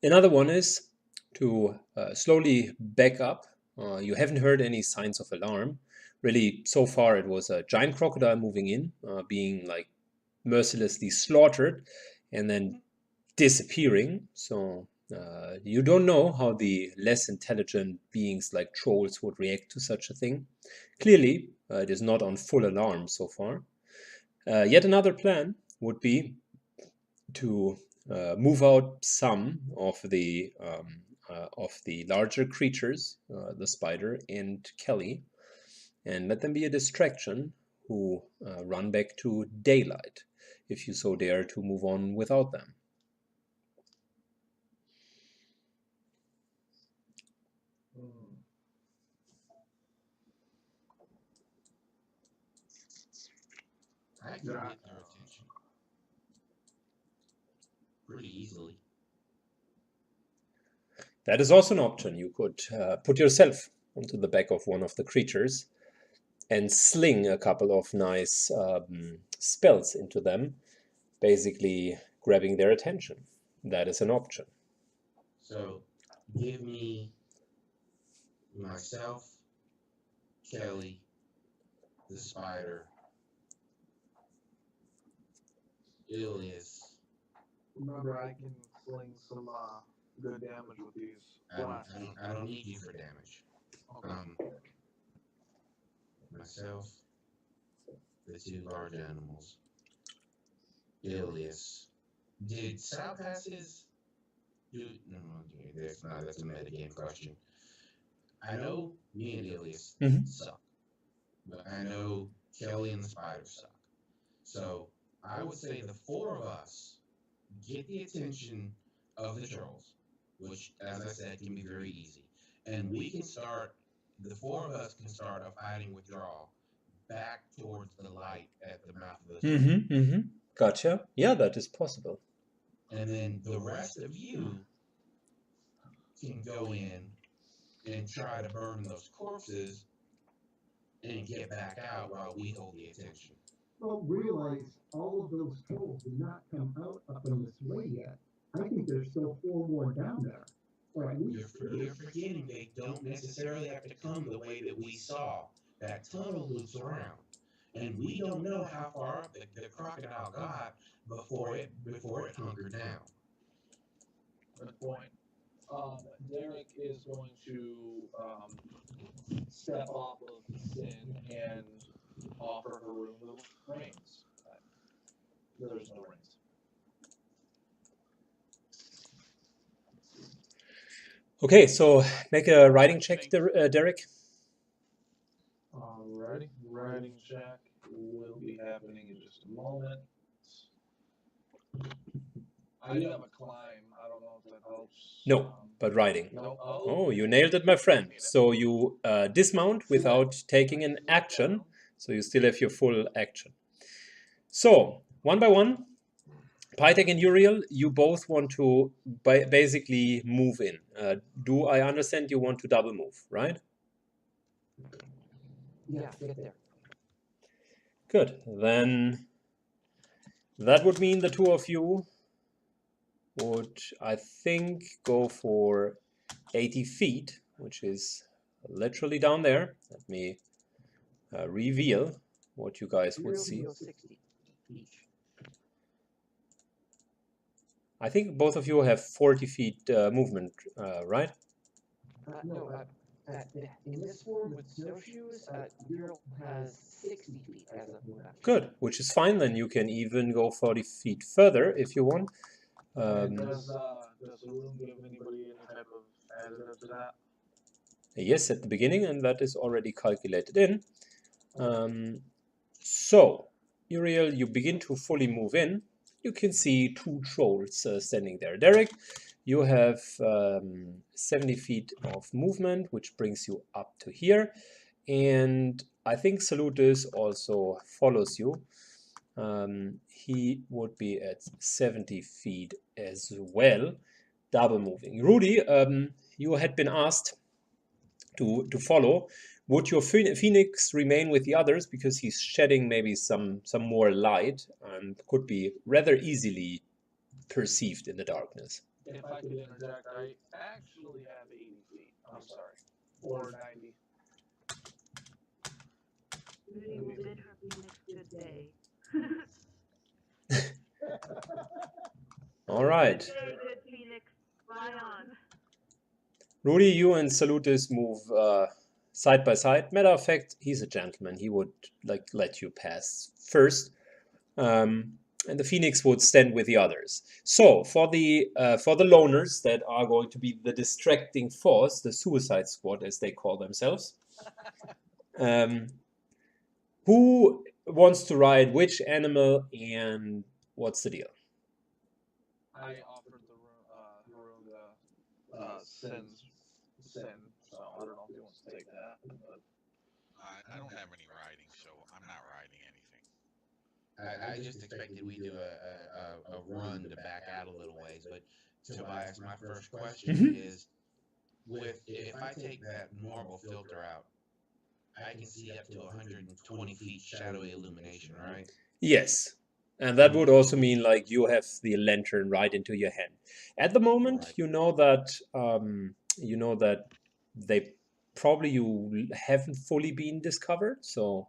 Another one is to slowly back up. You haven't heard any signs of alarm. Really, so far it was a giant crocodile moving in, being like mercilessly slaughtered and then disappearing. So you don't know how the less intelligent beings like trolls would react to such a thing. Clearly, it is not on full alarm so far. Yet another plan would be to move out some of the larger creatures, the spider and Kelly, and let them be a distraction who run back to daylight, if you so dare to move on without them. I can get their attention pretty easily. That is also an option. You could put yourself onto the back of one of the creatures and sling a couple of nice spells into them, basically grabbing their attention. That is an option. So give me myself, Kelly, the spider, Ilias. Remember, I can sling some good damage with these flashes. I don't need you for damage. Myself, the two large animals, Ilias. Did Sal pass his? No, that's not. That's a metagame question. I know me and Ilias suck, but I know Kelly and the spider suck. So I would say the four of us get the attention of the trolls, which, as I said, can be very easy, and we can start. The four of us can start a fighting withdrawal back towards the light at the mouth of the tunnel. Gotcha. Yeah, that is possible. And then the rest of you can go in and try to burn those corpses and get back out while we hold the attention. Well, realize all of those trolls did not come out up in this way yet. I think there's still 4 more down there. Or at least You're forgetting they don't necessarily have to come the way that we saw. That tunnel loops around, and we don't know how far up the crocodile got before it hunkered down. Good point. Derek is going to step off of Sin and offer her room the reins. There's no reins. Okay, so make a writing check, Derek. Alrighty, writing check will be happening in just a moment. I do have a climb. I don't know if that helps. No, but writing. No. Oh, you nailed it, my friend. So you dismount without taking an action. So you still have your full action. So, one by one, Pytek and Uriel, you both want to basically move in. Do I understand you want to double move, right? Yeah, get there. Good. Then that would mean the two of you would, I think, go for 80 feet, which is literally down there. Let me reveal what you guys would see. 60 each. I think both of you have 40 feet movement, right? No, in this form with snowshoes, Euro has 60 feet as a move action. Good, which is fine. Then you can even go 40 feet further if you want. Does the room give anybody any type of additive to that? Yes, at the beginning, and that is already calculated in. So, Uriel, you begin to fully move in. You can see 2 trolls standing there. Derek, you have 70 feet of movement, which brings you up to here. And I think Salutis also follows you. He would be at 70 feet as well, double moving. Rudy, you had been asked to follow. Would your Phoenix remain with the others because he's shedding maybe some more light and could be rather easily perceived in the darkness? If I could interject, I actually have 80 feet. I'm sorry. Or 90. Rudy will bid her Phoenix good day. All right. Good day, good Phoenix. Fly on. Rudy, you and Salutis move side by side. Matter of fact, he's a gentleman. He would let you pass first, and the Phoenix would stand with the others. So for the loners that are going to be the distracting force, the Suicide Squad as they call themselves, who wants to ride which animal and what's the deal? I offered the room sin, so I don't know if he wants to take that. But I don't have any riding, so I'm not riding anything. I just expected we do a run to back out a little ways, but Tobias, my first question is, if I take that marble filter out, I can see up to 120 feet shadowy illumination, right? Yes. And that would also mean like you have the lantern right into your hand. At the moment, Right. you know that they probably you haven't fully been discovered. So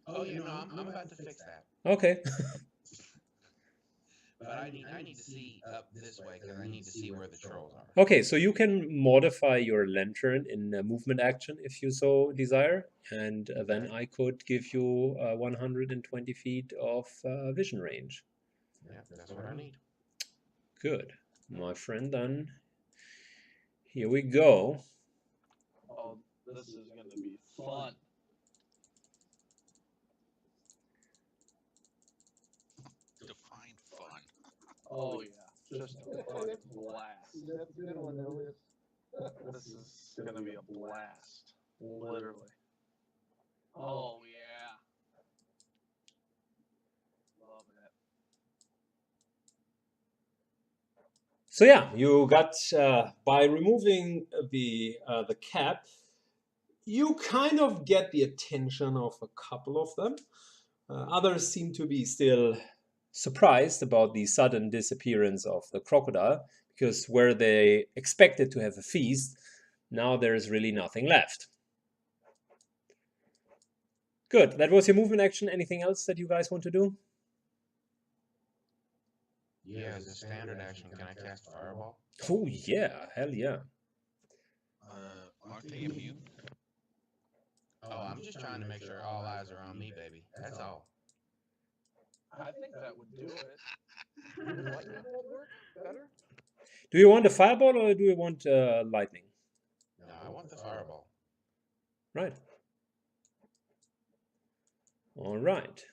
Oh, you know, I'm about to fix that. okay. But I need to see up this way because I need to see where the trolls are. Okay, so you can modify your lantern in movement action if you so desire, and then I could give you 120 feet of vision range. Yeah, that's what I need. Good, my friend. Then here we go. oh, this is going to be fun. Define fun. Oh yeah, just a fucking blast. That's a good one, Elias. This is going to be a blast, literally. Oh yeah. Loving it. So yeah, you got by removing the cap, you kind of get the attention of a couple of them. Others seem to be still surprised about the sudden disappearance of the crocodile, because where they expected to have a feast, now there's really nothing left. Good, that was your movement action. Anything else that you guys want to do? Yeah, as a standard action, can I cast Fireball? Oh yeah, hell yeah. Aren't they immune? Oh, I'm just trying to make sure all eyes are on me, baby. That's all. I think that would do it. Would lightning bolt work better? Do you want a fireball or do you want lightning? No, I want the Fireball. Right. All right.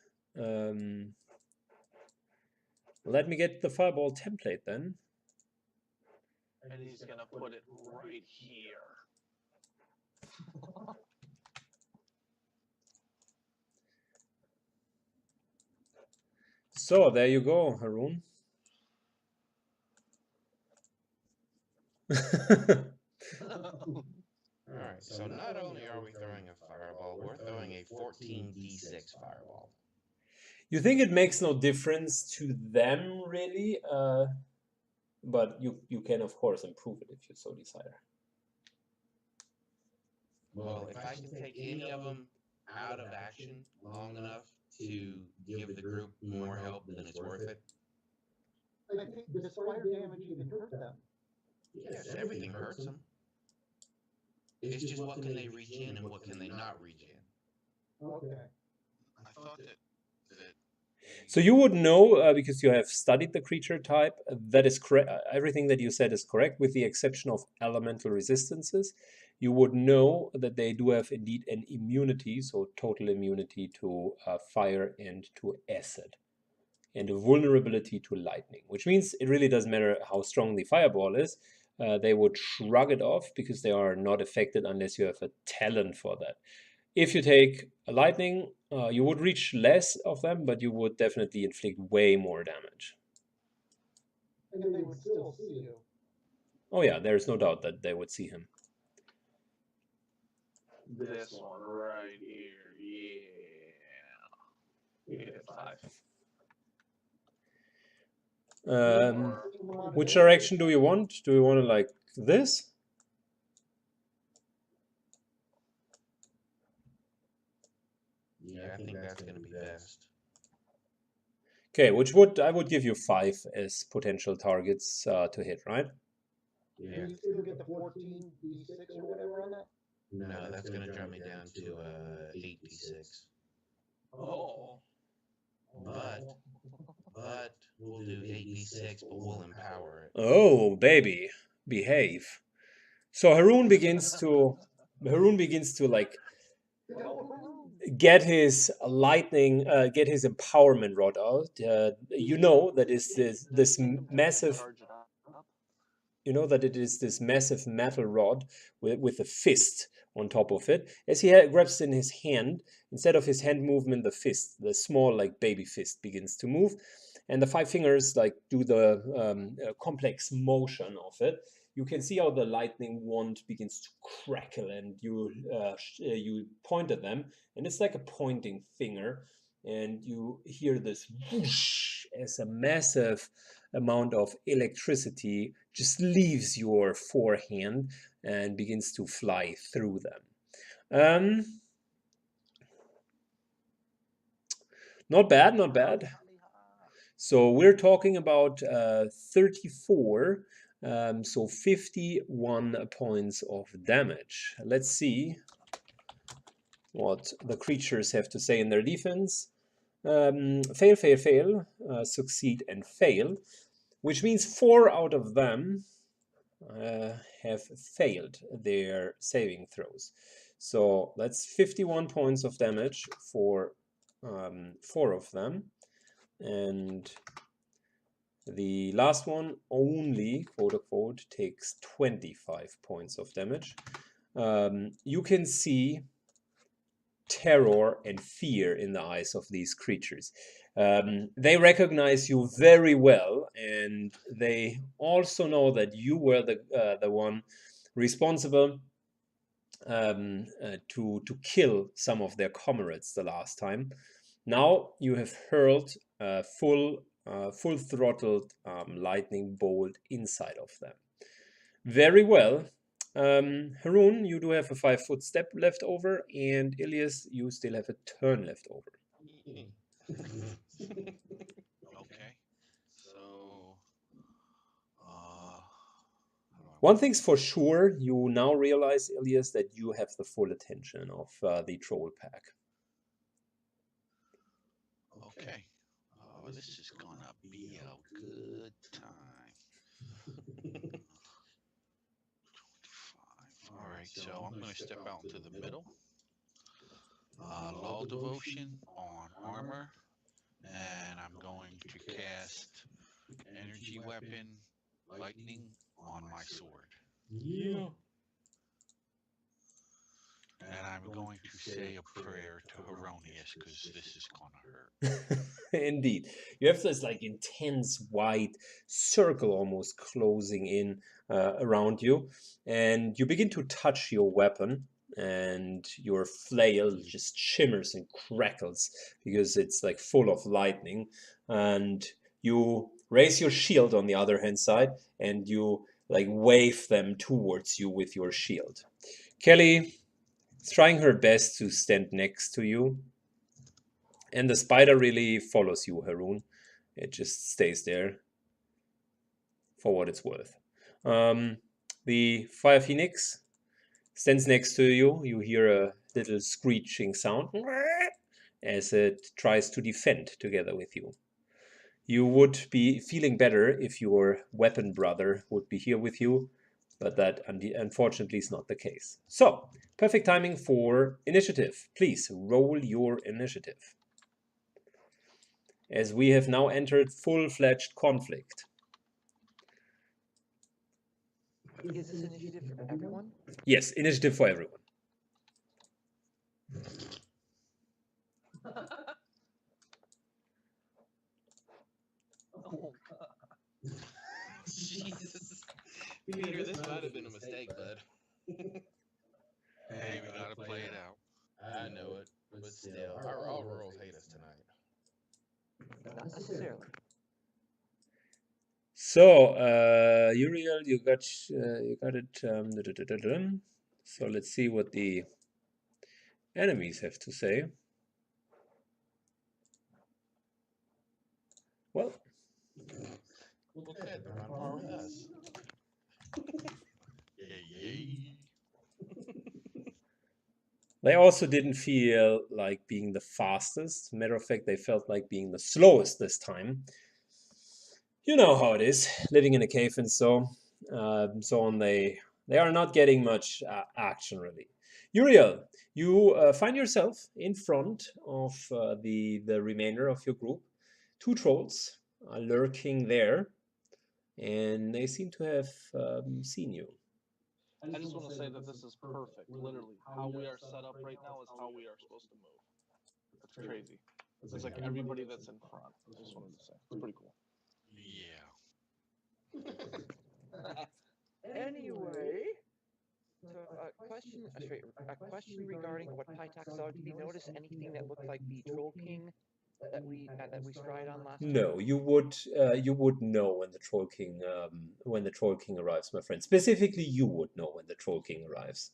Let me get the fireball template then. And he's going to put it right here. So there you go, Haroon. Alright, so not only are we throwing a Fireball, we're throwing a 14d6 Fireball. You think it makes no difference to them, really? But you can, of course, improve it if you so desire. Well, if I can take any of them out of action long enough to give the group more help, then it's worth it. I think the fire damage even hurt them. Yes, everything hurts them. It's just what can they regen and what can they not regen. Okay. I thought that So you would know, because you have studied the creature type, that is correct. Everything that you said is correct, with the exception of elemental resistances. You would know that they do have indeed an immunity, so total immunity to fire and to acid, and a vulnerability to lightning, which means it really doesn't matter how strong the fireball is. they would shrug it off because they are not affected unless you have a talent for that. If you take a lightning, you would reach less of them, but you would definitely inflict way more damage. And they would still see you. Oh yeah, there's no doubt that they would see him. This one right here, yeah. You get 5. Which direction do you want? Do you want to like this? Yeah, I think that's going to be best. Okay, I would give you 5 as potential targets to hit, right? Yeah. And you still get the 14 d6 or whatever on that? No, that's going to drop me down to 8d6. Oh. But we'll do 8d6, but we'll empower it. Oh, baby, behave. So Haroon begins to like get his lightning, get his empowerment rod out. You know that is this massive. You know that it is this massive metal rod with a fist on top of it. As he grabs it in his hand, instead of his hand movement, the small like baby fist begins to move, and the 5 fingers like do the complex motion of it. You can see how the lightning wand begins to crackle, and you point at them, and it's like a pointing finger, and you hear this whoosh as a massive amount of electricity just leaves your forehand and begins to fly through them. Not bad, not bad. So we're talking about 34, so 51 points of damage. Let's see what the creatures have to say in their defense. Fail, fail, fail, succeed and fail, which means 4 out of them have failed their saving throws. So that's 51 points of damage for 4 of them. And the last one only, quote unquote, takes 25 points of damage. You can see terror and fear in the eyes of these creatures. They recognize you very well, and they also know that you were the one responsible to kill some of their comrades the last time. Now you have hurled full throttled lightning bolt inside of them. Very well. Haroon, you do have a 5-foot step left over, and Ilias, you still have a turn left over. Okay. So, one thing's for sure, you now realize, Ilias, that you have the full attention of the troll pack. okay. This is gonna be a good time. 25. All right, so I'm gonna step out into the middle. Law devotion on armor, and I'm going to cast energy weapon lightning on my sword. Yeah. And I'm going to say a prayer to Heronius because this is gonna hurt. Indeed. You have this like intense white circle almost closing in around you, and you begin to touch your weapon, and your flail just shimmers and crackles because it's like full of lightning. And you raise your shield on the other hand side, and you like wave them towards you with your shield. Kelly is trying her best to stand next to you, and the spider really follows you, Haroon. It just stays there for what it's worth. The fire phoenix stands next to you. You hear a little screeching sound as it tries to defend together with you. You would be feeling better if your weapon brother would be here with you, but that unfortunately is not the case. So, perfect timing for initiative. Please roll your initiative, as we have now entered full-fledged conflict. Is this initiative for everyone? Yes, initiative for everyone. Oh, Jesus. Peter, this might have been a mistake, bud. Hey, we gotta play it out. I know it, but still, our rolls hate us tonight. Not necessarily. So, Uriel, you got it. So let's see what the enemies have to say. Well, Well, good. They're on par with us. Yay. they also didn't feel like being the fastest. Matter of fact, they felt like being the slowest this time. You know how it is, living in a cave and so on. They are not getting much action really. Uriel, you find yourself in front of the remainder of your group. Two trolls are lurking there, and they seem to have seen you. I just want to say that this is perfect. Literally, how we are set up right now is how we are supposed to move. It's crazy. It's like everybody that's in front. I just wanted to say it's pretty cool. Yeah. Anyway, so a question regarding what Pytax saw. Did you notice anything that looked like the Troll King that we scryed on last time? No, you would know when the Troll King arrives, my friend. Specifically, you would know when the Troll King arrives.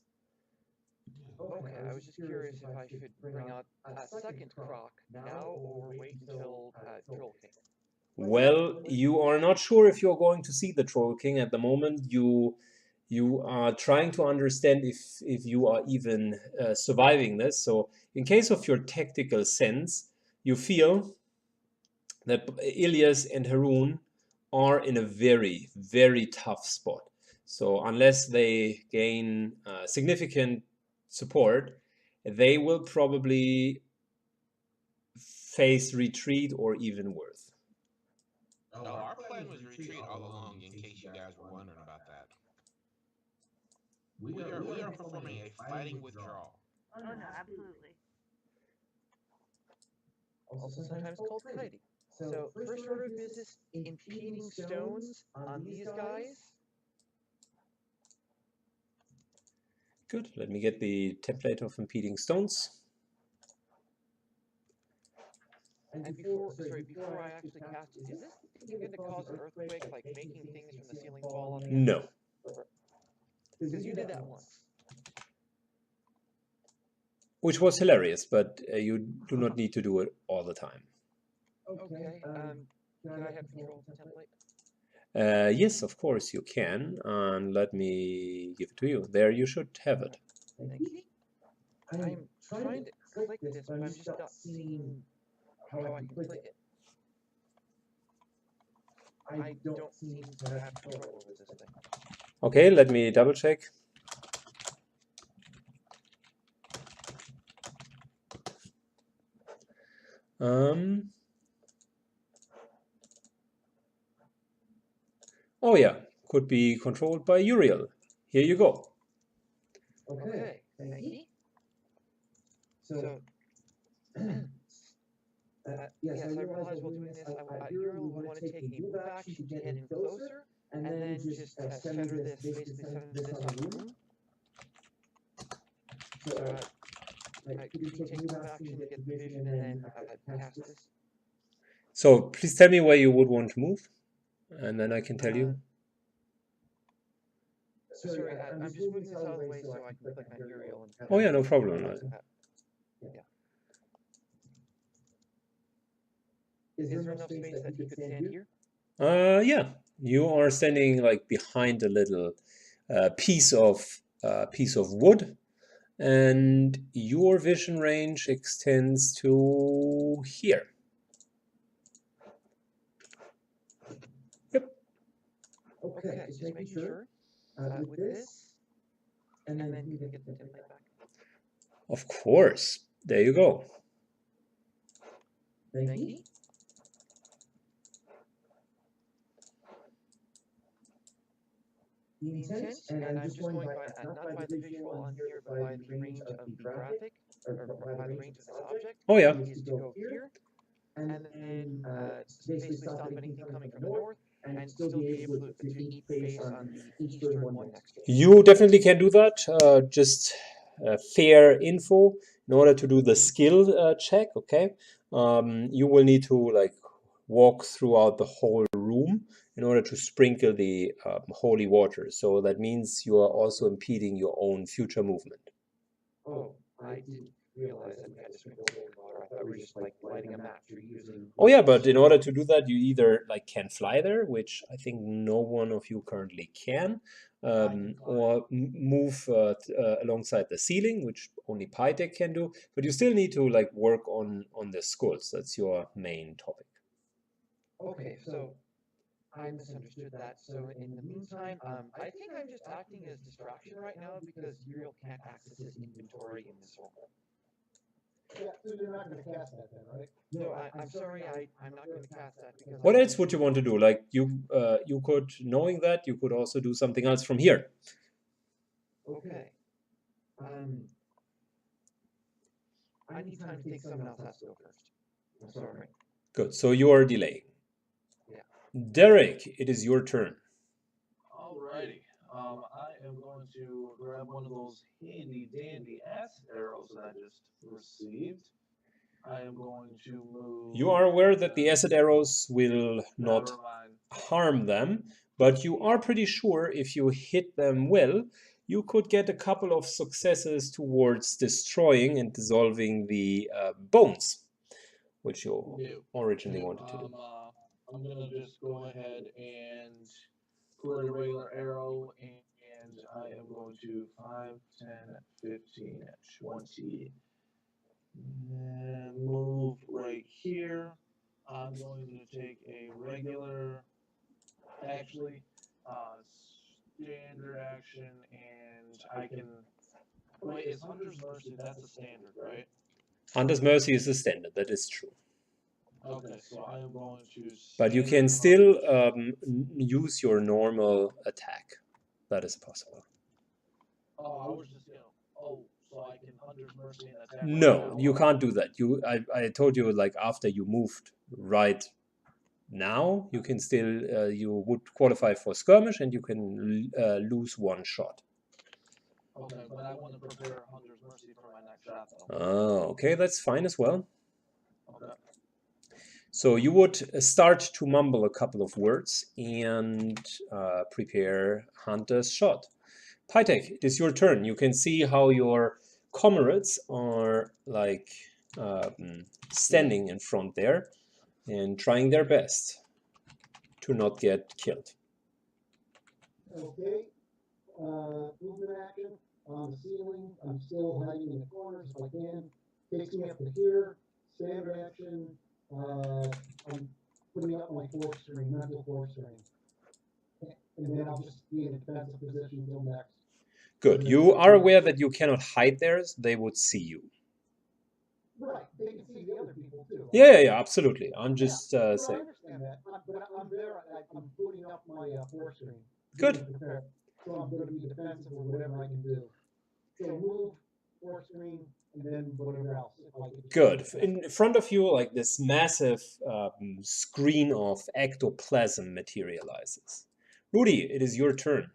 Okay, I was just curious if I should bring out a second croc now or wait until Troll King. Well, you are not sure if you're going to see the Troll King at the moment. You are trying to understand if you are even surviving this. So, in case of your tactical sense, you feel that Ilias and Harun are in a very, very tough spot. So, unless they gain significant support, they will probably face retreat or even worse. No, our plan was retreat all along, in case you guys were wondering about that. We are performing a fighting withdrawal. Oh no, absolutely. Also sometimes called hiding. So, first order of business, impeding stones on these guys. Good. Let me get the template of impeding stones. And before I actually cast it, is this thing going to cause an earthquake, like making things from the ceiling fall on the enemies? No. Because you did that once. Which was hilarious, but you do not need to do it all the time. Okay, can I have control of the template? Yes, of course you can. And let me give it to you. There you should have it. Thank you. I'm trying to click this, but I'm just not seeing how I can click it. I don't seem to have control over this thing. Okay, let me double check. Oh yeah, could be controlled by Uriel. Here you go. Okay, thank you. So, yes, I realize while doing this, Uriel will want to take a move action to get in closer, and then just center this, basically center this on the room. So, could you take move action to get the vision and then cast this? So please tell me where you would want to move, and then I can tell you. Sorry, I'm just moving this out of the way so I can click on Uriel. And Oh yeah, no problem. Yeah. Is there enough space that he could stand here? Yeah, you are standing like behind a little piece of wood, and your vision range extends to here. Yep. Okay, just making sure. With this, and then can we get the template back? Of course. There you go. Thank you. the intent, and I'm just going by not by the visual on here, but by the range of the graphic, or by the range of this object. Oh yeah. Is to go here, and then basically stop anything coming from the north, and still be able to eat face on the eastern one next to it. You definitely can do that. Just fair info. In order to do the skill check, okay, you will need to like walk throughout the whole room in order to sprinkle the holy water. So that means you are also impeding your own future movement. Oh, I didn't realize that we had to sprinkle holy water. I thought we were just like lighting a match or using. Oh yeah, but in order to do that, you either like can fly there, which I think no one of you currently can, or move alongside the ceiling, which only Pytech can do. But you still need to like work on the skulls. That's your main topic. Okay, so I misunderstood that. So in the meantime, I think I'm just acting as distraction right now because Uriel can't access his inventory in this one. Yeah, so you're not going to cast that then, right? No, I'm sorry, I'm not going to cast that because. What else would you want to do? Like you could, knowing that, you could also do something else from here. Okay. I need time to think. Someone else has to go first. I'm sorry. Good. So you are delaying. Yeah. Derek, it is your turn. Alrighty. I am going to grab one of those handy dandy acid arrows that I just received. I am going to move. You are aware that the acid arrows will not Never mind. harm them, but you are pretty sure if you hit them well, you could get a couple of successes towards destroying and dissolving the bones, which you originally wanted to do. I'm gonna just go ahead and put a regular arrow, and I am going to 5, 10, 15, 20, and move right here. I'm going to take a regular, actually, standard action, and I can. Wait, is Hunter's Mercy? That's a standard, right? Hunter's Mercy is the standard, that is true. Okay, so I am going to. But you can still use your normal attack. That is possible. Oh, I was just gonna. Oh, so I can Hunter's Mercy and attack. No, you can't do that. I told you like after you moved right now, you can still you would qualify for skirmish and you can lose one shot. Okay, but I want to prepare Hunter's Mercy for my next shot though. Oh, okay, that's fine as well. Okay. So you would start to mumble a couple of words and prepare Hunter's shot. Pytech, it is your turn. You can see how your comrades are like standing in front there and trying their best to not get killed. Okay. Movement action on the ceiling. I'm still hiding in the corners if I can. Takes me up to here. Standard action. I'm putting up my force string, mental force string. And then I'll just be in a defensive position until next. Good. You are aware that you cannot hide there, so they would see you. Right. They can see the other people too. Yeah, absolutely. I'm just I saying. understand that. But I'm there. I'm putting up my force string. Good. So I'm going to be defensive or whatever I can do. So move, force string, and then whatever else. Good. In front of you, like this massive screen of ectoplasm materializes. Rudy, it is your turn.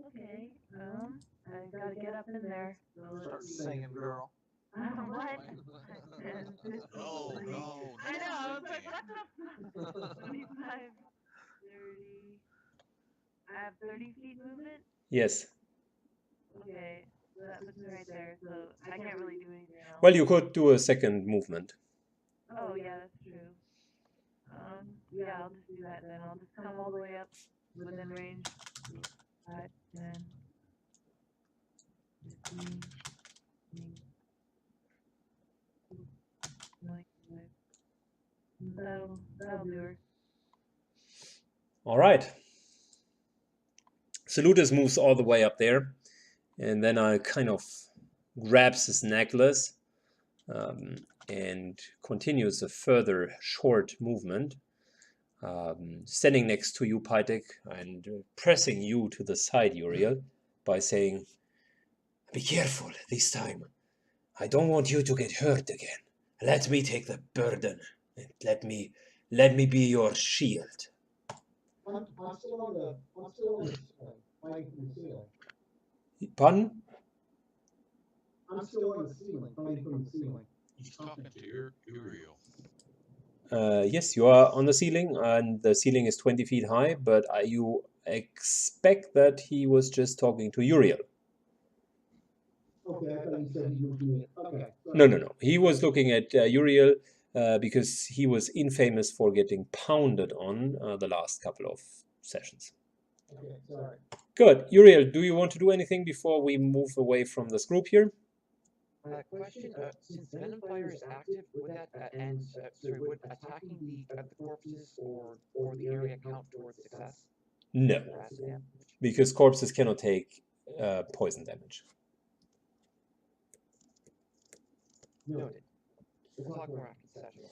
Okay, I gotta get up in there. So Start singing, girl. What? No. I know, I was like, what the 25, 30. I have 30 feet movement? Yes. Okay, so that puts me right there, so I can't really do anything else. Well, you could do a second movement. Oh, yeah, that's true. Yeah, I'll just do that then. I'll just come all the way up within range. 5, 10, 15, 25. That'll do her. All right. Salutis moves all the way up there, and then I kind of grabs his necklace and continues a further short movement. standing next to you, Pytek, and pressing you to the side, Uriel, by saying, "Be careful this time. I don't want you to get hurt again. Let me take the burden, and let me be your shield." I'm still on the ceiling, fighting from the ceiling. Pardon? I'm still on the ceiling, fighting from the ceiling. He's talking to Uriel. Yes, you are on the ceiling, and the ceiling is 20 feet high, but you expect that he was just talking to Uriel. Okay, I thought you said he was doing it. Okay. No. He was looking at Uriel because he was infamous for getting pounded on the last couple of sessions. Okay, sorry. Good. Uriel, do you want to do anything before we move away from this group here? Question, since Venom Fire is active, would that, would attacking the corpses or the area count towards success? No, because corpses cannot take poison damage. Noted. We'll talk more after the session.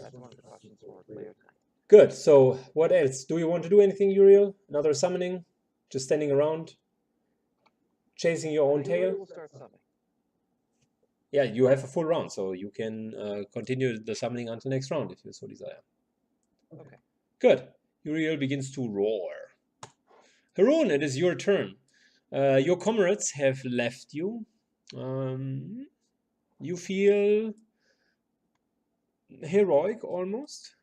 That's one of the questions for later tonight. Good. So what else? Do you want to do anything, Uriel? Another summoning? Just standing around? Chasing your own tail? We'll start summoning. Yeah, you have a full round, so you can continue the summoning until next round if you so desire. Okay. Good. Uriel begins to roar. Harun, it is your turn. Your comrades have left you. You feel heroic almost.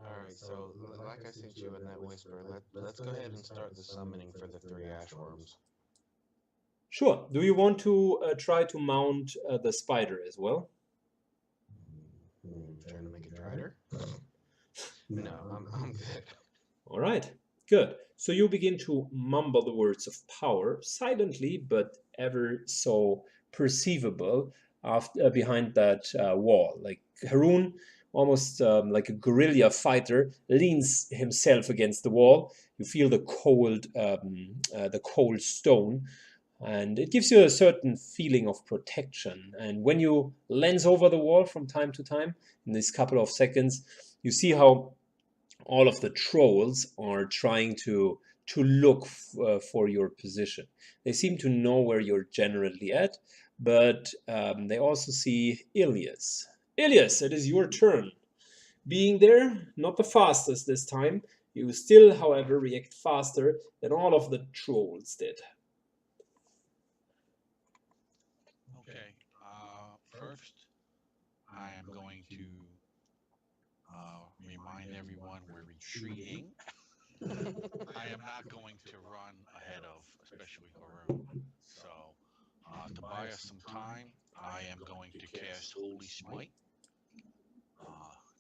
Alright, so like I sent you in that whisper, let's go ahead and start the summoning for the 3 ashworms. Sure. Do you want to try to mount the spider as well? Trying to make it brighter? No, I'm good. All right. Good. So you begin to mumble the words of power silently, but ever so perceivable behind that wall. Like Harun, almost like a guerrilla fighter, leans himself against the wall. You feel the cold stone, and it gives you a certain feeling of protection. And when you lens over the wall from time to time, in this couple of seconds, you see how all of the trolls are trying to look for your position. They seem to know where you're generally at, but they also see Ilias. Ilias, it is your turn. Being there, not the fastest this time. You still, however, react faster than all of the trolls did. Okay. First, I am going to remind everyone we're retreating. I am not going to run ahead of, especially Harun. So, to buy us some time, I am going to cast Holy Smite.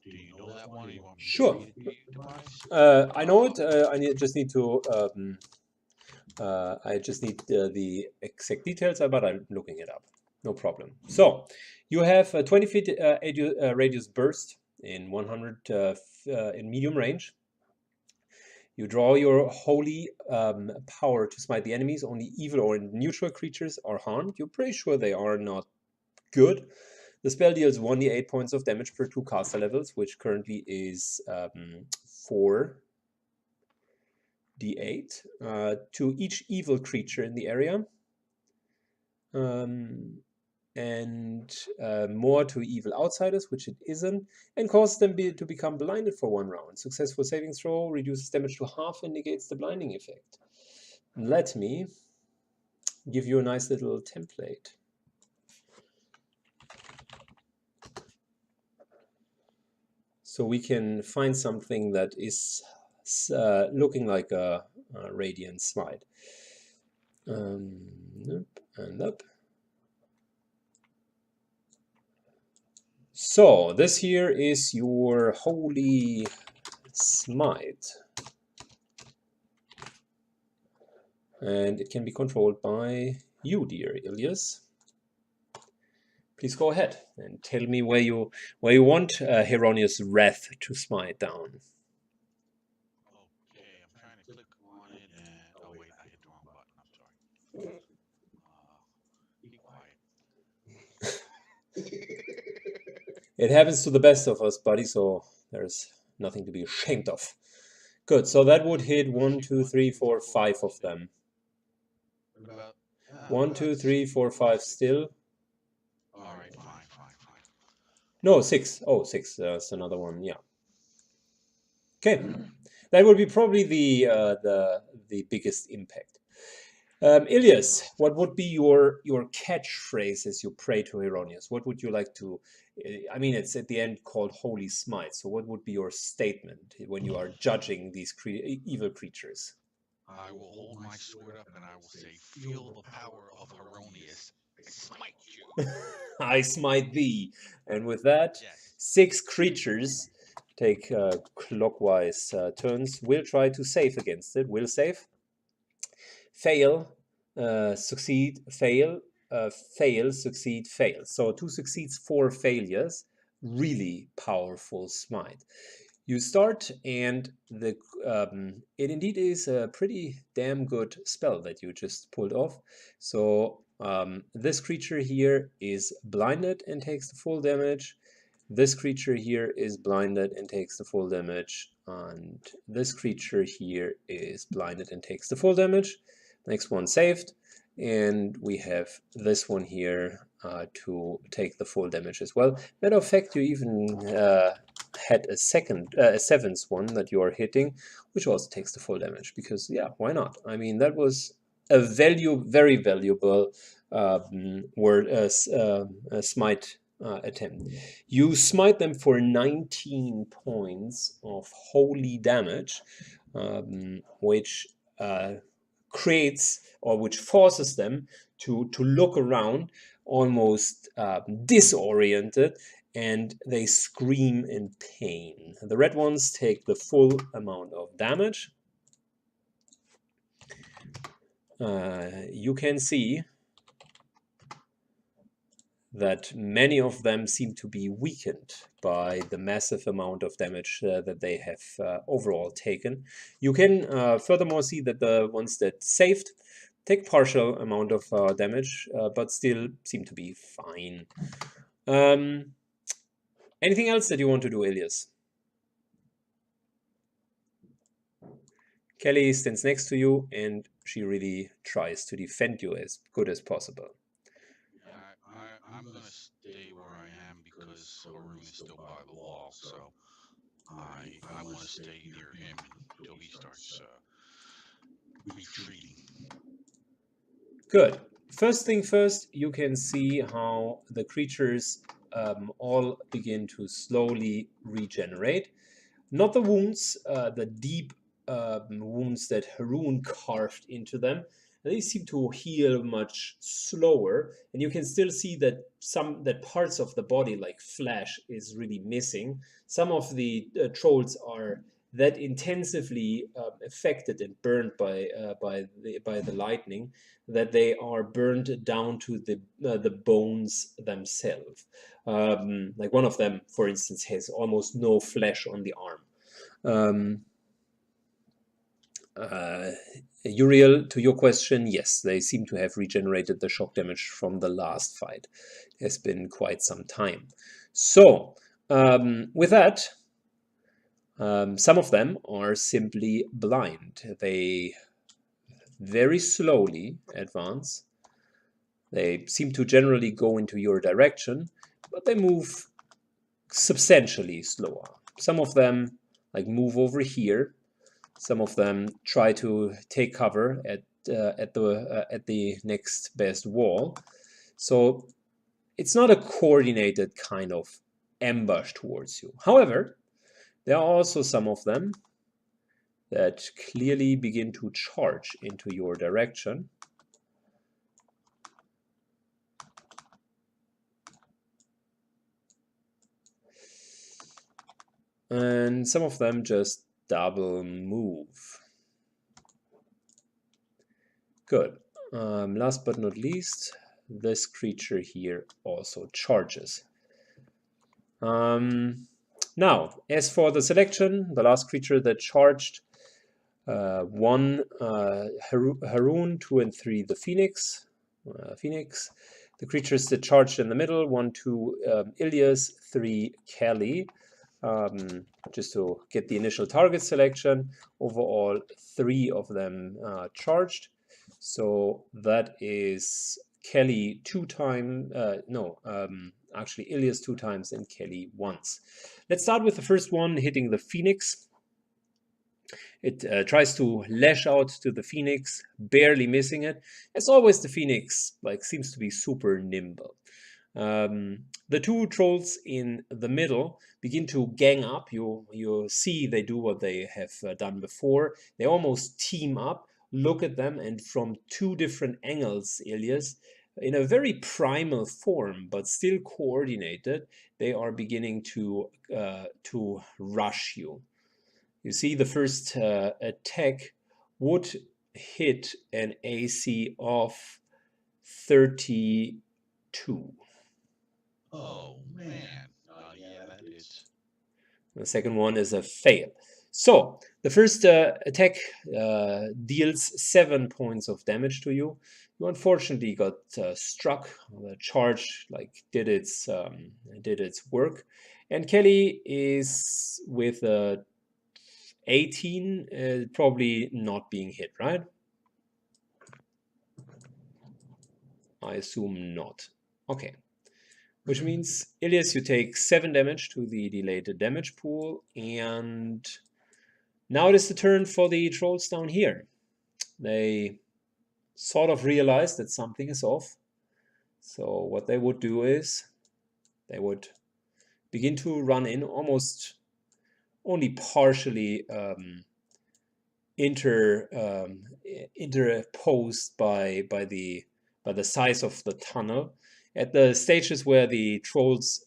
Do you know that one, or you want me to Sure. read it to you, Tobias? I know it. I just need to. I just need the exact details, but I'm looking it up. No problem. So, you have a 20 feet radius burst in 100 in medium range. You draw your holy power to smite the enemies. Only evil or neutral creatures are harmed. You're pretty sure they are not good. The spell deals 1d8 points of damage per 2 caster levels, which currently is 4d8 to each evil creature in the area, and more to evil outsiders, which it isn't, and causes them to become blinded for 1 round. Successful saving throw reduces damage to half and negates the blinding effect. Let me give you a nice little template. So we can find something that is looking like a radiant smite. Up and up. So this here is your holy smite. And it can be controlled by you, dear Ilias. Please go ahead and tell me where you want Heronius' wrath to smite down. Okay, I'm trying to click on it, and oh wait, I hit the wrong button. I'm sorry. Be quiet. It happens to the best of us, buddy, so there's nothing to be ashamed of. Good, so that would hit 1, 2, 3, 4, 5 of them. What about 1, 2, 3, 4, 5 still. all right, fine. No, 6. Oh, 6. That's another one. Yeah. Okay, that would be probably the biggest impact. Ilias, what would be your catchphrase as you pray to Hieronymus? What would you like to? I mean, it's at the end called Holy Smite. So, what would be your statement when you are judging these evil creatures? I will hold my sword up and I will say, "Feel the power of Heronius. I smite you." I smite thee. And with that, Yes. 6 creatures take clockwise turns. Will try to save against it. Will save. Fail, succeed, fail, fail, succeed, fail. So 2 succeeds, 4 failures. Really powerful smite. You start, and it indeed is a pretty damn good spell that you just pulled off. So this creature here is blinded and takes the full damage. This creature here is blinded and takes the full damage. And this creature here is blinded and takes the full damage. Next one saved. And we have this one here to take the full damage as well. Matter of fact, you even had a seventh one that you are hitting, which also takes the full damage, because yeah, why not? I mean, that was a very valuable smite attempt. You smite them for 19 points of holy damage, which creates, or which forces them to look around almost disoriented, and they scream in pain. The red ones take the full amount of damage. You can see that many of them seem to be weakened by the massive amount of damage that they have overall taken. You can furthermore see that the ones that saved take partial amount of damage, but still seem to be fine. Anything else that you want to do, Elias? Kelly stands next to you, and she really tries to defend you as good as possible. I'm gonna stay where I am because Haroon is still by the wall, so I want to stay near him until he starts retreating. Good. First thing first, you can see how the creatures all begin to slowly regenerate. Not the wounds, the deep wounds that Haroon carved into them. They seem to heal much slower, and you can still see that parts of the body, like flesh, is really missing. Some of the trolls are that intensively affected and burned by the lightning that they are burned down to the bones themselves. Like one of them, for instance, has almost no flesh on the arm. Uriel, to your question, yes, they seem to have regenerated the shock damage from the last fight. It has been quite some time. So, with that, some of them are simply blind. They very slowly advance. They seem to generally go into your direction, but they move substantially slower. Some of them move over here. Some of them try to take cover at the next best wall. So it's not a coordinated kind of ambush towards you. However, there are also some of them that clearly begin to charge into your direction. And some of them just double move. Good. Last but not least, this creature here also charges. Now, as for the selection, the last creature that charged, 1 Haroon, 2 and 3 the Phoenix. The creatures that charged in the middle, 1, 2 Ilias, 3 Kelly. Just to get the initial target selection. Overall, 3 of them charged. So that is Kelly 2 times, actually Ilias 2 times and Kelly once. Let's start with the first one, hitting the Phoenix. It tries to lash out to the Phoenix, barely missing it. As always, the Phoenix seems to be super nimble. The 2 trolls in the middle begin to gang up. You see they do what they have done before. They almost team up. Look at them, and from 2 different angles, Ilias, in a very primal form, but still coordinated, they are beginning to rush you. You see the first attack would hit an AC of 32. Oh man. Yeah, that hits. The second one is a fail. So the first attack deals 7 points of damage to you. You unfortunately got struck. The charge did its work, and Kelly is with a 18, probably not being hit, right? I assume not. Okay. Which means, Ilias, you take 7 damage to the delayed damage pool, and now it is the turn for the trolls down here. They sort of realize that something is off. So what they would do is they would begin to run in, almost only partially interposed by the size of the tunnel. At the stages where the trolls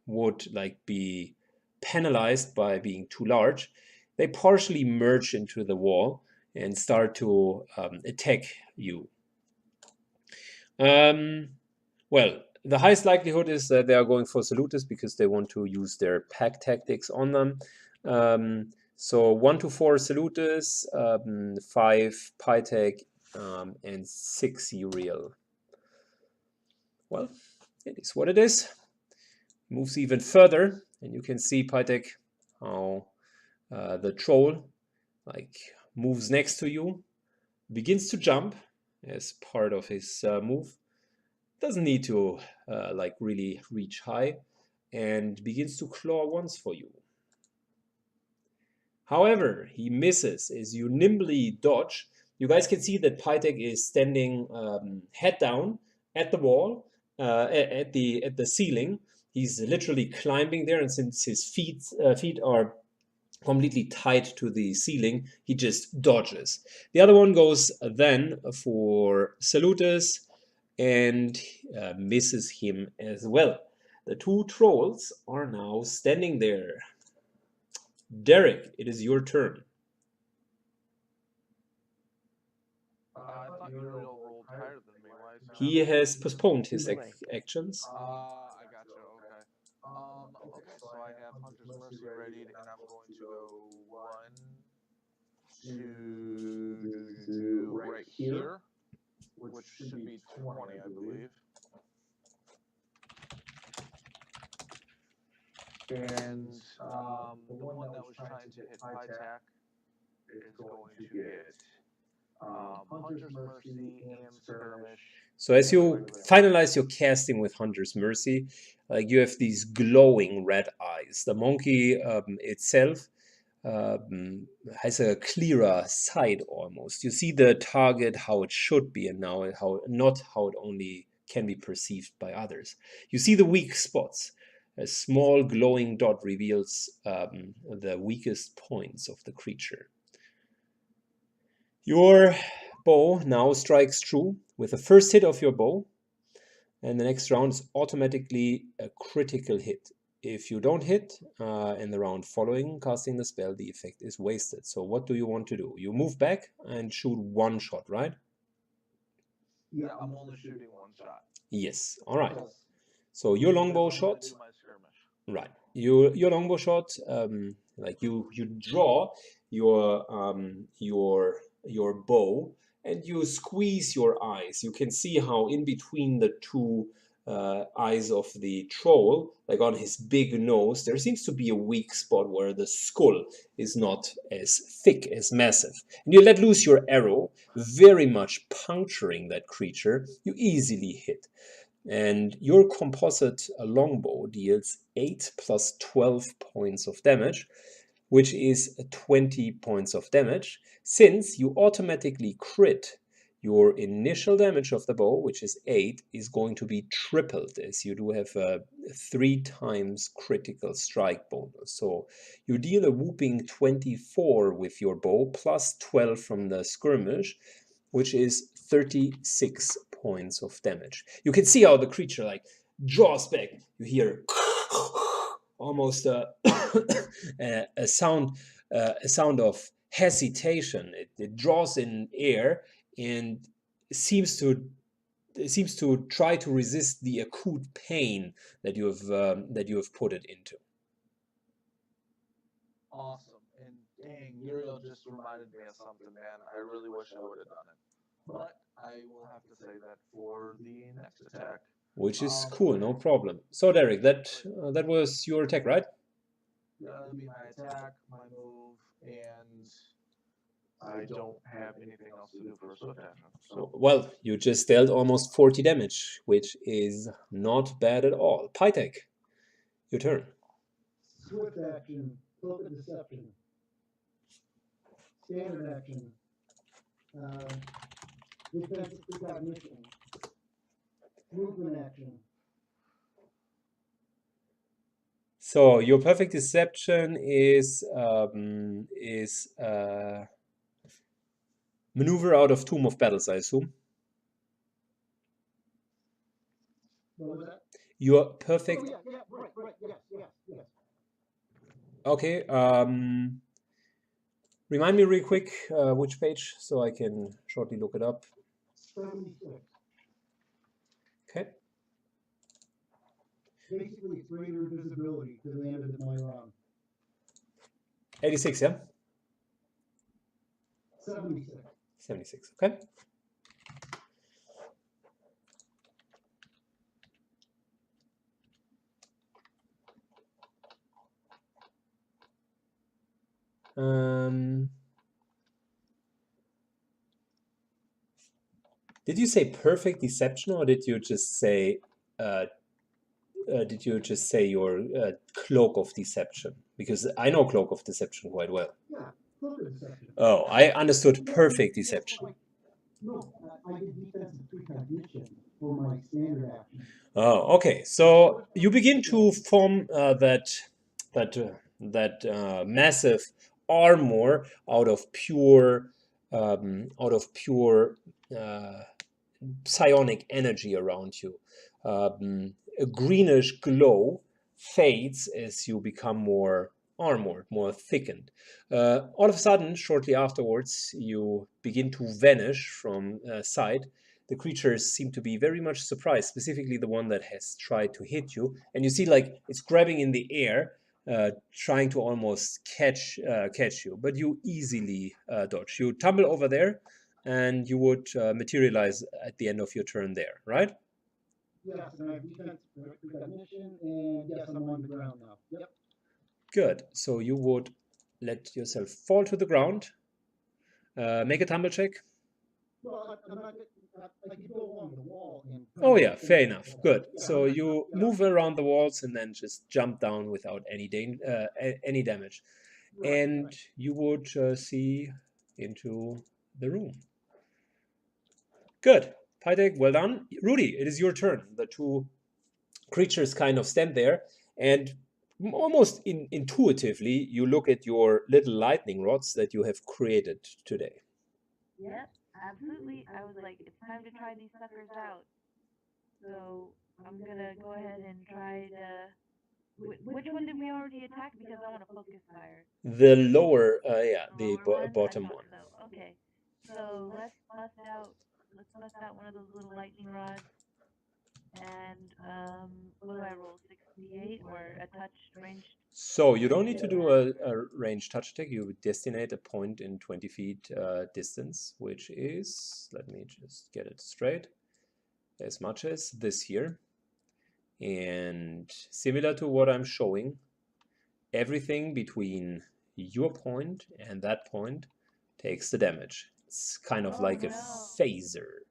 would be penalized by being too large, they partially merge into the wall and start to attack you. Well, the highest likelihood is that they are going for Salutis because they want to use their pack tactics on them. So 1 to 4 Salutis, 5 Pytech, and 6 Uriel. Well, it is what it is. Moves even further, and you can see Pytech how the troll moves next to you, begins to jump as part of his move. Doesn't need to really reach high, and begins to claw once for you. However, he misses as you nimbly dodge. You guys can see that Pytech is standing head down at the wall, at the ceiling. He's literally climbing there, and since his feet are completely tied to the ceiling, he just dodges. The other one goes then for Salutis and misses him as well. The 2 trolls are now standing there. Derek, it is your turn. I thought Uriel rolled higher than me. Why is He has postponed his actions. I gotcha. Okay. Okay. So I have Hunter's Mercy readied, and I'm going to go 1 to right here, which should be 20, I believe. And the one that was trying to hit Pytac is going to get Hunter's Mercy and Skirmish. So as you finalize your casting with Hunter's Mercy, you have these glowing red eyes. The monkey itself has a clearer sight almost. You see the target how it should be, and now not how it only can be perceived by others. You see the weak spots. A small glowing dot reveals the weakest points of the creature. Your bow now strikes true with the first hit of your bow, and the next round is automatically a critical hit. If you don't hit in the round following casting the spell, the effect is wasted. So what do you want to do? You move back and shoot 1 shot, right? Yeah, I'm only shooting 1 shot. Yes, all right. So your longbow shot, My skirmish. right? Your longbow shot, you draw your bow and you squeeze your eyes. You can see how in between the two eyes of the troll, like on his big nose, there seems to be a weak spot where the skull is not as thick, as massive. And you let loose your arrow, very much puncturing that creature. You easily hit. And your composite longbow deals 8 plus 12 points of damage, which is 20 points of damage. Since you automatically crit, your initial damage of the bow, which is 8, is going to be tripled, as you do have a 3 times critical strike bonus. So you deal a whooping 24 with your bow, plus 12 from the skirmish, which is 36 points of damage. You can see how the creature like draws back. You hear almost a sound of hesitation. It draws in air and seems to try to resist the acute pain that you have put it into. Awesome. And dang, Muriel just reminded me of something, man. I really wish I would have done it. But I will have to say that for the next attack. Which is cool, no problem. So Derek, that was your attack, right? Yeah, that'll be my attack, my move, and I don't have anything else to do for a swift action. So Well, you just dealt almost 40 damage, which is not bad at all. Pytek, your turn. Swift action, cloak of deception. Standard action, defensive precognition. Movement action. So your perfect deception is maneuver out of Tomb of Battles, I assume. What was that? Your perfect. Oh, yeah, right, yes. Okay. Remind me real quick which page, so I can shortly look it up. 76. Okay. Basically, 3 invisibility to the end of my round. 86, yeah? 76. 76, okay. Did you say perfect deception, or did you just say your cloak of deception? Because I know cloak of deception quite well. Yeah, cloak of deception. Oh, I understood perfect deception. No, I did defensive precognition for my standard action. Oh, okay. So you begin to form that massive armor out of pure psionic energy around you. A greenish glow fades as you become more armored, more thickened. All of a sudden, shortly afterwards, you begin to vanish from sight. The creatures seem to be very much surprised, specifically the one that has tried to hit you. And you see, like, it's grabbing in the air, trying to almost catch you, but you easily dodge. You tumble over there, and you would materialize at the end of your turn there, right? Yes, and I have defensive precognition, and yes, I'm on the ground now. Yep. Good. So you would let yourself fall to the ground. Make a tumble check. Well, I'm not. I could go along the wall and. Oh yeah, fair enough. Good. So you move around the walls and then just jump down without any damage, and you would see into the room. Good. Pytek, well done. Rudy, it is your turn. The two creatures kind of stand there, and almost intuitively, you look at your little lightning rods that you have created today. Yep, absolutely. I was like, it's time to try these suckers out. So I'm gonna go ahead and try to. Which one did we already attack? Because I want to focus fire. The lower, the bottom one. So okay, so let's bust out one of those little lightning rods. And what do I roll? 68 or a touch ranged So you don't need to do a range touch attack. You destinate a point in 20 feet distance, which is, let me just get it straight, as much as this here. And similar to what I'm showing, everything between your point and that point takes the damage. It's kind of like a phaser.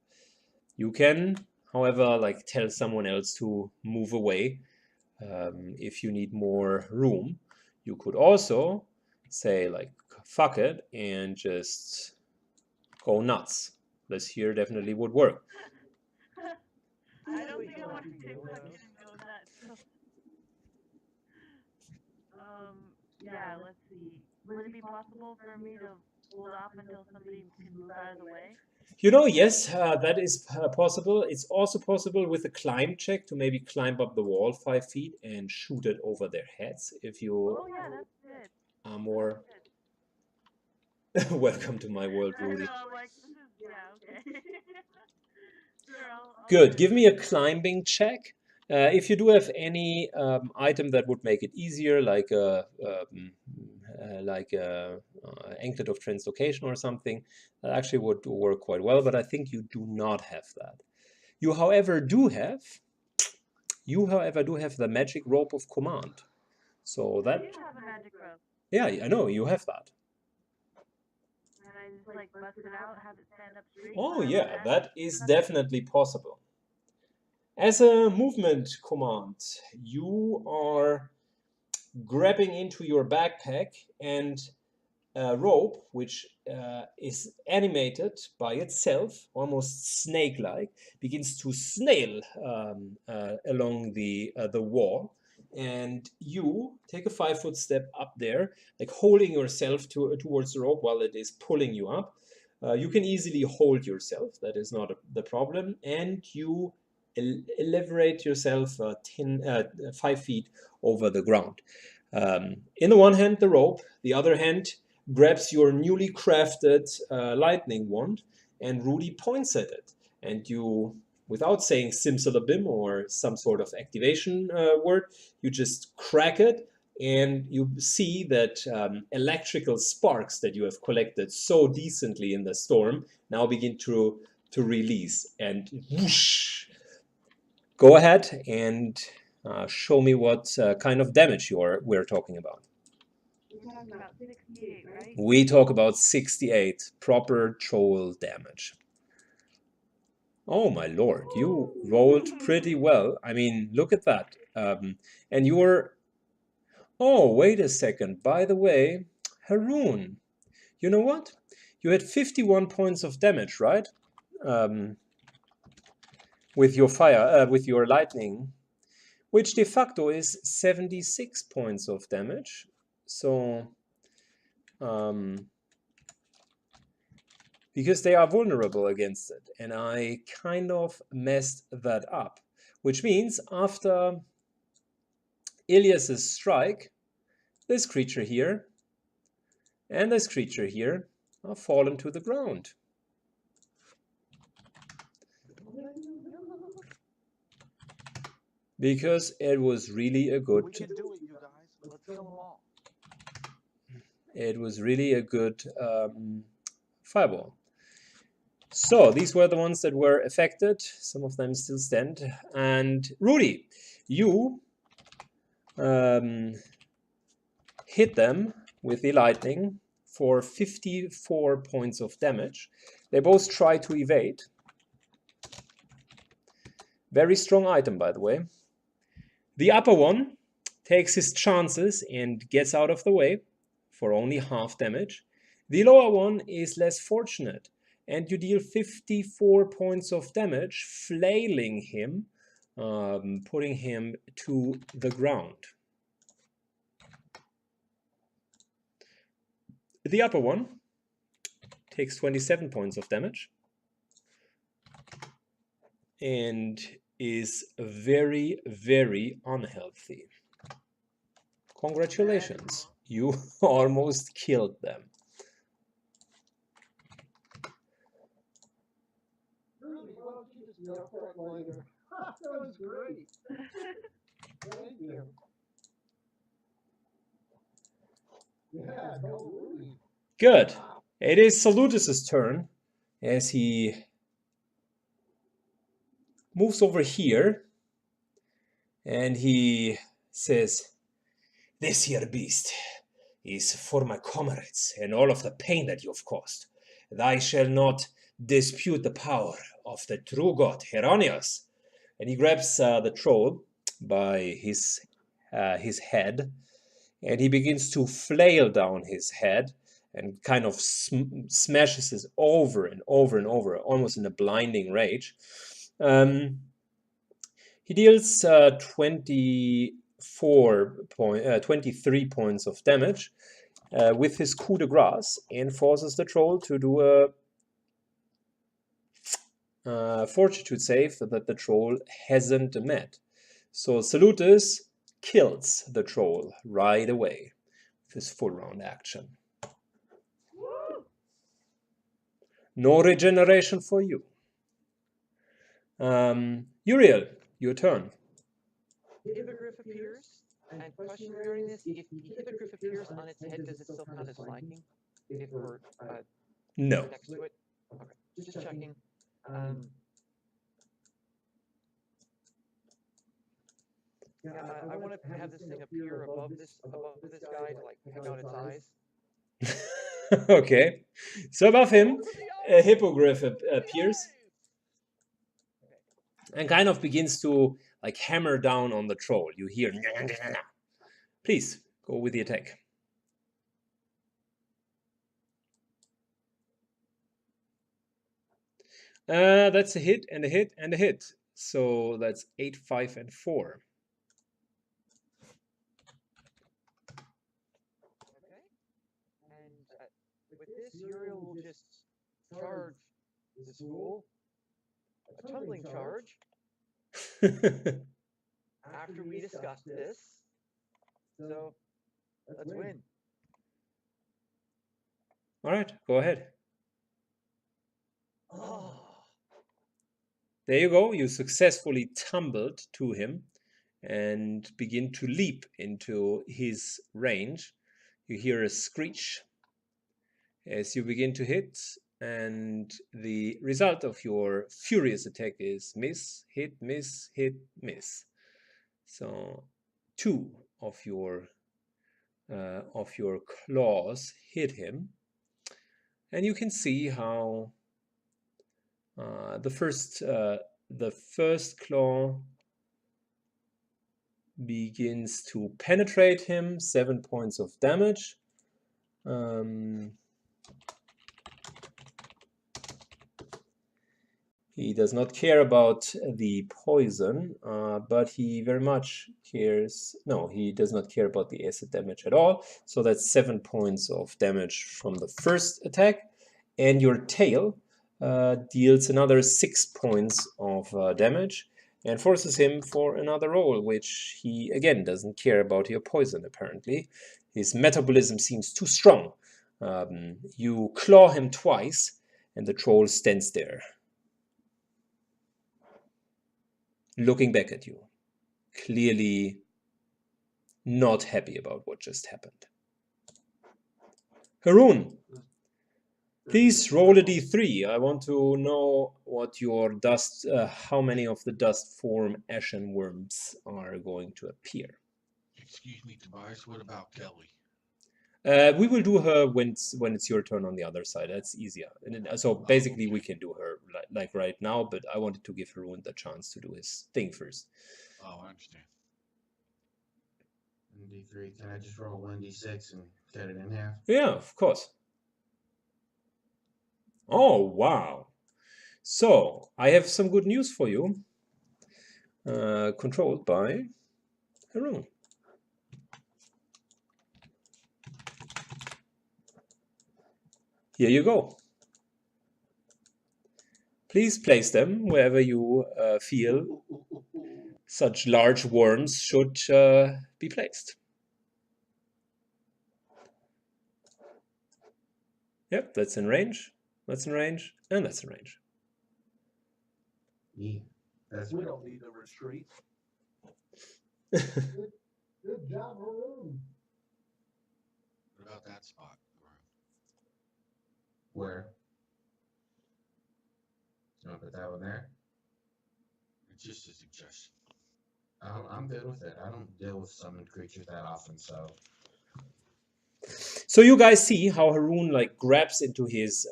You can, however, like tell someone else to move away if you need more room. You could also say like fuck it and just go nuts. This here definitely would work. I don't think I want to take fucking and go nuts. Yeah, let's see. Would it be possible for me to hold off until somebody can move out of the way? You know, yes, that is possible. It's also possible with a climb check to maybe climb up the wall 5 feet and shoot it over their heads if you Oh yeah, that's good. are more. Welcome to my world, I Rudy. know, I'm like, this is, yeah, okay. Sure, I'll Good. Give me a climbing check. If you do have any item that would make it easier, like a anklet of translocation or something, that actually would work quite well. But I think you do not have that. You, however, do have the magic rope of command. So I that, do have a magic rope. yeah, I know you have that. And I just like bust it out, have it stand up straight. Oh without yeah, that. that is definitely possible. As a movement command, you are grabbing into your backpack, and a rope, which is animated by itself, almost snake-like, begins to snail along the wall. And you take a 5-foot step up there, like holding yourself towards the rope while it is pulling you up. You can easily hold yourself, that is not the problem, and you elevate yourself 5 feet over the ground. In the one hand, the rope, the other hand grabs your newly crafted lightning wand, and Rudy points at it. And you, without saying simsalabim or some sort of activation word, you just crack it, and you see that electrical sparks that you have collected so decently in the storm now begin to release. And whoosh! Go ahead and show me what kind of damage we're talking about. We're talking about 68, right? We talk about 68 proper troll damage. Oh my lord, you rolled pretty well. I mean, look at that. And you're... Oh, wait a second. By the way, Haroon, you know what? You had 51 points of damage, right? With your fire, with your lightning, which de facto is 76 points of damage. So, because they are vulnerable against it, and I kind of messed that up, which means after Ilias's strike, this creature here and this creature here are fallen to the ground. Because it was really a good... We can do it, you guys. Let's kill them all. It was really a good fireball. So these were the ones that were affected. Some of them still stand. And Rudy, you hit them with the lightning for 54 points of damage. They both try to evade. Very strong item, by the way. The upper one takes his chances and gets out of the way for only half damage. The lower one is less fortunate, and you deal 54 points of damage, flailing him, putting him to the ground. The upper one takes 27 points of damage and is very, very unhealthy. Congratulations, you almost killed them. Rudy, why don't you just yell for it later? That was great. Thank you. Yeah, go Rudy. Good. It is Salutus's turn as he moves over here and he says, "This here beast is for my comrades and all of the pain that you've caused. Thou shall not dispute the power of the true god, Heronius." And he grabs the troll by his head, and he begins to flail down his head and kind of smashes it over and over and over, almost in a blinding rage. He deals 23 points of damage with his coup de grace and forces the troll to do a fortitude save that the troll hasn't met. So Salutus kills the troll right away with his full round action. No regeneration for you. Uriel, your turn. Hippogriff appears, and question regarding this: if the hippogriff appears on its head, does it still count as flanking? If we're No. next to it? Okay, just checking. Yeah, I want to have this thing appear above this guy to like pick out its eyes. Okay, so above him, a hippogriff appears and kind of begins to like hammer down on the troll. You hear, please go with the attack. That's a hit and a hit and a hit. So that's 8, 5, and 4. Okay. And with this, Uriel will just charge this fool. A tumbling charge. After we discussed this. So, let's win. All right, go ahead. Oh. There you go. You successfully tumbled to him and begin to leap into his range. You hear a screech as you begin to hit, and the result of your furious attack is miss, hit, miss, hit, miss. So 2 of your claws hit him, and you can see how the first claw begins to penetrate him, 7 points of damage. He does not care about the poison, but he very much cares. No, he does not care about the acid damage at all. So that's 7 points of damage from the first attack. And your tail deals another 6 points of damage and forces him for another roll, which he again doesn't care about your poison apparently. His metabolism seems too strong. You claw him twice, and the troll stands there, looking back at you, clearly not happy about what just happened. Haroon, please roll a d3. I want to know what your dust, how many of the dust form ashen worms are going to appear. Excuse me, Tobias, what about Kelly? We will do her when it's your turn on the other side. That's easier. So basically, we can do her like right now, but I wanted to give Haroon the chance to do his thing first. Oh, I understand. D3. Can I just roll 1d6 and cut it in half? Yeah, of course. Oh, wow. So, I have some good news for you. Controlled by Haroon. Here you go. Please place them wherever you feel such large worms should be placed. Yep, that's in range. That's in range, and that's in range. Yeah, that's We don't need to retreat. Good job, Haroon. about that spot? Where? You want to put that one there? It's just a suggestion. I'm good with it. I don't deal with summoned creatures that often, so. So you guys see how Haroon like grabs into his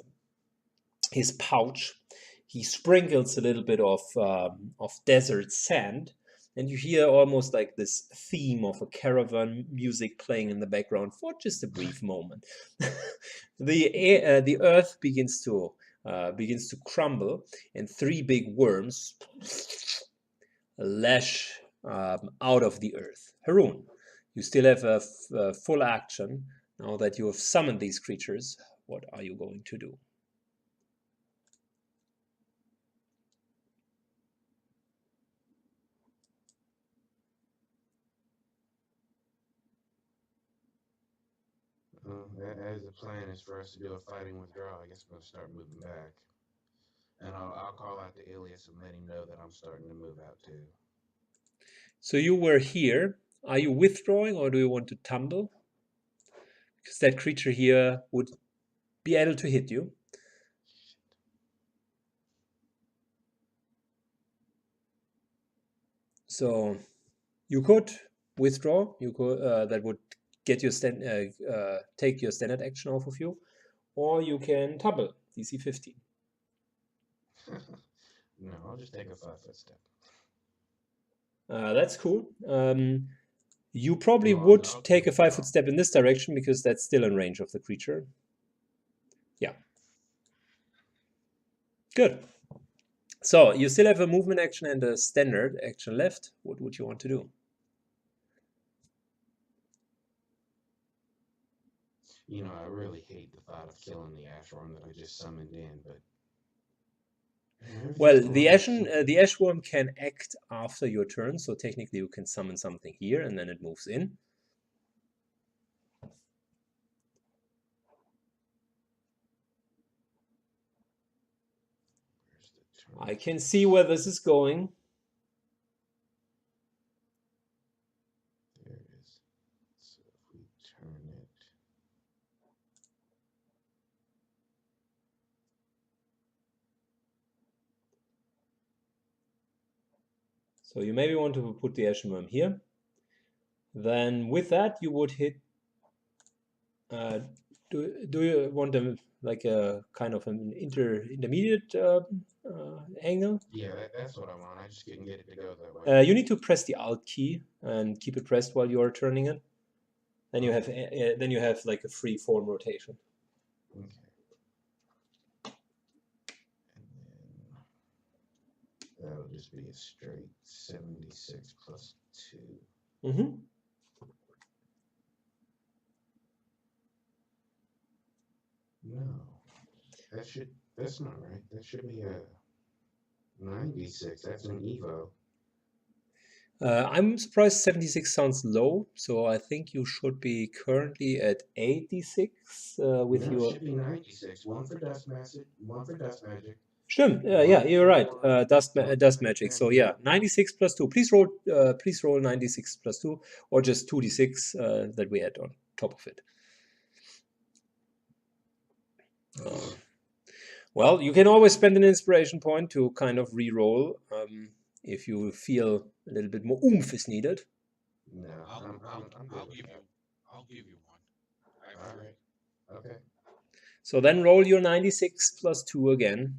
pouch. He sprinkles a little bit of desert sand, and you hear almost like this theme of a caravan music playing in the background for just a brief moment. The earth begins to crumble, and three big worms lash out of the earth. Haroon, you still have a full action now that you have summoned these creatures. What are you going to do? As the plan is for us to do a fighting withdrawal, I guess I'm going to start moving back. And I'll call out to Ilias and let him know that I'm starting to move out too. So you were here. Are you withdrawing or do you want to tumble? Because that creature here would be able to hit you. So you could withdraw. You could that would get your take your standard action off of you, or you can tumble. DC 15. No, I'll just take a 5-foot step. That's cool. You probably would take a 5-foot step in this direction because that's still in range of the creature. Yeah. Good. So you still have a movement action and a standard action left. What would you want to do? You know, I really hate the thought of killing the ashworm that I just summoned in, but. Well, the ashworm can act after your turn, so technically you can summon something here and then it moves in. I can see where this is going. There it is. So if we turn it. So you maybe want to put the ashworm here. Then with that you would hit. Do you want them like a kind of an intermediate angle? Yeah, that's what I want. I just couldn't get it to go that way. You need to press the Alt key and keep it pressed while you are turning it. Then you have like a free form rotation. Okay. And then that'll just be a straight 76 plus 2. Mm-hmm. No, that's not right. That should be a 96. That's an Evo. I'm surprised 76 sounds low, so I think you should be currently at 86 with No, your. It should be 96. One for dust magic. Stimmt, yeah, you're right. Dust magic. So yeah, 96 plus 2. Please roll 96 plus 2, or just 2d6 that we add on top of it. Well, you can always spend an inspiration point to kind of re-roll if you feel a little bit more oomph is needed. No, I'll give you one. All right. Okay. So then roll your 96 plus 2 again,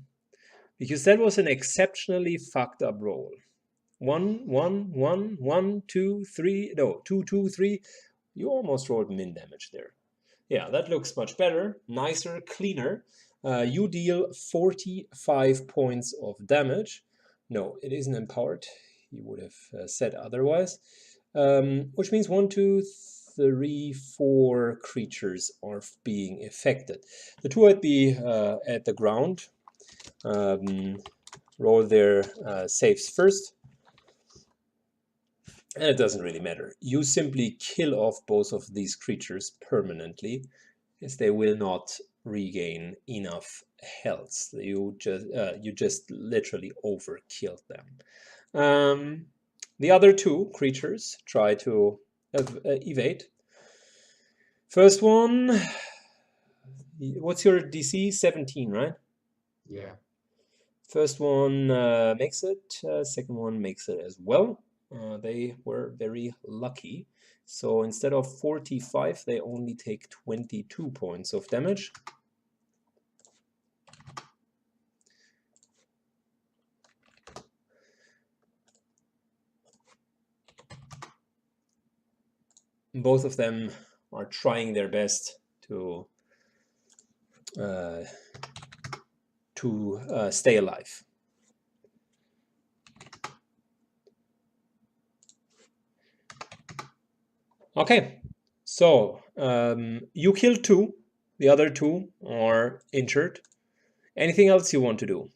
because that was an exceptionally fucked up roll. 1, 1, 1, 1, 2, 3. No, 2, 2, 3. You almost rolled min damage there. Yeah, that looks much better, nicer, cleaner. You deal 45 points of damage. No, it isn't empowered. You would have said otherwise. Which means 1, 2, 3, 4 creatures are being affected. The two at the ground roll their saves first. And it doesn't really matter. You simply kill off both of these creatures permanently, as they will not regain enough health. You just literally overkilled them. The other two creatures try to evade. First one, what's your DC? 17, right? Yeah. First one makes it, second one makes it as well. They were very lucky. So instead of 45, they only take 22 points of damage. Both of them are trying their best to stay alive. Okay, so you killed 2. The other 2 are injured. Anything else you want to do?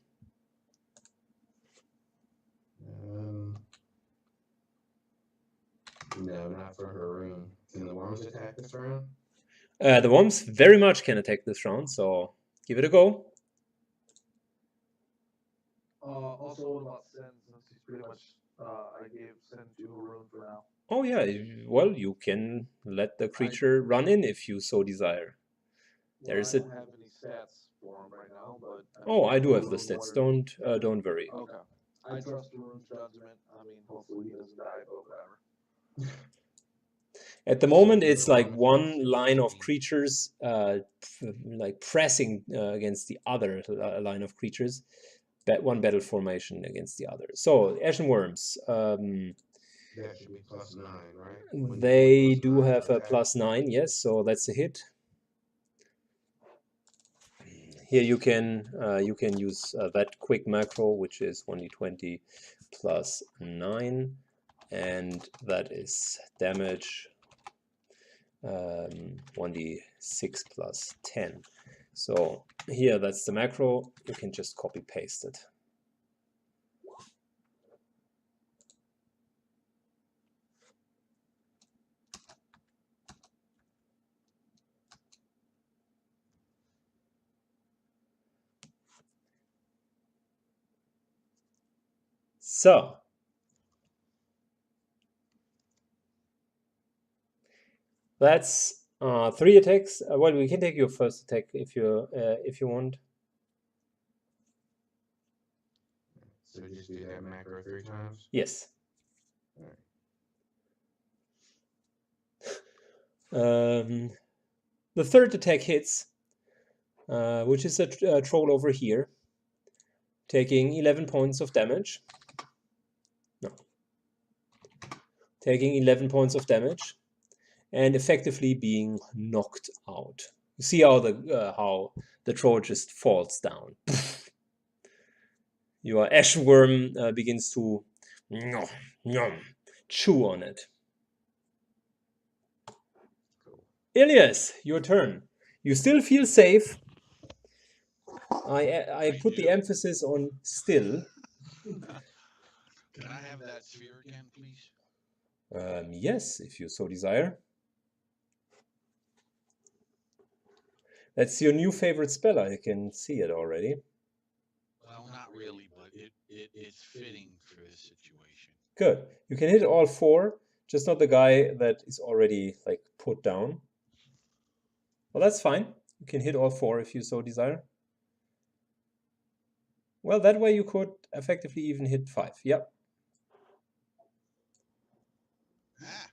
No, not for Haroon. Can the worms attack this round? The worms very much can attack this round, so give it a go. Also, what about Sin? Since he's pretty much, I gave Sin to Haroon for now. Oh yeah, well, you can let the creature run in if you so desire. There's I don't have any stats for him right now, but Oh, I do have the stats. Don't worry. Okay. I trust Haroon's judgment. I mean, hopefully he doesn't die, but whatever. At the moment, it's like one line of creatures like pressing against the other line of creatures. One battle formation against the other. So, Ashen Worms. That should be +9, right? They do have a +9, yes, so that's a hit. Here you can use that quick macro, which is 1d20 +9, and that is damage 1d6 +10. So here, that's the macro. You can just copy paste it. So that's 3 attacks. Well, we can take your first attack if you want. So we just do that macro 3 times? Yes. Right. The third attack hits, which is a troll over here, taking 11 points of damage. No. Taking 11 points of damage and effectively being knocked out. You see how the troll just falls down. Your ash worm begins to chew on it. Ilias, your turn. You still feel safe. I put the emphasis on still. Can I have that sphere again, please? Yes, if you so desire. That's your new favorite spell. I can see it already. Well, not really, but it's fitting for this situation. Good. You can hit all 4, just not the guy that is already like put down. Well, that's fine. You can hit all 4 if you so desire. Well, that way you could effectively even hit 5. Yep. Ah.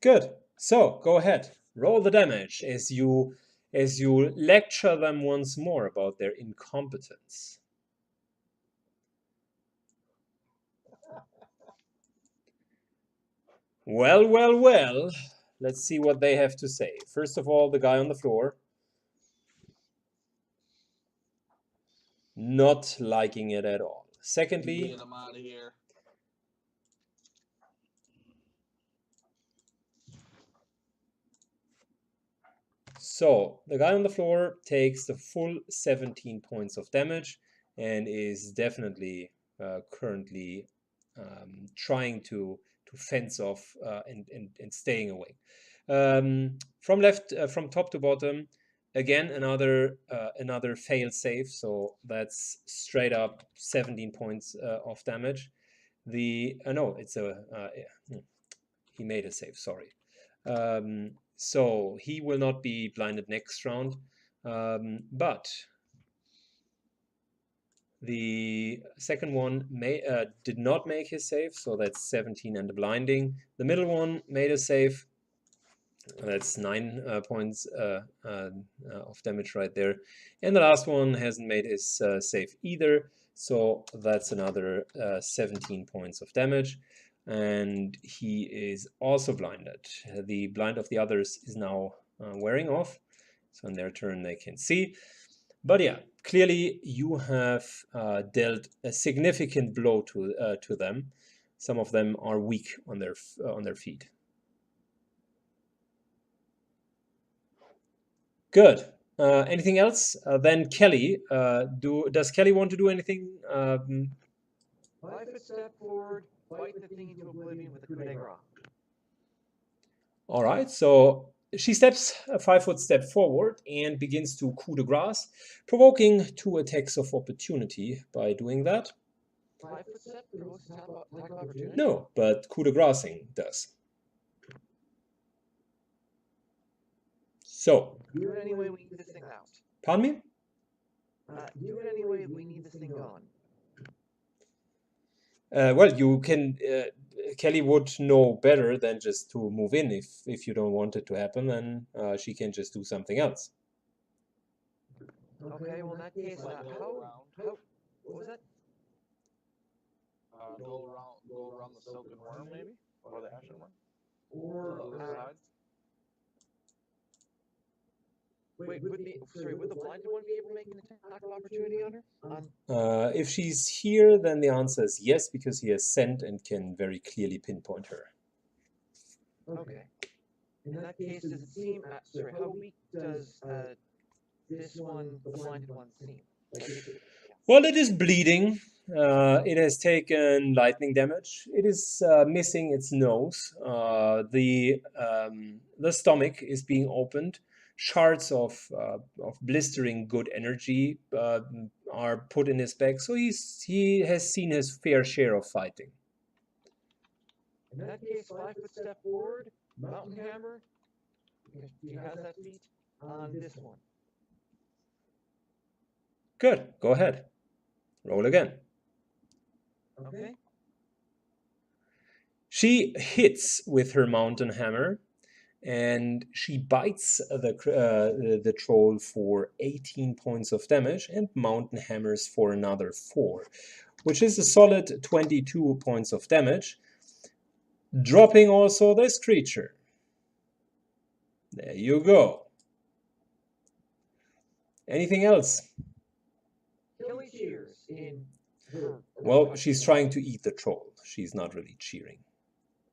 Good. So go ahead. Roll the damage as you lecture them once more about their incompetence. Well, well, well. Let's see what they have to say. First of all, the guy on the floor. Not liking it at all. Secondly, get him out of here. So the guy on the floor takes the full 17 points of damage and is definitely currently trying to fence off and staying away. From top to bottom, again another fail save. So that's straight up 17 points of damage. No, it's a he made a save, sorry. So he will not be blinded next round, but the second one did not make his save, so that's 17 and the blinding. The middle one made a save. That's 9 points of damage right there. And the last one hasn't made his save either, so that's another 17 points of damage. And he is also blinded. The blind of the others is now wearing off, so on their turn they can see. But yeah, clearly you have dealt a significant blow to them. Some of them are weak on their feet. Good. Anything else? Then Kelly. Does Kelly want to do anything? 5-foot step forward, fight the thing into oblivion with a coup de grace. All right. So she steps a 5-foot step forward and begins to coup de grace, provoking 2 attacks of opportunity by doing that. 5-foot step provokes attack of opportunity? No, but coup de gracing does. So. Do it anyway, we need this thing out. Pardon me? Do it anyway, we need this thing gone. Well, you can. Kelly would know better than just to move in. If you don't want it to happen, then she can just do something else. Okay, well in that case, what was that? Go around the silken worm, maybe, or the ashen one, or on the other side. Wait, would the blinded one be able to make an attack of opportunity on her? If she's here, then the answer is yes, because he has scent and can very clearly pinpoint her. Okay. In that case, does it seem... sorry, how weak does this one, the blinded one, seem? Well, it is bleeding. It has taken lightning damage. It is missing its nose. The stomach is being opened. Shards of blistering good energy are put in his back, so he has seen his fair share of fighting. In that case, 5-foot step forward, mountain hammer. He has that feat on this one. Good. Go ahead. Roll again. Okay. She hits with her mountain hammer, and she bites the troll for 18 points of damage and mountain hammers for another 4, which is a solid 22 points of damage, dropping also this creature. There you go. Anything else? Kelly cheers in her... Well, she's trying to eat the troll. She's not really cheering.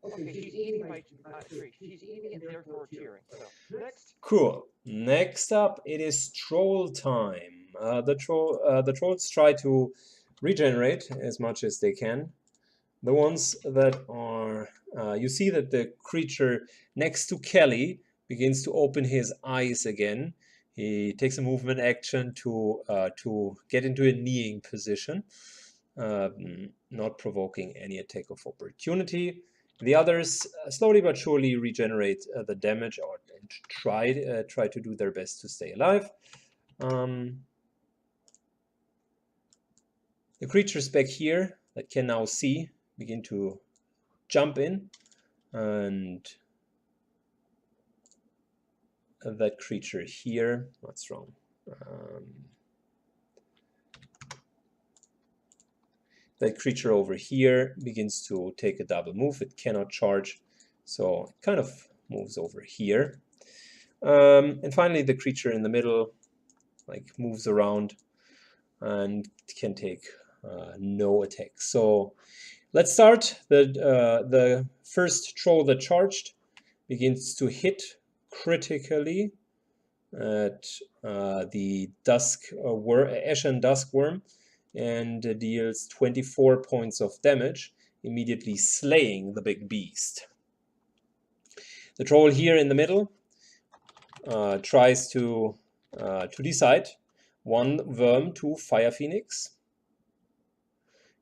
Okay, she's eating she's eating and therefore cheering. So, next. Cool. Next up, it is troll time. The trolls try to regenerate as much as they can. The ones that are... you see that the creature next to Kelly begins to open his eyes again. He takes a movement action to get into a kneeing position, not provoking any attack of opportunity. The others slowly but surely regenerate the damage or try to do their best to stay alive. The creatures back here that can now see begin to jump in, and that creature here, what's wrong? That creature over here begins to take a double move. It cannot charge, so it kind of moves over here. And finally, the creature in the middle moves around and can take no attack. So let's start. The first troll that charged begins to hit critically at the Ashen Dusk Worm, and deals 24 points of damage, immediately slaying the big beast. The troll here in the middle tries to decide. 1 worm, 2 fire phoenix.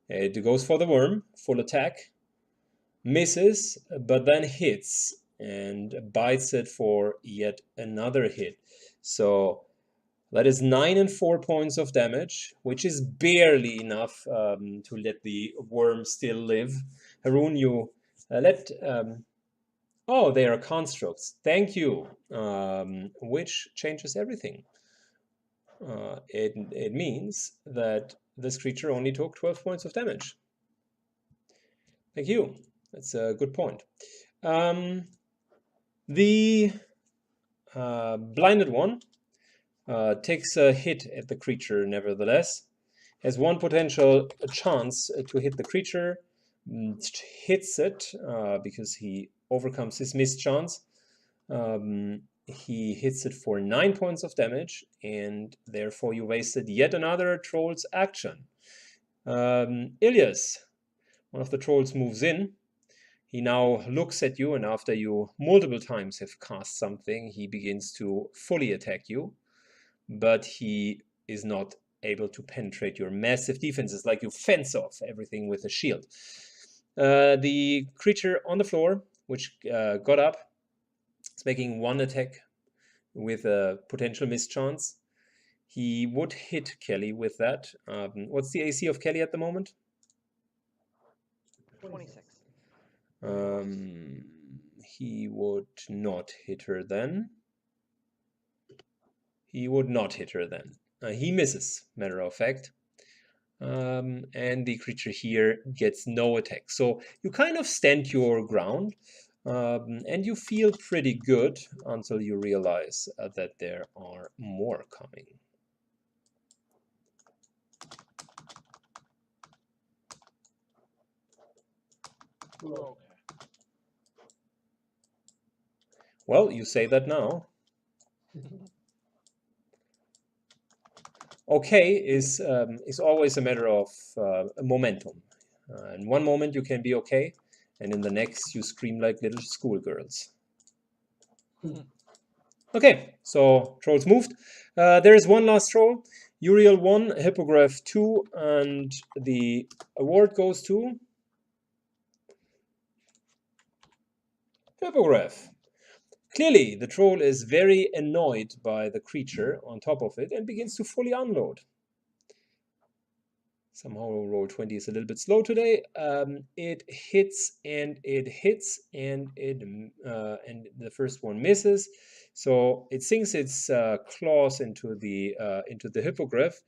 It goes for the worm, full attack. misses, but then hits and bites it for yet another hit. So that is 9 and 4 points of damage, which is barely enough to let the worm still live. Haroon, you let... oh, they are constructs. Thank you. Which changes everything. It means that this creature only took 12 points of damage. Thank you. That's a good point. The blinded one takes a hit at the creature, nevertheless. Has one potential chance to hit the creature. Hits it because he overcomes his missed chance. He hits it for 9 points of damage, and therefore you wasted yet another troll's action. Ilias, one of the trolls, moves in. He now looks at you, and after you multiple times have cast something, he begins to fully attack you. But he is not able to penetrate your massive defenses, like you fence off everything with a shield. The creature on the floor, which got up, is making one attack with a potential mischance. He would hit Kelly with that. What's the AC of Kelly at the moment? 26. He would not hit her then. He would not hit her then. He misses, matter of fact. And the creature here gets no attack. So you kind of stand your ground, and you feel pretty good until you realize that there are more coming. Okay. Well, you say that now. Okay is always a matter of momentum. In one moment you can be okay, and in the next you scream like little schoolgirls. Okay, so trolls moved. There is one last troll. Uriel 1, Hippogriff 2, and the award goes to Hippogriff. Clearly, the troll is very annoyed by the creature on top of it and begins to fully unload. Somehow roll 20 is a little bit slow today. It hits and it hits and the first one misses. So it sinks its claws into the hippogriff,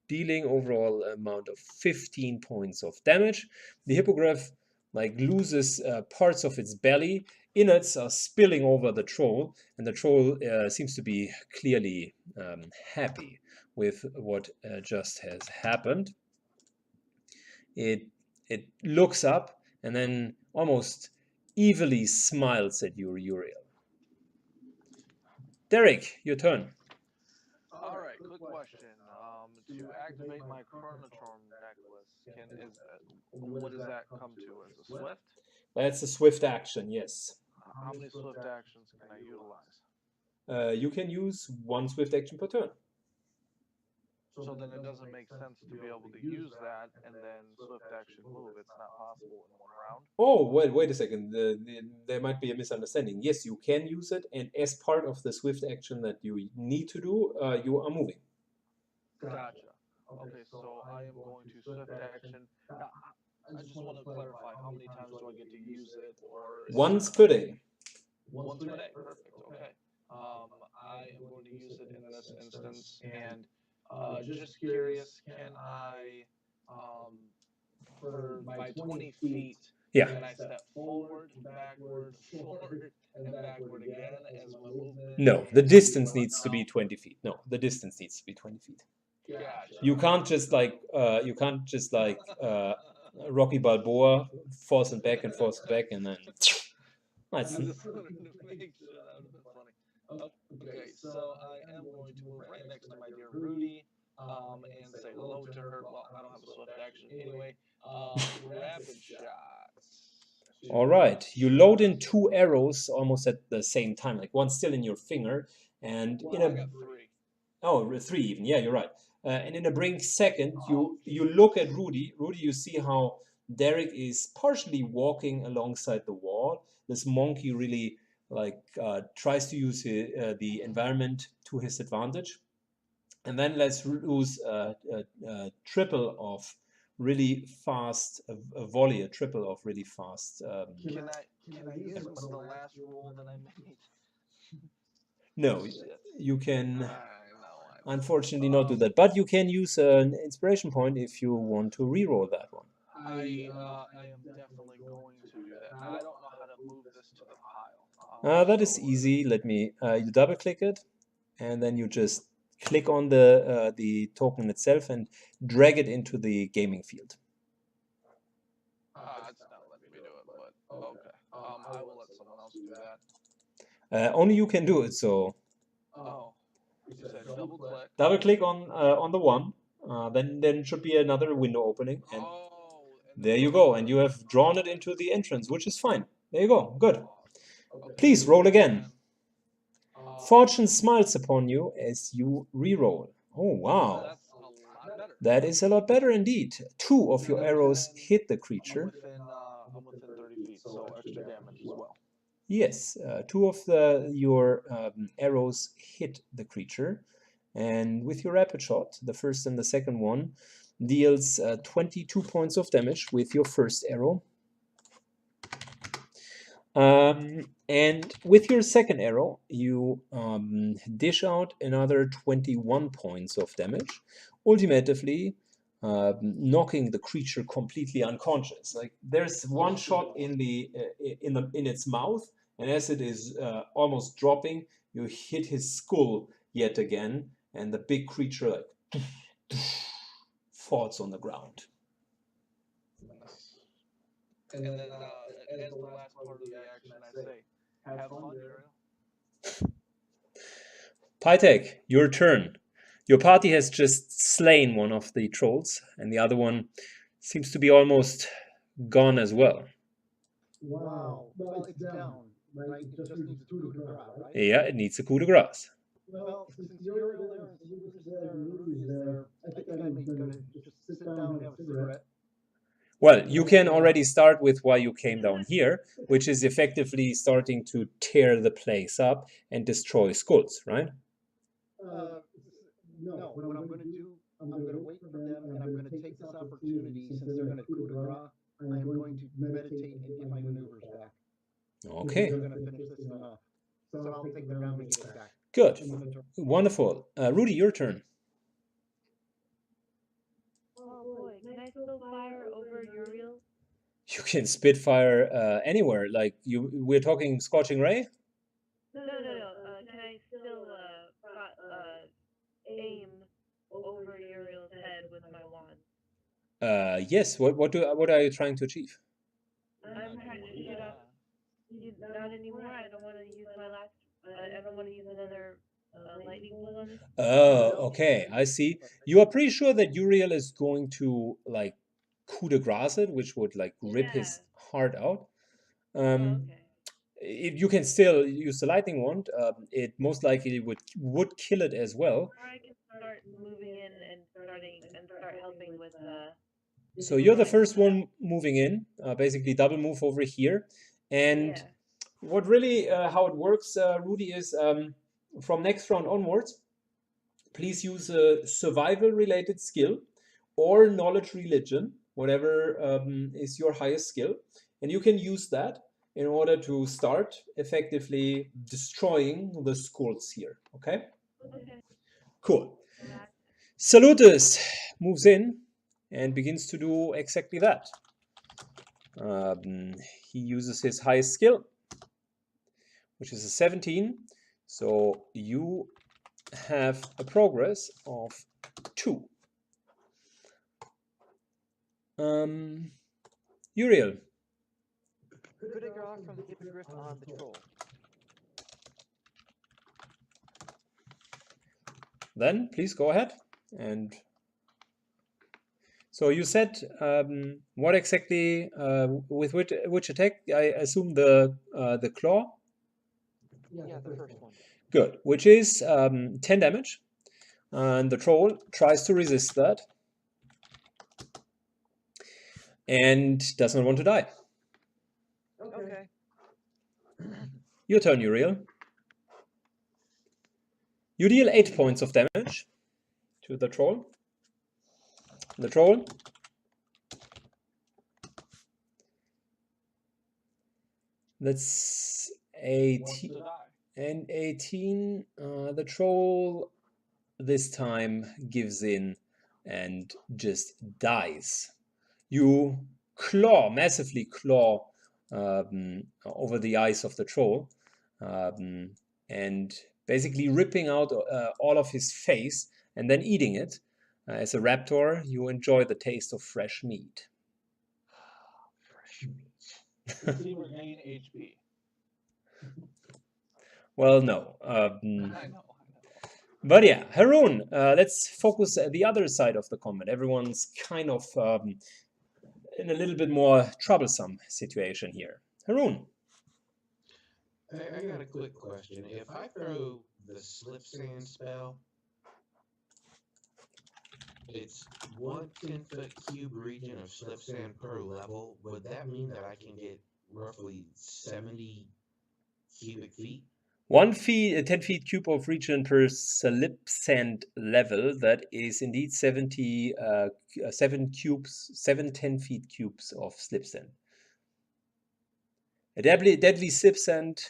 dealing overall amount of 15 points of damage. The hippogriff loses parts of its belly. Innards are spilling over the troll, and the troll seems to be clearly happy with what just has happened. It looks up and then almost evilly smiles at you, Uriel. Derek, your turn. All right, quick question. To activate my Chronotorm necklace, what does that come to? As a swift? That's a swift action, yes. How many swift actions can I utilize? You can use one swift action per turn. So then it doesn't make sense to be able to use that and then swift action move. It's not possible in one round. Oh, well, wait a second. There might be a misunderstanding. Yes, you can use it, and as part of the swift action that you need to do, you are moving. Gotcha. Okay, so I am going to swift action. Now, I just want to clarify, how many times do I get to use it, or once per day? Once per day. Perfect. Okay. I am going to use it in this instance, and just curious, can I, for my 20 feet, can I step forward, backward, forward, and backward again as my movement? No, the distance needs to be 20 feet. No, the distance needs to be 20 feet. Gotcha. You can't just Rocky Balboa, force and back, and then. I just wanted to make sure that would have been funny. Okay, so I am going to move right next to my dear Rudy, and say hello to her. Well, I don't have a swift action anyway. Rapid shots. All right, you load in 2 arrows almost at the same time, like one still in your finger, and I got 3. Oh, 3 even. Yeah, you're right. And in a brink second, you look at Rudy. Rudy, you see how Derek is partially walking alongside the wall. This monkey really tries to use the environment to his advantage. And then let's lose a triple of really fast, a volley, a triple of really fast. Can I use the last roll that I made? No, you can I unfortunately not do that. But you can use an inspiration point if you want to reroll that one. I am definitely going to do that. I don't know how to move this to the pile. That is easy. Let me. You double click it, and then you just click on the token itself and drag it into the gaming field. It's not letting me do it, but okay. I will let someone else do that. Only you can do it. So. Oh, you said double click. Double click on the one. Then it should be another window opening, and there you go. And you have drawn it into the entrance, which is fine. There you go. Good. Okay. Please roll again. Fortune smiles upon you as you re-roll. Oh, wow. That's a lot better. That is a lot better indeed. 2 of your arrows hit the creature. I'm within 30 feet, so extra damage as well. Yes, 2 of your arrows hit the creature. And with your rapid shot, the first and the second one deals 22 points of damage with your first arrow. And with your second arrow, you dish out another 21 points of damage, ultimately knocking the creature completely unconscious. Like there's one shot in its mouth, and as it is almost dropping, you hit his skull yet again, and the big creature falls on the ground. And then, as the last part of the action, I say, have fun, Uriel. Pytek, your turn. Your party has just slain one of the trolls, and the other one seems to be almost gone as well. Wow. Well, it's down, right? It just needs a coup de grace, right? Yeah, it needs a coup de grace. Well, since you're there and Salutis there and Rudy is there, I think I'm gonna just sit down and have a cigarette. Well, you can already start with why you came down here, which is effectively starting to tear the place up and destroy skulls, right? No, what I'm gonna do, I'm gonna wait for them and I'm gonna take this opportunity, since they're in a coup de grace, I am going to meditate and get my maneuvers back. Okay. They're gonna finish this thing off. So I'll take the round and get it back. Good. Wonderful. Rudy, your turn. Oh boy, can I still fire over Uriel? You can spitfire anywhere. Like we're talking Scorching Ray? No. Can I still aim over Uriel's head with my wand? Yes. What are you trying to achieve? I'm trying to shoot off. Not anymore. I don't want to use my last. I don't want to use another lightning bolt on this. Oh, okay. I see. You are pretty sure that Uriel is going to like coup de grace it, which would like rip his heart out. Okay. You can still use the lightning wand. It most likely would kill it as well. Or I can start moving in and start helping with. So you're the first one moving in. Basically, double move over here, and Yeah. what really how it works, Rudy, is from next round onwards. Please use a survival-related skill or knowledge religion, whatever is your highest skill, and you can use that in order to start effectively destroying the skulls here. Okay? Okay. Cool. Salutis moves in and begins to do exactly that. He uses his highest skill, which is a 17. So you have a progress of 2. Uriel. Coup de grace from the hippogriff on the troll. Then please go ahead. And so you said what exactly with which attack? I assume the claw. Yeah, the first one. Good, which is 10 damage, and the troll tries to resist that. and does not want to die. Okay. Your turn, Uriel. You deal 8 points of damage to the troll. The troll that's 18 and 18. The troll this time gives in and just dies. You massively claw over the eyes of the troll, and basically ripping out all of his face and then eating it. As a raptor, you enjoy the taste of fresh meat. Fresh meat. Does he regain HP? Well, no. I know. But yeah, Haroon, let's focus at the other side of the combat. Everyone's kind of in a little bit more troublesome situation here. Haroon. I got a quick question. If I throw the slip sand spell, it's 1 10-foot cube region of slip sand per level. Would that mean that I can get roughly 70 cubic feet? 10 feet cube of region per slip sand level. That is indeed 7 10 feet cubes of slip sand. A deadly slip sand,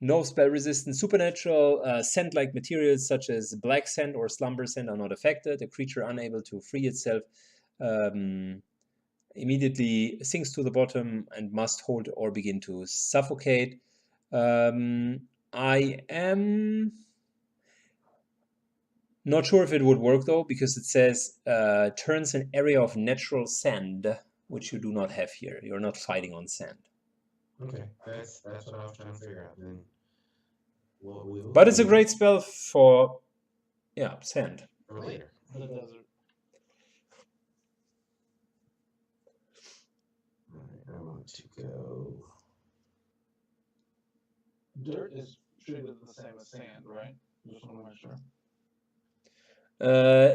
no spell resistance. Supernatural sand-like materials such as black sand or slumber sand are not affected. A creature unable to free itself immediately sinks to the bottom and must hold or begin to suffocate. I am not sure if it would work though, because it says turns an area of natural sand, which you do not have here. You're not fighting on sand. Okay, that's what I was trying to figure out. Then, but it's a great spell for sand. For later. The desert. I want to go. Dirt is treated the same as sand, right? Just want to make sure.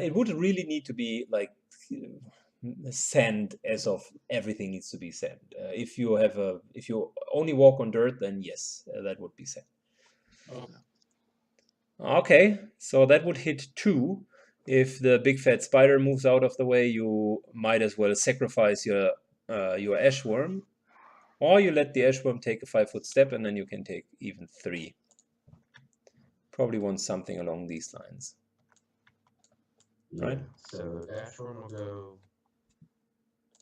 It would really need to be like sand, as of everything needs to be sand. If you only walk on dirt, then yes, that would be sand. Okay, so that would hit 2. If the big fat spider moves out of the way, you might as well sacrifice your ashworm, or you let the ashworm take a 5-foot step, and then you can take even 3. Probably want something along these lines. Yeah, right? So ashworm will go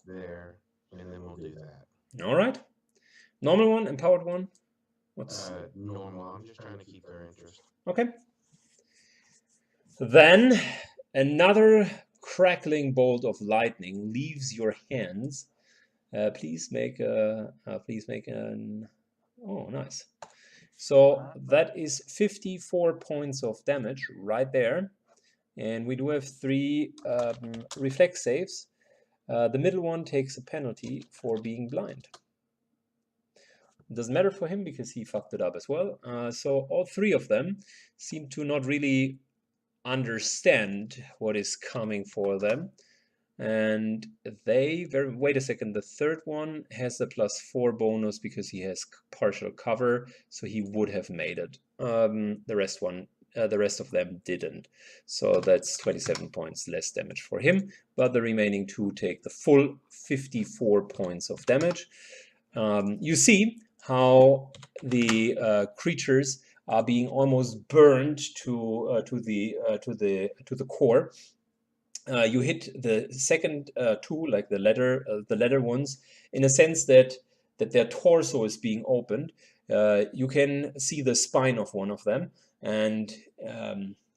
there, and then we'll do that. All right. Normal one, empowered one. What's normal? I'm just trying to keep their interest. okay? Then another crackling bolt of lightning leaves your hands. Please make an. Oh, nice. So that is 54 points of damage right there, and we do have 3 reflex saves. The middle one takes a penalty for being blind. Doesn't matter for him because he fucked it up as well. So all 3 of them seem to not really understand what is coming for them, and they wait a second. The third one has a +4 bonus because he has partial cover, so he would have made it. The rest of them didn't, so that's 27 points less damage for him, but the remaining 2 take the full 54 points of damage. You see how the creatures are being almost burned to the core. You hit the second 2, like the leather ones, in a sense that their torso is being opened. You can see the spine of one of them, and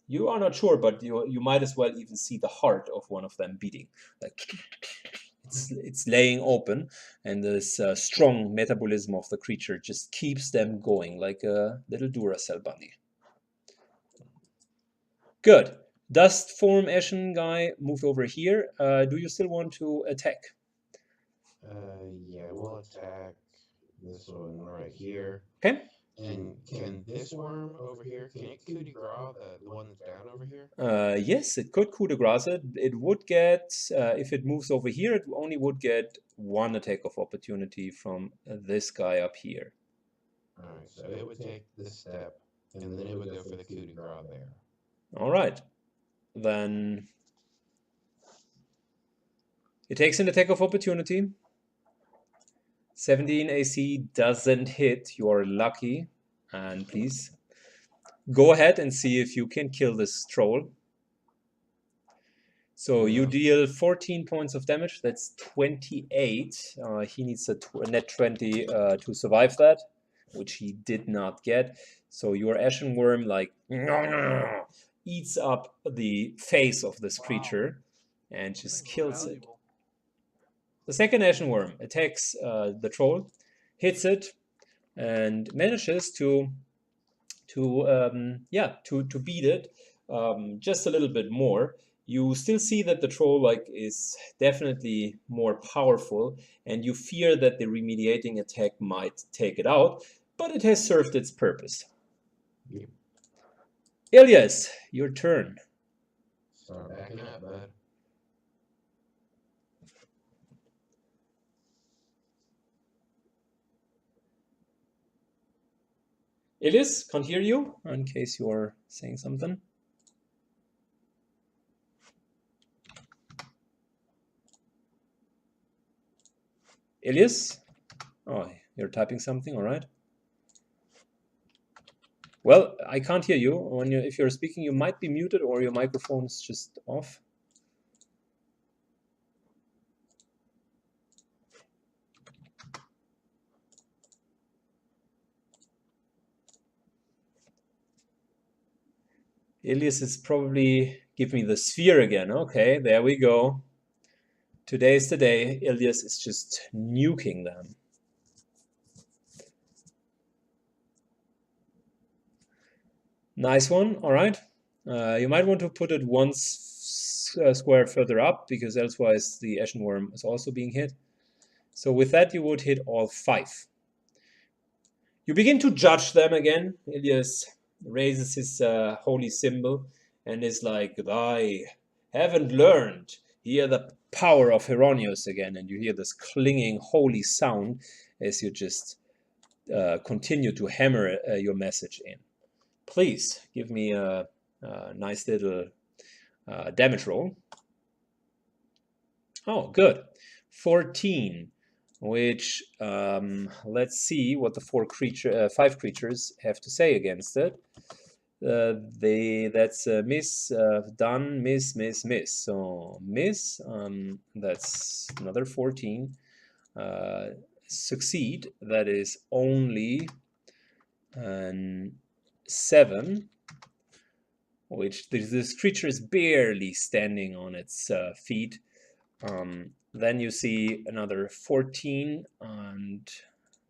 you are not sure, but you might as well even see the heart of one of them beating. Like it's laying open, and this strong metabolism of the creature just keeps them going like a little Duracell bunny. Good. Dust form Ashen guy moved over here. Do you still want to attack? Yeah, we'll attack this one right here. Okay. And can this worm over here, can it coup de grace the one that's down over here? Yes, it could coup de grace it. It would get, if it moves over here, it only would get one attack of opportunity from this guy up here. Alright, so it would take this step, and then it would go for the coup de grace there. All right. Then it takes an attack of opportunity. 17 AC doesn't hit. You are lucky. And please go ahead and see if you can kill this troll. So you deal 14 points of damage. That's 28. He needs a net 20 to survive that, which he did not get. So your Ashen Worm like eats up the face of this creature and just kills it. The second Ashen Worm attacks the troll, hits it, and manages to beat it just a little bit more. You still see that the troll is definitely more powerful, and you fear that the remediating attack might take it out, but it has served its purpose. Yep. Ilias, your turn. Start backing up, bud. Ilias, can't hear you, in case you are saying something. Ilias? Oh, you're typing something, all right. Well, I can't hear you. If you're speaking, you might be muted or your microphone is just off. Ilias is probably give me the sphere again. Okay, there we go. Today's the day. Ilias is just nuking them. Nice one. All right. You might want to put it one square further up, because elsewise the Ashen Worm is also being hit. So with that, you would hit all 5. You begin to judge them again. Ilias raises his holy symbol and is like, I haven't learned. Hear the power of Hieronymus again, and you hear this clinging holy sound as you just continue to hammer your message in. Please give me a nice little damage roll. Oh, good. 14. Which, let's see what the 5 creatures have to say against it. That's miss, done, miss, miss, miss. So miss, that's another 14. Succeed, that is only 7, which this creature is barely standing on its feet. Then you see another 14 and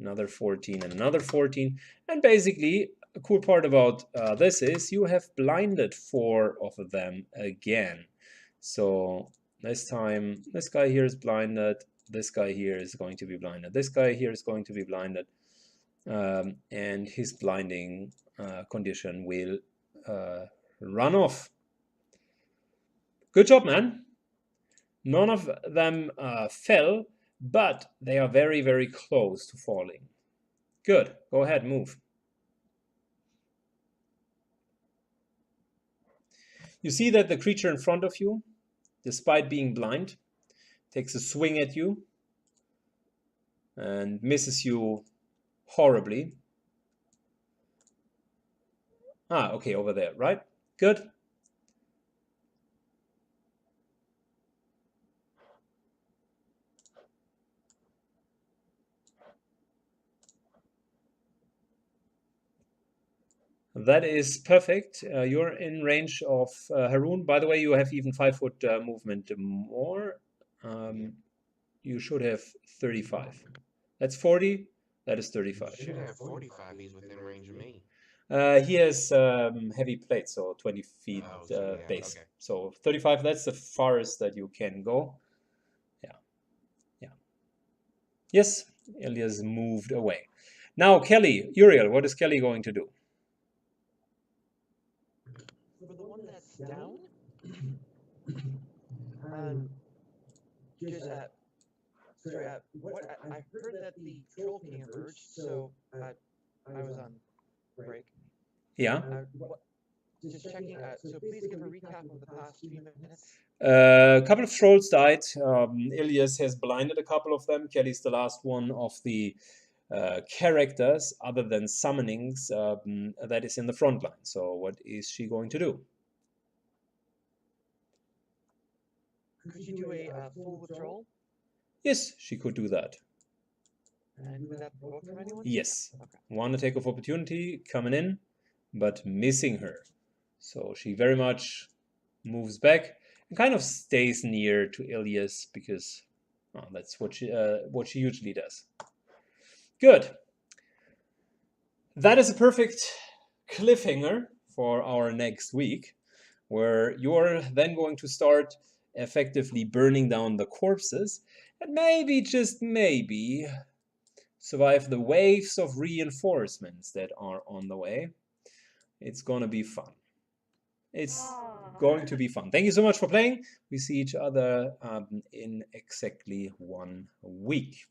another 14 and another 14. And basically, a cool part about this is you have blinded 4 of them again. So this time, this guy here is blinded. This guy here is going to be blinded. This guy here is going to be blinded. And his blinding condition will run off. Good job, man. None of them fell, but they are very, very close to falling. Good. Go ahead, move. You see that the creature in front of you, despite being blind, takes a swing at you and misses you horribly. Ah, okay, over there, right? Good. That is perfect. You're in range of Haroon. By the way, you have even 5-foot movement more. You should have 35. That's 40. That is 35. Should have 45. He's within range of me. He has heavy plate, so 20 feet base. Okay. So 35, that's the farthest that you can go. Yeah. Yes, Ilias moved away. Now, Kelly, Uriel, what is Kelly going to do? For the one that's down, just sorry, what I heard that the troll can emerge, so I was on break. Yeah. Just checking. So please give a recap of the past few minutes. A couple of trolls died. Ilias has blinded a couple of them. Kelly's the last one of the characters, other than summonings, that is in the front line. So what is she going to do? Could you do a full withdrawal? Yes, she could do that. And would that provoke from anyone? Yes. Okay. One attack of opportunity coming in, but missing her. So she very much moves back and kind of stays near to Ilias because that's what she usually does. Good. That is a perfect cliffhanger for our next week, where you're then going to start effectively burning down the corpses and maybe, just maybe, survive the waves of reinforcements that are on the way. It's going to be fun. It's going to be fun. Thank you so much for playing. We see each other in exactly 1 week.